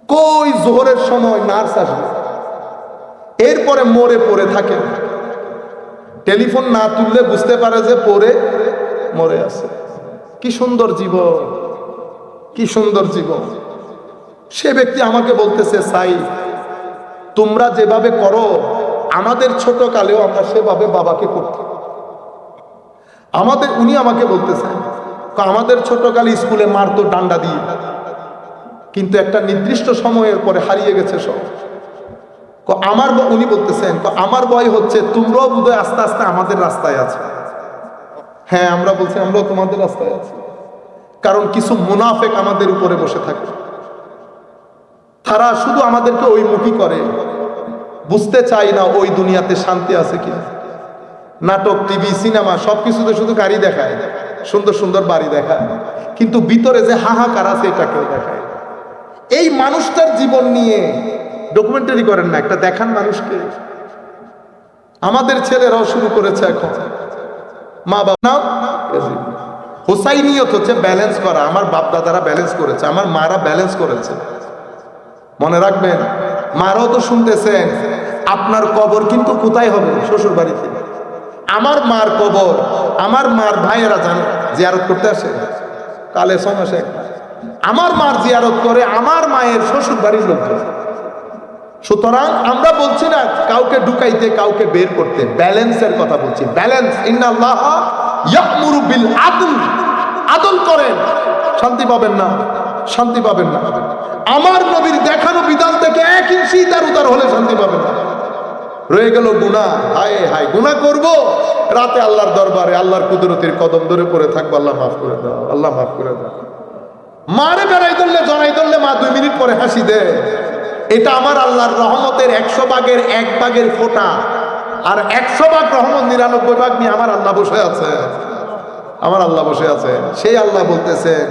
কই জোহরের সময় নার্স আসবে, এরপরে মরে পড়ে থাকে, টেলিফোন না তুললে বুঝতে পারে যে পড়ে মরে আছে। কি সুন্দর জীবন, কি সুন্দর জীবন। সে ব্যক্তি আমাকে বলতেছে, সাই তোমরা যেভাবে করো আমাদের ছোট কালেও আমরা সেভাবে বাবাকে করতাম। উনি আমাকে বলতেছেন, আমাদের ছোট কালে স্কুলে মারতো ডান্ডা দিয়ে, কিন্তু একটা নির্দিষ্ট সময়ের পরে হারিয়ে গেছে সব। উনি বলতেছেন, আমার ভয় হচ্ছে তোমরাও বোধহয় আস্তে আস্তে আমাদের রাস্তায় আছে। হ্যাঁ, আমরা বলছি আমরাও তোমাদের রাস্তায় আছি, কারণ কিছু মুনাফেক আমাদের উপরে বসে থাকে, তারা শুধু আমাদেরকে ওই মুখী করে, বুঝতে চাই না ওই দুনিয়াতে শান্তি আছে কিনা। নাটক, টিভি, সিনেমা সবকিছুতে শুধু গাড়ি দেখায়, সুন্দর সুন্দর বাড়ি দেখায়, কিন্তু ভিতরে যে হাহাকার আছে এটা কেউ দেখায়। এই মানুষটার জীবন নিয়ে ডকুমেন্টারি করেন না, একটা দেখান মানুষকে। আমাদের ছেলেরাও শুরু করেছে এখন, মা বাবা হোসাইনিয়ত হচ্ছে ব্যালেন্স করা। আমার বাপ দাদারা ব্যালেন্স করেছে, আমার মারা ব্যালেন্স করেছে। মনে রাখবেন, মারাও তো শুনতেছেন আপনার কবর কিন্তু কোথায় হবে? শ্বশুর বাড়িতে। আমার মার কবর আমার মার ভাইয়েরা জানে জিয়ারত করতে আসে, কালে সমস্যা, আমার মার জিয়ারত করে আমার মায়ের শ্বশুর বাড়ির লোকজন। সুতরাং আমরা বলছি না কাউকে ঢুকাইতে কাউকে বের করতে, ব্যালেন্সের কথা বলছি। ব্যালেন্স, ইন্নাল্লাহা ইয়া'মুরু বিল আদল, আদল করেন, শান্তি পাবেন না, শান্তি পাবেন না। আমার নবীর দেখানো বিধান থেকে 1 ইঞ্চি তার উতার হলে শান্তি পাবেন না। রয়ে গেল গুনাহ, হায় হায়, গুনাহ করব, রাতে আল্লাহর দরবারে আল্লাহর কুদরতের কদম ধরে পড়ে থাকবো, আল্লাহ মাফ করে দাও, আল্লাহ মাফ করে দাও। মারে বেড়াই ধরলে জড়াই ধরলে মা 2 মিনিট পরে হাসি দেয়। এটা আমার আল্লাহর রহমতের 100 ভাগের 1 ভাগের ফোঁটা, আর 100 ভাগ রহমত 99 ভাগ নিয়ে আমার আল্লাহ বসে আছে, আমার আল্লাহ বসে আছে। সেই আল্লাহ বলতেছেন,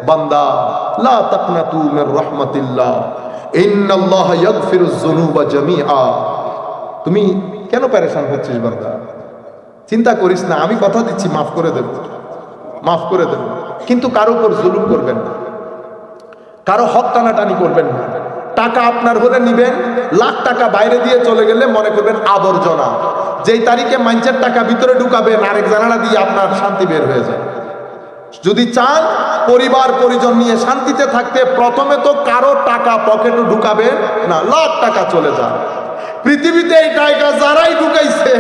বান্দা লা তাকনাতু মির রাহমাতিল্লাহ ইন্নাল্লাহা ইয়াগফিরুয যুনুবা জামিআ। তুমি কেন পেরেশান হচ্ছিস বান্দা? চিন্তা করিস না, আমি কথা দিচ্ছি মাফ করে দেব, মাফ করে দেব। কিন্তু কারো উপর জুলুম করবেন না, কারো হক টানাটানি করবেন না। টাকা আপনার হলে নিবেন, লাখ টাকা বাইরে দিয়ে চলে গেলে মনে করবেন আবর্জনা। যেই তারিখে মানুষের টাকা ভিতরে ঢুকাবেন আরেক জানালা দিয়ে আপনার শান্তি বের হয়ে যায়। যদি চান পরিবার পরিজন নিয়ে শান্তিতে থাকতে, প্রথমে তো কারো টাকা পকেটে ঢুকাবেন না, লাখ টাকা চলে যায়। পৃথিবীতে এই টাকা যারাই ঢুকাইছে,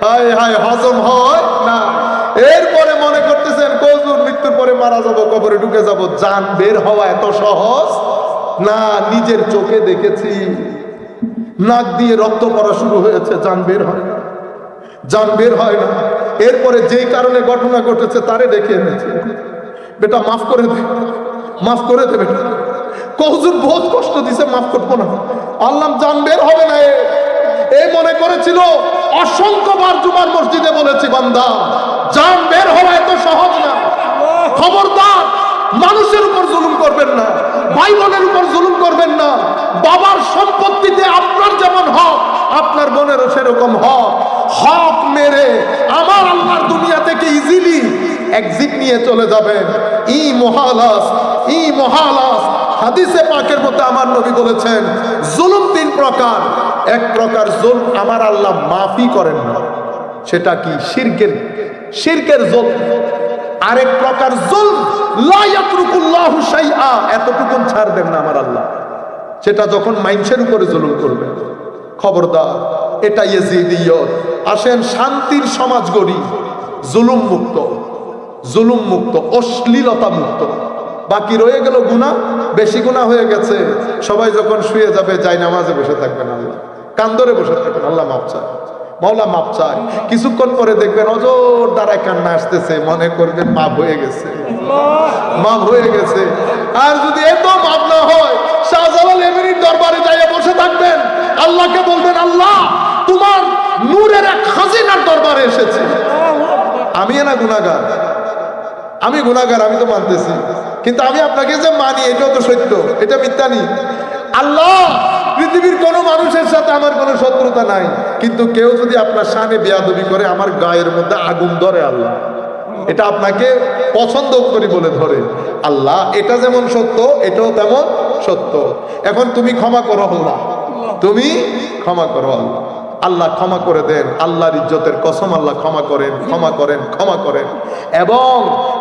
হায় হায়, হজম হয় না। এরপরে মনে করতেছেন কজুর মৃত্যুর পরে মারা যাব, কবরে ঢুকে যাব। জান বের হওয়া এত সহজ না, নিজের চোখে দেখেছি, নাক দিয়ে রক্ত পড়া শুরু হয়েছে, জান বের হয় না, জান বের হয় না। এরপরে যেই কারণে ঘটনা ঘটেছে তারে ডেকে এনেছে, বেটা মাফ করে দে, মাফ করে দে বেটা। কজুর বহুত কষ্ট দিছে, মাফ করবো না। আল্লাহ জান বের হবে না, এই মনে করেছিল। অসংখ্যবার জুমার মসজিদে বলেছি, বান্দা জান বের হওয়া এত সহজ না। খবরদার, মানুষের উপর জুলুম করবেন না, ভাই বোনের উপর জুলুম করবেন না। বাবার সম্পত্তিতে আপনার যেমন হক, আপনার বোনেরও সেরকম হক। হক মেরে আমার আল্লাহর দুনিয়া থেকে ইজিলি এক্সিট নিয়ে চলে যাবেন। ই মহালাস, ই মহালাস। হাদিসে পাকের মধ্যে আমার নবী বলেছেন, জুলুম 3 প্রকার। এক প্রকার জুলম আমার আল্লাহ মাফি করেন না, সেটা কি? শিরকের জুলম। আরেক প্রকার জুলম লা ইয়াতরুকুল্লাহু শাইআ, এতটুকু ছাড় দেন না আমার আল্লাহ, সেটা যখন মানুষের উপরে জুলুম করবে। খবরদার, এটা ইয়াজিদিয়ত। আসেন শান্তির সমাজ গড়ি, জুলুম মুক্ত, জুলুম মুক্ত, অশ্লীলতা মুক্ত। বাকি রয়ে গেল গুনাহ, বেশি গুনাহ হয়ে গেছে। সবাই যখন শুয়ে যাবে যাই নামাজে বসে থাকবেন, আল্লাহ কান ধরে বসে থাকবেন, আল্লাহ মাফ চায়, মাওলা মাফ চায়। কিছুক্ষণ পরে দেখবেন অজর দ্বারায় কান্না আসতেছে, মনে করবেন মাফ হয়ে গেছে, মাফ হয়ে গেছে। আর যদি এত মাফ না হয়, শাহজালাল এমনির দরবারে যাইয়া বসে থাকবেন, আল্লাহকে বলবেন, আল্লাহ তোমার নূরের এক খাজিনার দরবারে এসেছি, আমি না গুনাহগার, আমি গুনাহগার, আমি তো মানতেছি, কিন্তু আমি আপনাকে যে মানি এটাও তো সত্য, এটা মিথ্যা নেই। আল্লাহ, পৃথিবীর কোনো মানুষের সাথে আমার কোনো শত্রুতা নাই, কিন্তু কেউ যদি আপনার শানে বেয়াদবি করে আমার গায়ের মধ্যে আগুন ধরে আল্লাহ, এটা আপনাকে পছন্দ করি বলে ধরে আল্লাহ, এটা যেমন সত্য এটাও তেমন সত্য। এখন তুমি ক্ষমা করো আল্লাহ, তুমি ক্ষমা করো আল্লাহ। আল্লাহ ক্ষমা করে দেন, আল্লাহর ইজ্জতের কসম আল্লাহ ক্ষমা করেন, ক্ষমা করেন, ক্ষমা করেন, এবং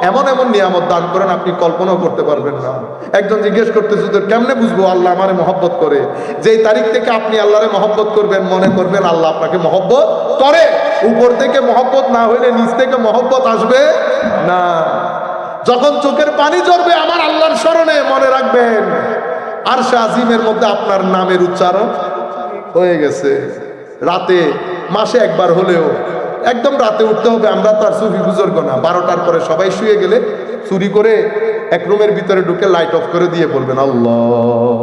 এমন এমন নিয়ামত দান করেন আপনি কল্পনাও করতে পারবেন না। একজন জিজ্ঞেস করতেছে তো কেমনে বুঝবো আল্লাহ আমারে মহব্বত করে? যেই তারিখ থেকে আপনি আল্লাহরে মহব্বত করবেন, মনে করবেন আল্লাহ আপনাকে মহব্বত করে। উপর থেকে মহব্বত না হইলে নিচ থেকে মহব্বত আসবে না। যখন চোখের পানি ঝরবে আমার আল্লাহর স্মরণে, মনে রাখবেন আরশে আজিমের মধ্যে আপনার নামের উচ্চারণ হয়ে গেছে। রাতে মাসে একবার হলেও একদম রাতে উঠতে হবে। আমরা তো আর সুফি বুজুর্গ না, 12টার পরে সবাই শুয়ে গেলে চুরি করে এক রুমের ভিতরে ঢুকে লাইট অফ করে দিয়ে বলবেন আল্লাহ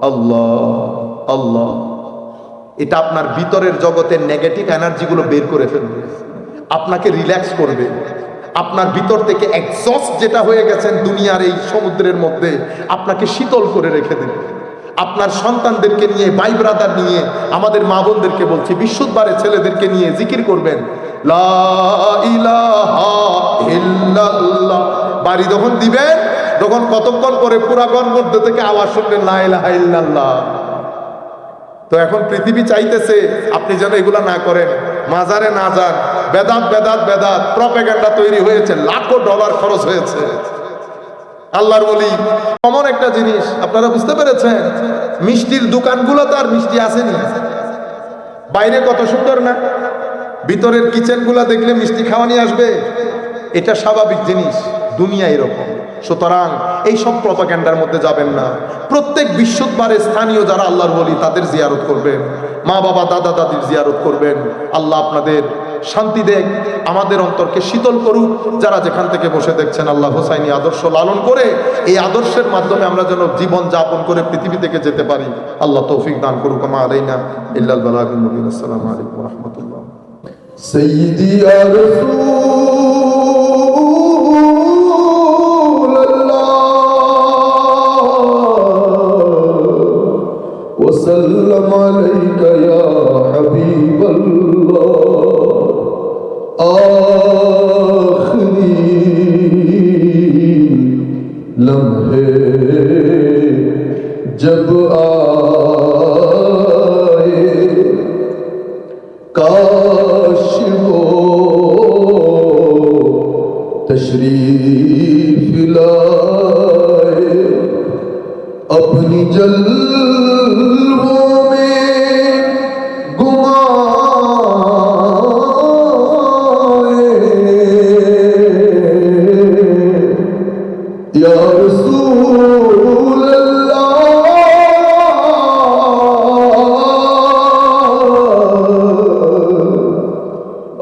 আল্লাহ আল্লাহ। এটা আপনার ভিতরের জগতের নেগেটিভ এনার্জিগুলো বের করে ফেলবে, আপনাকে রিল্যাক্স করবে। আপনার ভিতর থেকে এক্সস্ট যেটা হয়ে গেছেন দুনিয়ার এই সমুদ্রের মধ্যে, আপনাকে শীতল করে রেখে দেবে। আপনার সন্তানদেরকে নিয়ে, ভাই ব্রাদার নিয়ে, আমাদের মা বোনদেরকে বলছি বিশুদ্ধবারে ছেলেদেরকে নিয়ে জিকির করবেন লা ইলাহা ইল্লাল্লাহ। বাড়ি যখন দিবেন তখন কতক্ষণ পরে পুরা ঘর মধ্যে থেকে আওয়াজ শুনবেন লা ইলাহা ইল্লাল্লাহ। তো এখন পৃথিবী চাইতেছে আপনি যেন এগুলা না করেন, মাজারে না যান। বেদাত বেদাত বেদাত প্রপাগান্ডা তৈরি হয়েছে, লাখো ডলার খরচ হয়েছে। আল্লাহর বলি এমন একটা জিনিস, আপনারা বুঝতে পেরেছেন? মিষ্টির দোকানগুলো তো আর মিষ্টি আসেনি। বাইরে কত সুন্দর না, ভিতরের কিচেনগুলো দেখলে মিষ্টি খাওয়া নিয়ে আসবে। এটা স্বাভাবিক জিনিস, দুনিয়া এরকম। সুতরাং এই সব প্রপাগান্ডার মধ্যে যাবেন না। প্রত্যেক বৃহস্পতিবারে স্থানীয় যারা আল্লাহর বলি তাদের জিয়ারত করবেন, মা বাবা দাদা দাদির জিয়ারত করবেন। আল্লাহ আপনাদের শান্তি দেখ, আমাদের অন্তরকে শীতল করুক। যারা যেখান থেকে বসে দেখছেন আল্লাহ হোসাইনি আদর্শ লালন করে এই আদর্শের মাধ্যমে আমরা যেন জীবন যাপন করে পৃথিবী থেকে যেতে পারি। আল্লাহ তৌফিক দান করুক। মা আলাইনা ইল্লাল বালাগুল মুবিন। আসসালামু আলাইকুম ওয়া রাহমাতুল্লাহ। سيدي يا رسول الله وسلم عليك يا حبيب الله آخری لمحے جب آئے काश वो तशरीफ लाए अपनी जल्वों में घुमाए या रसूल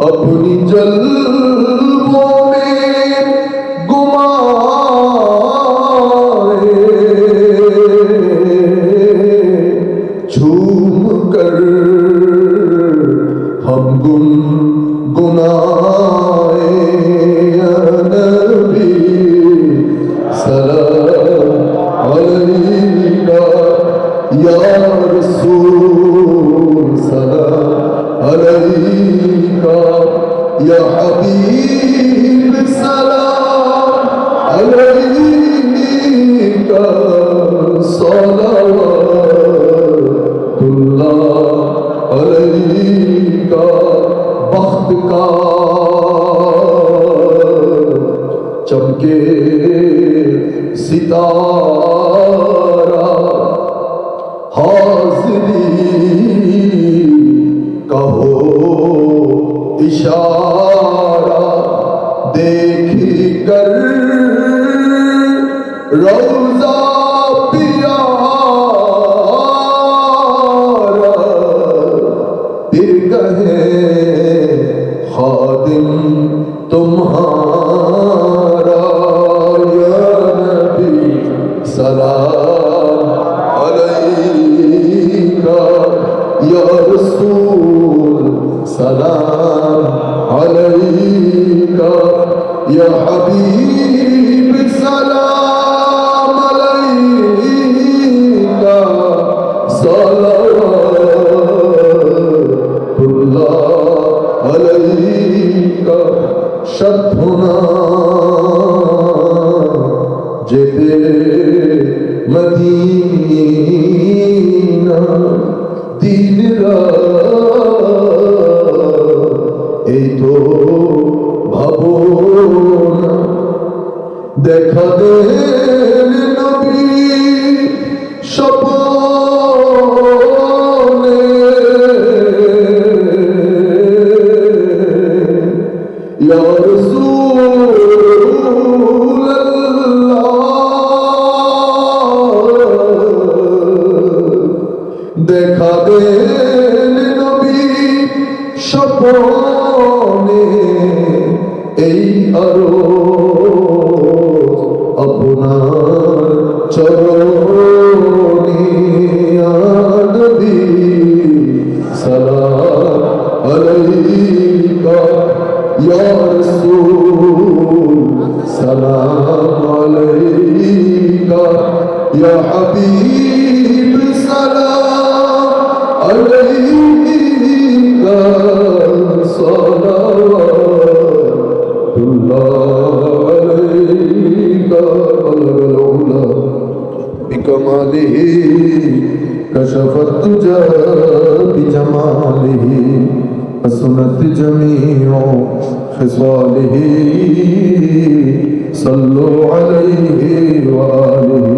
अपनी जल्वों में घुमाए झूम कर हम गुनगुनाए या नबी सलाम अलैका या रसूल सलाम अलैका या हबीब सलाम अलैका सलावतुल्लाह अलैका। बख्त का चमके सितारा हाज़री कहो इशारा देख कर रोज़ा प्यारा फिर कहे खादिम तुम्हारा या नबी सलाम अलैका या रसूल सलाम अलैका يا حبيب سلام عليك صلوات الله عليك شطنا যেতে মদিনা দিন রাত এই তো ভাবনা দেখা দেন নবী স্বপ্নে ইয়া দেখা দেন নবী স্বপ্নে এই আরো আপনার চরণে নবী সালাম আলাইকা ইয়া রাসূল সালাম আলাইকা ইয়া হাবিব সালাম আলাইকা সালাওয়াতুল্লাহ আলাইকা বলগল উলা বিকমালিহি কশফত তুজা বিজামালিহি حسنت جميع خصاله صلوا عليه وآله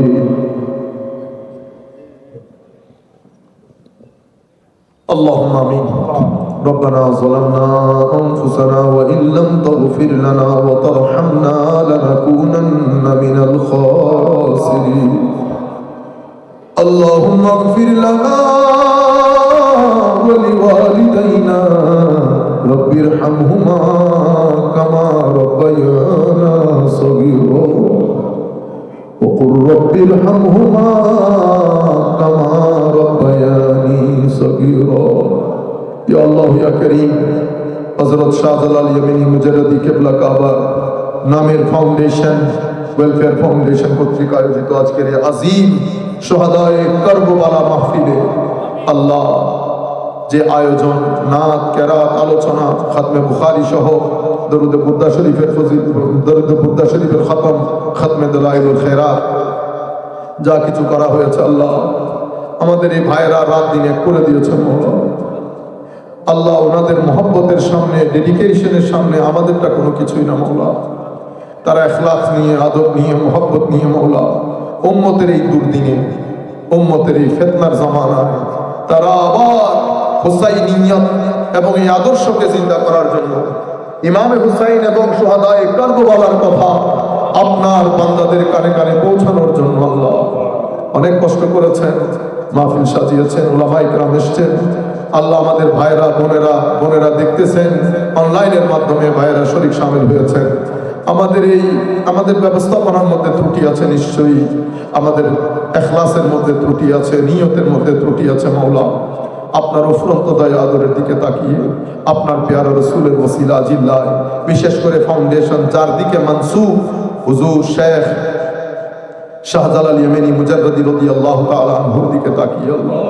اللهم آمين ربنا ظلمنا أنفسنا وإن لم تغفر لنا وترحمنا لنكونن من الخاسرين اللهم اغفر لنا ولوالدينا رب ارحمهما كما ربيانا صغيرا وقل رب ارحمهما كما ربياني صغيرا يا الله يا كريم হযরত শাহজালাল ইয়ামানি মুজাদ্দিদ কিবলা কাবা নামের ফাউন্ডেশন ওয়েলফেয়ার ফাউন্ডেশন কর্তৃক আয়োজিত আজকের এই আজিম শুহাদায়ে কারবালা মাহফিলে আল্লাহ যে আয়োজন নাত কেরাত আলোচনা খাতমে বুখারী সহ দরুদ বুদ্দা শরীফের দরুদ বুদ্দা শরীফের খতম খতমে দলাইলুল খেরাত যা কিছু করা হয়েছে আল্লাহ আমাদের এই ভাইরা রাত দিন এক করে দিয়েছেন মওলা আল্লাহ ওনাদের মহব্বতের সামনে ডেডিকেশনের সামনে আমাদেরটা কোনো কিছুই না মওলা তারা ইখলাস নিয়ে আদব নিয়ে মহব্বত নিয়ে মওলা উম্মতের এই দুর্দিনে উম্মতের এই ফিতনার জামানায় তারা আবার হুসাইনিয়ত এবং এই আদর্শকে জিন্দা করার জন্য ইমামে হুসাইন এবং শুহাদায়ে কারবালার কথা আপনার বান্দাদের কানে কানে পৌঁছানোর জন্য আল্লাহ অনেক কষ্ট করেছেন মাহফিল সাজিয়েছেন উলামায়ে কেরাম এসেছেন আল্লাহ আমাদের ভাইরা বোনেরা দেখতেছেন অনলাইনের মাধ্যমে ভাইরা শরীক শামিল হয়েছেন আমাদের ব্যবস্থাপনার মধ্যে ত্রুটি আছে নিশ্চয়ই আমাদের ইখলাসের মধ্যে ত্রুটি আছে নিয়তের মধ্যে ত্রুটি আছে মাওলা আপনার অফুরন্ত দয়া আদরের দিকে তাকিয়ে আপনার পেয়ারা রাসূলের ওসিলা জিল্লায় বিশেষ করে ফাউন্ডেশন যার দিকে মানসুব হুজুর শেখ শাহজালাল ইয়ামানি মুজাদ্দিদ রাদিয়াল্লাহু তাআলা আনহুর দিকে তাকিয়ে আল্লাহ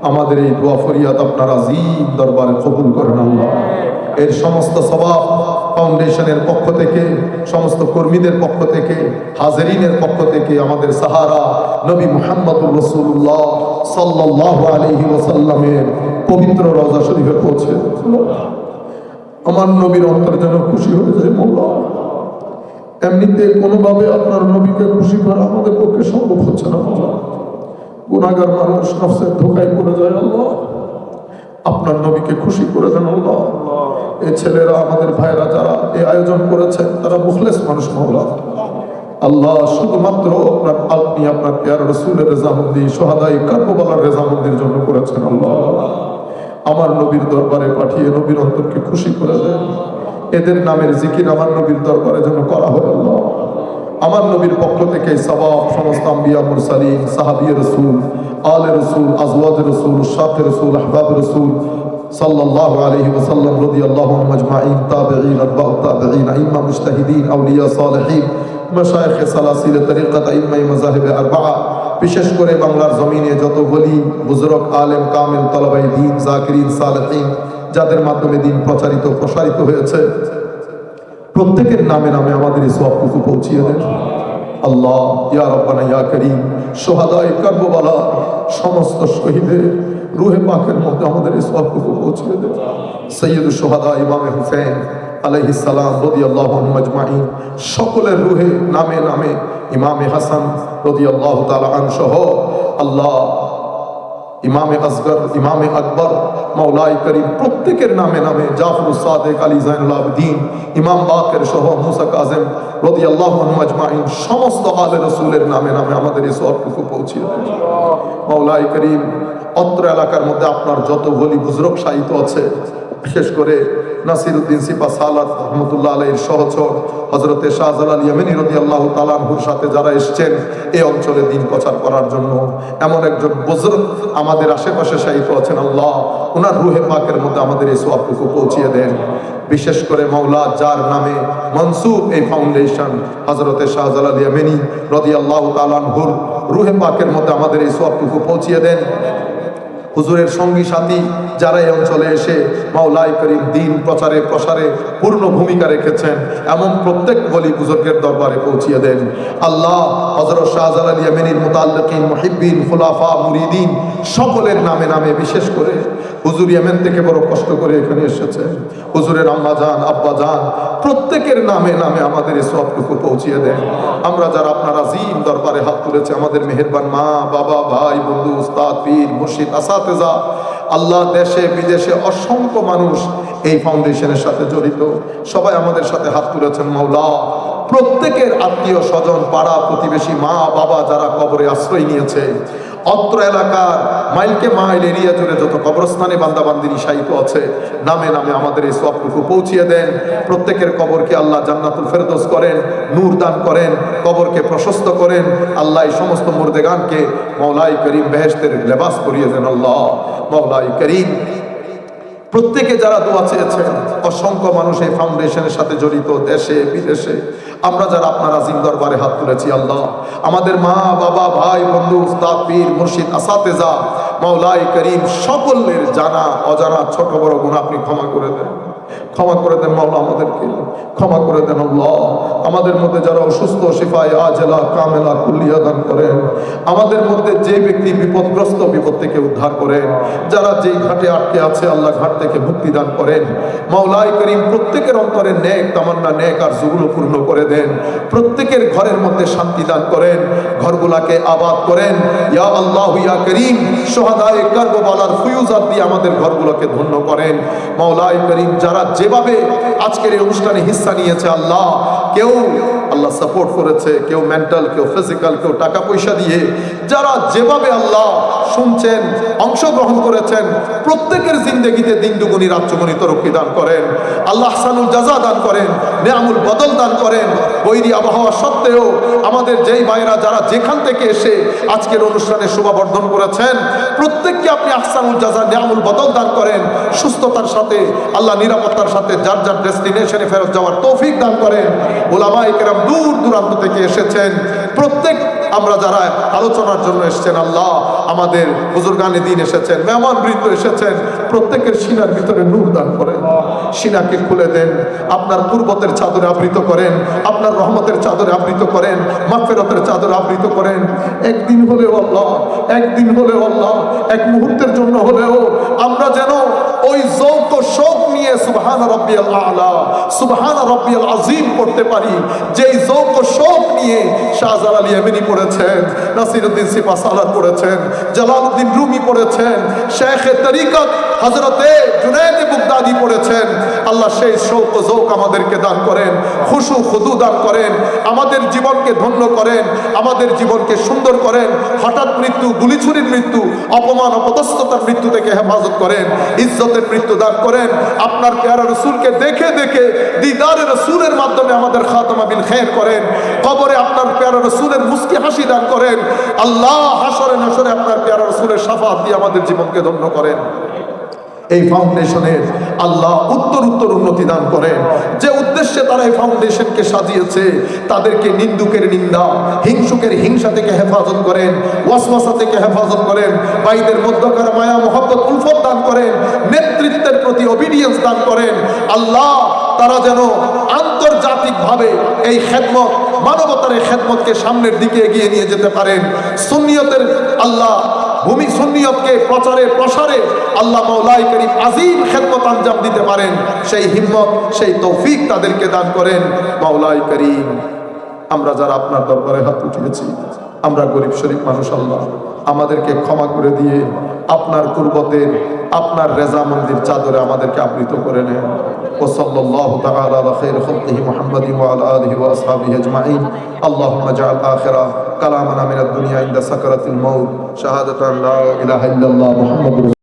আমাদের এই দোয়া ফরিয়াদ আপনার আজিম দরবারে কবুল করেন আল্লাহ এর সমস্ত সওয়াব ফাউন্ডেশনের পক্ষ থেকে সমস্ত কর্মীদের পক্ষ থেকে হাজিরিনের পক্ষ থেকে আমাদের সাহারা নবী মুহাম্মদুর রাসূলুল্লাহ সাল্লাল্লাহু আলাইহি ওয়াসাল্লামের পবিত্র রওজা শরীফে পৌঁছে আমার নবীর অন্তর যেন খুশি হয়ে যায় মওলা এমনিতে কোনোভাবে আপনার নবীকে খুশি করা আমাদের পক্ষে সম্ভব হচ্ছে না মওলা গুনাহগার মানুষ নফসের ধোঁকায় পড়ে যায় আল্লাহ আপনার নবীকে খুশি করে দেন আল্লাহ এই ছেলেরা আমাদের ভাইরা যারা এই আয়োজন করেছেন তারা মুখলেস মানুষ মওলা আল্লাহ শুধুমাত্র আপনি আপনার পেয়ারা রাসূলের রেজামন্দি শুহাদায়ে কারবালার রেজামন্দির জন্য করেছেন আল্লাহ আমার নবীর দরবারে পাঠিয়ে নবীর অন্তরকে খুশি করে দেন এদের নামের জিকির আমার নবীর দরবারে যেন করা হয় আল্লাহ আমার নবীর পক্ষ থেকে সওয়াব সমস্ত আম্বিয়া মুরসালিন সাহাবী রাসূল আলে রাসূল আজওয়াজ রাসূল শাফে রাসূল আহবাব রাসূল সাল্লাল্লাহু আলাইহি ওয়াসাল্লাম রাদিয়াল্লাহু আনহুম আজমাইন, তাবিঈন, আতবাউ তাবিঈন, আইম্মা মুজতাহিদিন, আউলিয়া সালেহিন, মাশায়েখ সালাসিল তরিকত, আইম্মা মাযাহিব আরবাআ, বিশেষ করে বাংলার জমিনে যত ওলি বুজুর্গ, আলেম, কামিল, তালাবায়ে দ্বীন, যাকিরিন, সালেহিন, যাদের মাধ্যমে দিন প্রচারিত প্রসারিত হয়েছে, প্রত্যেকের নামে নামে আমাদের এই সওয়াবটুকু পৌঁছিয়ে দেন আল্লাহ। ইয়া রাব্বানা ইয়া করিম, শুহাদায়ে কারবালা সমস্ত শহীদের রূহে পাকের মধ্যে আমাদের এই সওয়াবটুকু পৌঁছিয়ে দেন। সৈয়দুশ শুহাদা ইমাম হুসাইন আলাইহিস সালাম রাদিয়াল্লাহু আনহু আজমাইন, সকলের রূহে নামে নামে, ইমামে হাসান রাদিয়াল্লাহু তাআলা আনহু সহ আল্লাহ, ইমামে আসগর, ইমামে আকবর, মাওলাই করিম, প্রত্যেকের নামে নামে, জাফরুস সাদেক, আলী জাইনুল আবদিন, ইমাম বাকের সহ মুসা কাযেম রাদিয়াল্লাহু আনহু আজমাইন, সমস্ত আলে রাসূলের নামে নামে আমাদের এই সওয়াবটুকু পৌঁছিয়ে দেন মাওলাই করিম। অত্র এলাকার মধ্যে আপনার যত ওলি বুজুর্গ সাহিত্য আছে, বিশেষ করে নাসিরউদ্দিন সিপা সালাত রহমতুল্লাহ আলাইহির সহচর হযরতে শাহজালাল ইয়ামানী রাদিয়াল্লাহু তাআলা আনহুর সাথে যারা এসেছেন এই অঞ্চলে দিন প্রচার করার জন্য, এমন একজন বুজুর্গ আমাদের আশেপাশে সাহিত্য আছেন, আল্লাহ ওনার রূহে পাকের মধ্যে আমাদের এই সওয়াবটুকু পৌঁছিয়ে দেন। বিশেষ করে মাওলা যার নামে মনসুব এই ফাউন্ডেশন, হযরতে শাহজালাল ইয়ামানী রাদিয়াল্লাহু তাআলা আনহুর রূহে পাকের মধ্যে আমাদের এই সওয়াবটুকু পৌঁছিয়ে দেন। হুজুরের সঙ্গী সাথী যারা এই অঞ্চলে এসে মাওলাই করিম দিন প্রচারে প্রসারে পূর্ণ ভূমিকা রেখেছেন, এমন প্রত্যেক ওলি বুজুর্গের দরবারে পৌঁছিয়ে দেন আল্লাহ। হযরত শাহজালাল ইয়ামানীর মুতাল্লিকিন, মুহিব্বিন, খুলাফা, মুরিদিন সকলের নামে নামে, বিশেষ করে হুজুর ইয়েমেন থেকে বড় কষ্ট করে এখানে এসেছেন, হুজুরের আম্মা জান, আব্বা জান, প্রত্যেকের নামে নামে আমাদের এই সওয়াবটুকু পৌঁছিয়ে দেন। আমরা যারা আপনার আজিম দরবারে হাত তুলেছে, আমাদের মেহেরবান মা, বাবা, ভাই, বন্ধু, উস্তাদ, পীর, মুর্শিদ, আসাতেজা, আল্লাহ দেশে বিদেশে অসংখ্য মানুষ এই ফাউন্ডেশনের সাথে জড়িত, সবাই আমাদের সাথে হাত তুলেছেন মাওলা। প্রত্যেকের আত্মীয় স্বজন, পাড়া প্রতিবেশী, মা বাবা যারা কবরে আশ্রয় নিয়েছে, অত্র এলাকার মাইলকে মাইল এরিয়া জুড়ে যত কবরস্থানে বান্দাবান্দিনী শায়িত আছে, নামে নামে আমাদের এই সওয়াবটুকু পৌঁছিয়ে দেন। প্রত্যেকের কবরকে আল্লাহ জান্নাতুল ফেরদৌস করেন, নূর দান করেন, কবরকে প্রশস্ত করেন আল্লাহ। এই সমস্ত মুর্দেগানকে মাওলাই করিম বেহেশতের লেবাস পরিয়ে দেন আল্লাহ। মাওলাই করিম প্রত্যেকে যারা দোয়া চেয়েছেন, অসংখ্য মানুষ এই ফাউন্ডেশনের সাথে জড়িত দেশে বিদেশে, আমরা যারা আপনার আজিম দরবারে হাত তুলেছি আল্লাহ, আমাদের মা বাবা, ভাই, বন্ধু, উস্তাদ, পীর, মুর্শিদ, আসাতেজা, মাওলাই করিম সকলের জানা অজানা ছোট বড় গুনাহ আপনি ক্ষমা করে দেন, ক্ষমা করে দেন মাওলা, আমাদেরকে ক্ষমা করে দেন আল্লাহ। আমাদের মধ্যে যারা অসুস্থ, শিফায়ে আজেলা কামেলা কুল্লিয়া দান করেন। আমাদের মধ্যে যে ব্যক্তি বিপদগ্রস্ত, বিপদ থেকে উদ্ধার করেন। যারা যেই ঘাটে আটকে আছে আল্লাহ ঘাট থেকে মুক্তি দান করেন। মাওলাই করিম প্রত্যেকের অন্তরে নেক তামান্না, নেক আর জুগুলো পূর্ণ করে দেন। প্রত্যেকের ঘরের মধ্যে শান্তি দান করেন, ঘরগুলাকে আবাদ করেন। ইয়া আল্লাহ ইয়া করিম, শুহাদায়ে কারবালার ফুয়ুজাত দিয়ে আমাদের ঘরগুলোকে ধন্য করেন। মাওলাই করিম যারা যেভাবে আজকের এই অনুষ্ঠানে হিস্সা নিয়েছে আল্লাহ, কেউ আল্লাহ সাপোর্ট করেছে, কেউ মেন্টাল, কেউ ফিজিক্যাল, কেউ টাকা পয়সা দিয়ে, যারা যেভাবে আল্লাহ শুনছেন, অংশগ্রহণ করেছেন, প্রত্যেকের জিন্দেগিতে দিন দুগুনি রাত চুগুনি তরক্কি দান করেন আল্লাহ। আহসানুল জাযা দান করেন, নেয়ামুল বদল দান করেন। বৈরী আবহাওয়া সত্ত্বেও আমাদের যেই ভাইরা যারা যেখান থেকে এসে আজকের অনুষ্ঠানে শোভাবর্ধন করেছেন, প্রত্যেককে আপনি আহসানুল জাযা, নেয়ামুল বদল দান করেন। সুস্থতার সাথে আল্লাহ নিরাপত্তার সাথে যার যার ডেস্টিনেশনে ফেরত যাওয়ার তৌফিক দান করেন। ওলামায়ে কেরাম দূর দূরান্ত থেকে এসেছেন, প্রত্যেক আমরা যারা আলোচনার জন্য এসেছেন আল্লাহ, আমাদের বুজুর্গানে দিন এসেছেন, মেহমান বৃন্দ এসেছেন, প্রত্যেকের সিনার ভিতরে নূর দান করেন, সিনাকে খুলে দেন, আপনার কুরবতের চাদরে আবৃত করেন, আপনার রহমতের চাদরে আবৃত করেন, মাগফিরাতের চাদরে আবৃত করেন। একদিন হলেও আল্লাহ, একদিন হলেও আল্লাহ, এক মুহূর্তের জন্য হলেও আমরা যেন ওই যৌক শোক নিয়ে সুবহান রাব্বিয়াল আলা, সুবহান রাব্বিয়াল আযীম পড়তে পারি, যেই যৌক শোক নিয়ে শাহজালাল ইয়ামানী পড়েছেন, নাসিরউদ্দিন সিপা সালাত পড়েছেন, জালালউদ্দিন রুমি পড়েছেন, শেখে তরিকত হযরতে জুনায়েদ বুগদাদি পড়েছেন। আল্লাহ সেই শৌক ও যৌক আমাদেরকে দান করেন, খুশু খুদু দান করেন, আমাদের জীবনকে ধন্য করেন, আমাদের জীবনকে সুন্দর করেন। হঠাৎ মৃত্যু, গুলিছুরির মৃত্যু, অপমান অপদস্থতার মৃত্যু থেকে হেফাজত করেন, ইজ্জতের মৃত্যু দান করেন। আপনার প্যারা রসুলকে দেখে দেখে দিদারে রসুলের মাধ্যমে আমাদের খাতমা বিল খের করেন। কবরে আপনার প্যারা রসুলের মুস্কি হাসি দান করেন। আল্লাহ হাসরে নাসরে আপনার প্যারা রসুলের শাফাআত দিয়ে আমাদের জীবনকে ধন্য করেন। এই ফাউন্ডেশনের আল্লাহ উত্তর উন্নতি দান করেন। যে উদ্দেশ্যে তারা এই ফাউন্ডেশনকে সাজিয়েছে তাদেরকে নিন্দুকের নিন্দা, হিংসুকের হিংসা থেকে হেফাজত করেন, ওয়াসওয়াসা থেকে হেফাজত করেন, ভাইদের মধ্যকার মায়া মহব্বত উলফত দান করেন, নেতৃত্বের প্রতি ওবিডিয়েন্স দান করেন। আল্লাহ তারা যেন আন্তর্জাতিকভাবে এই খেদমত, মানবতার এই খেদমতকে সামনের দিকে এগিয়ে নিয়ে যেতে পারেন। সুন্নিয়তের আল্লাহ ভূমি সুন্নিয়তকে প্রচারে প্রসারে আল্লাহ মাওলাই করিম আজিম খেদমত আঞ্জাম দিতে পারেন। সেই হিম্মত, সেই তৌফিক তাদেরকে দান করেন মাওলাই করিম। আমরা যারা আপনার দরবারে হাত উঠিয়েছি, আমরা গরিব শরীফ মানুষ, আল্লাহ আমাদেরকে ক্ষমা করে দিয়ে আপনার কুরবতের, আপনার রেজামন্দির চাদরে আমাদেরকে আবৃত করে নেন। ও সাল্লাল্লাহু তাআলা আলা খায়রি খালকিহি মুহাম্মাদিন ওয়া আলা আলিহি ওয়া আসহাবিহি আজমাইন। আল্লাহুম্মা জাআল আখিরা কালামানা মিনাদ দুনিয়া ইনদা সাকরাতিল মাউত শাহাদাতান লা ইলাহা ইল্লাল্লাহ মুহাম্মাদুর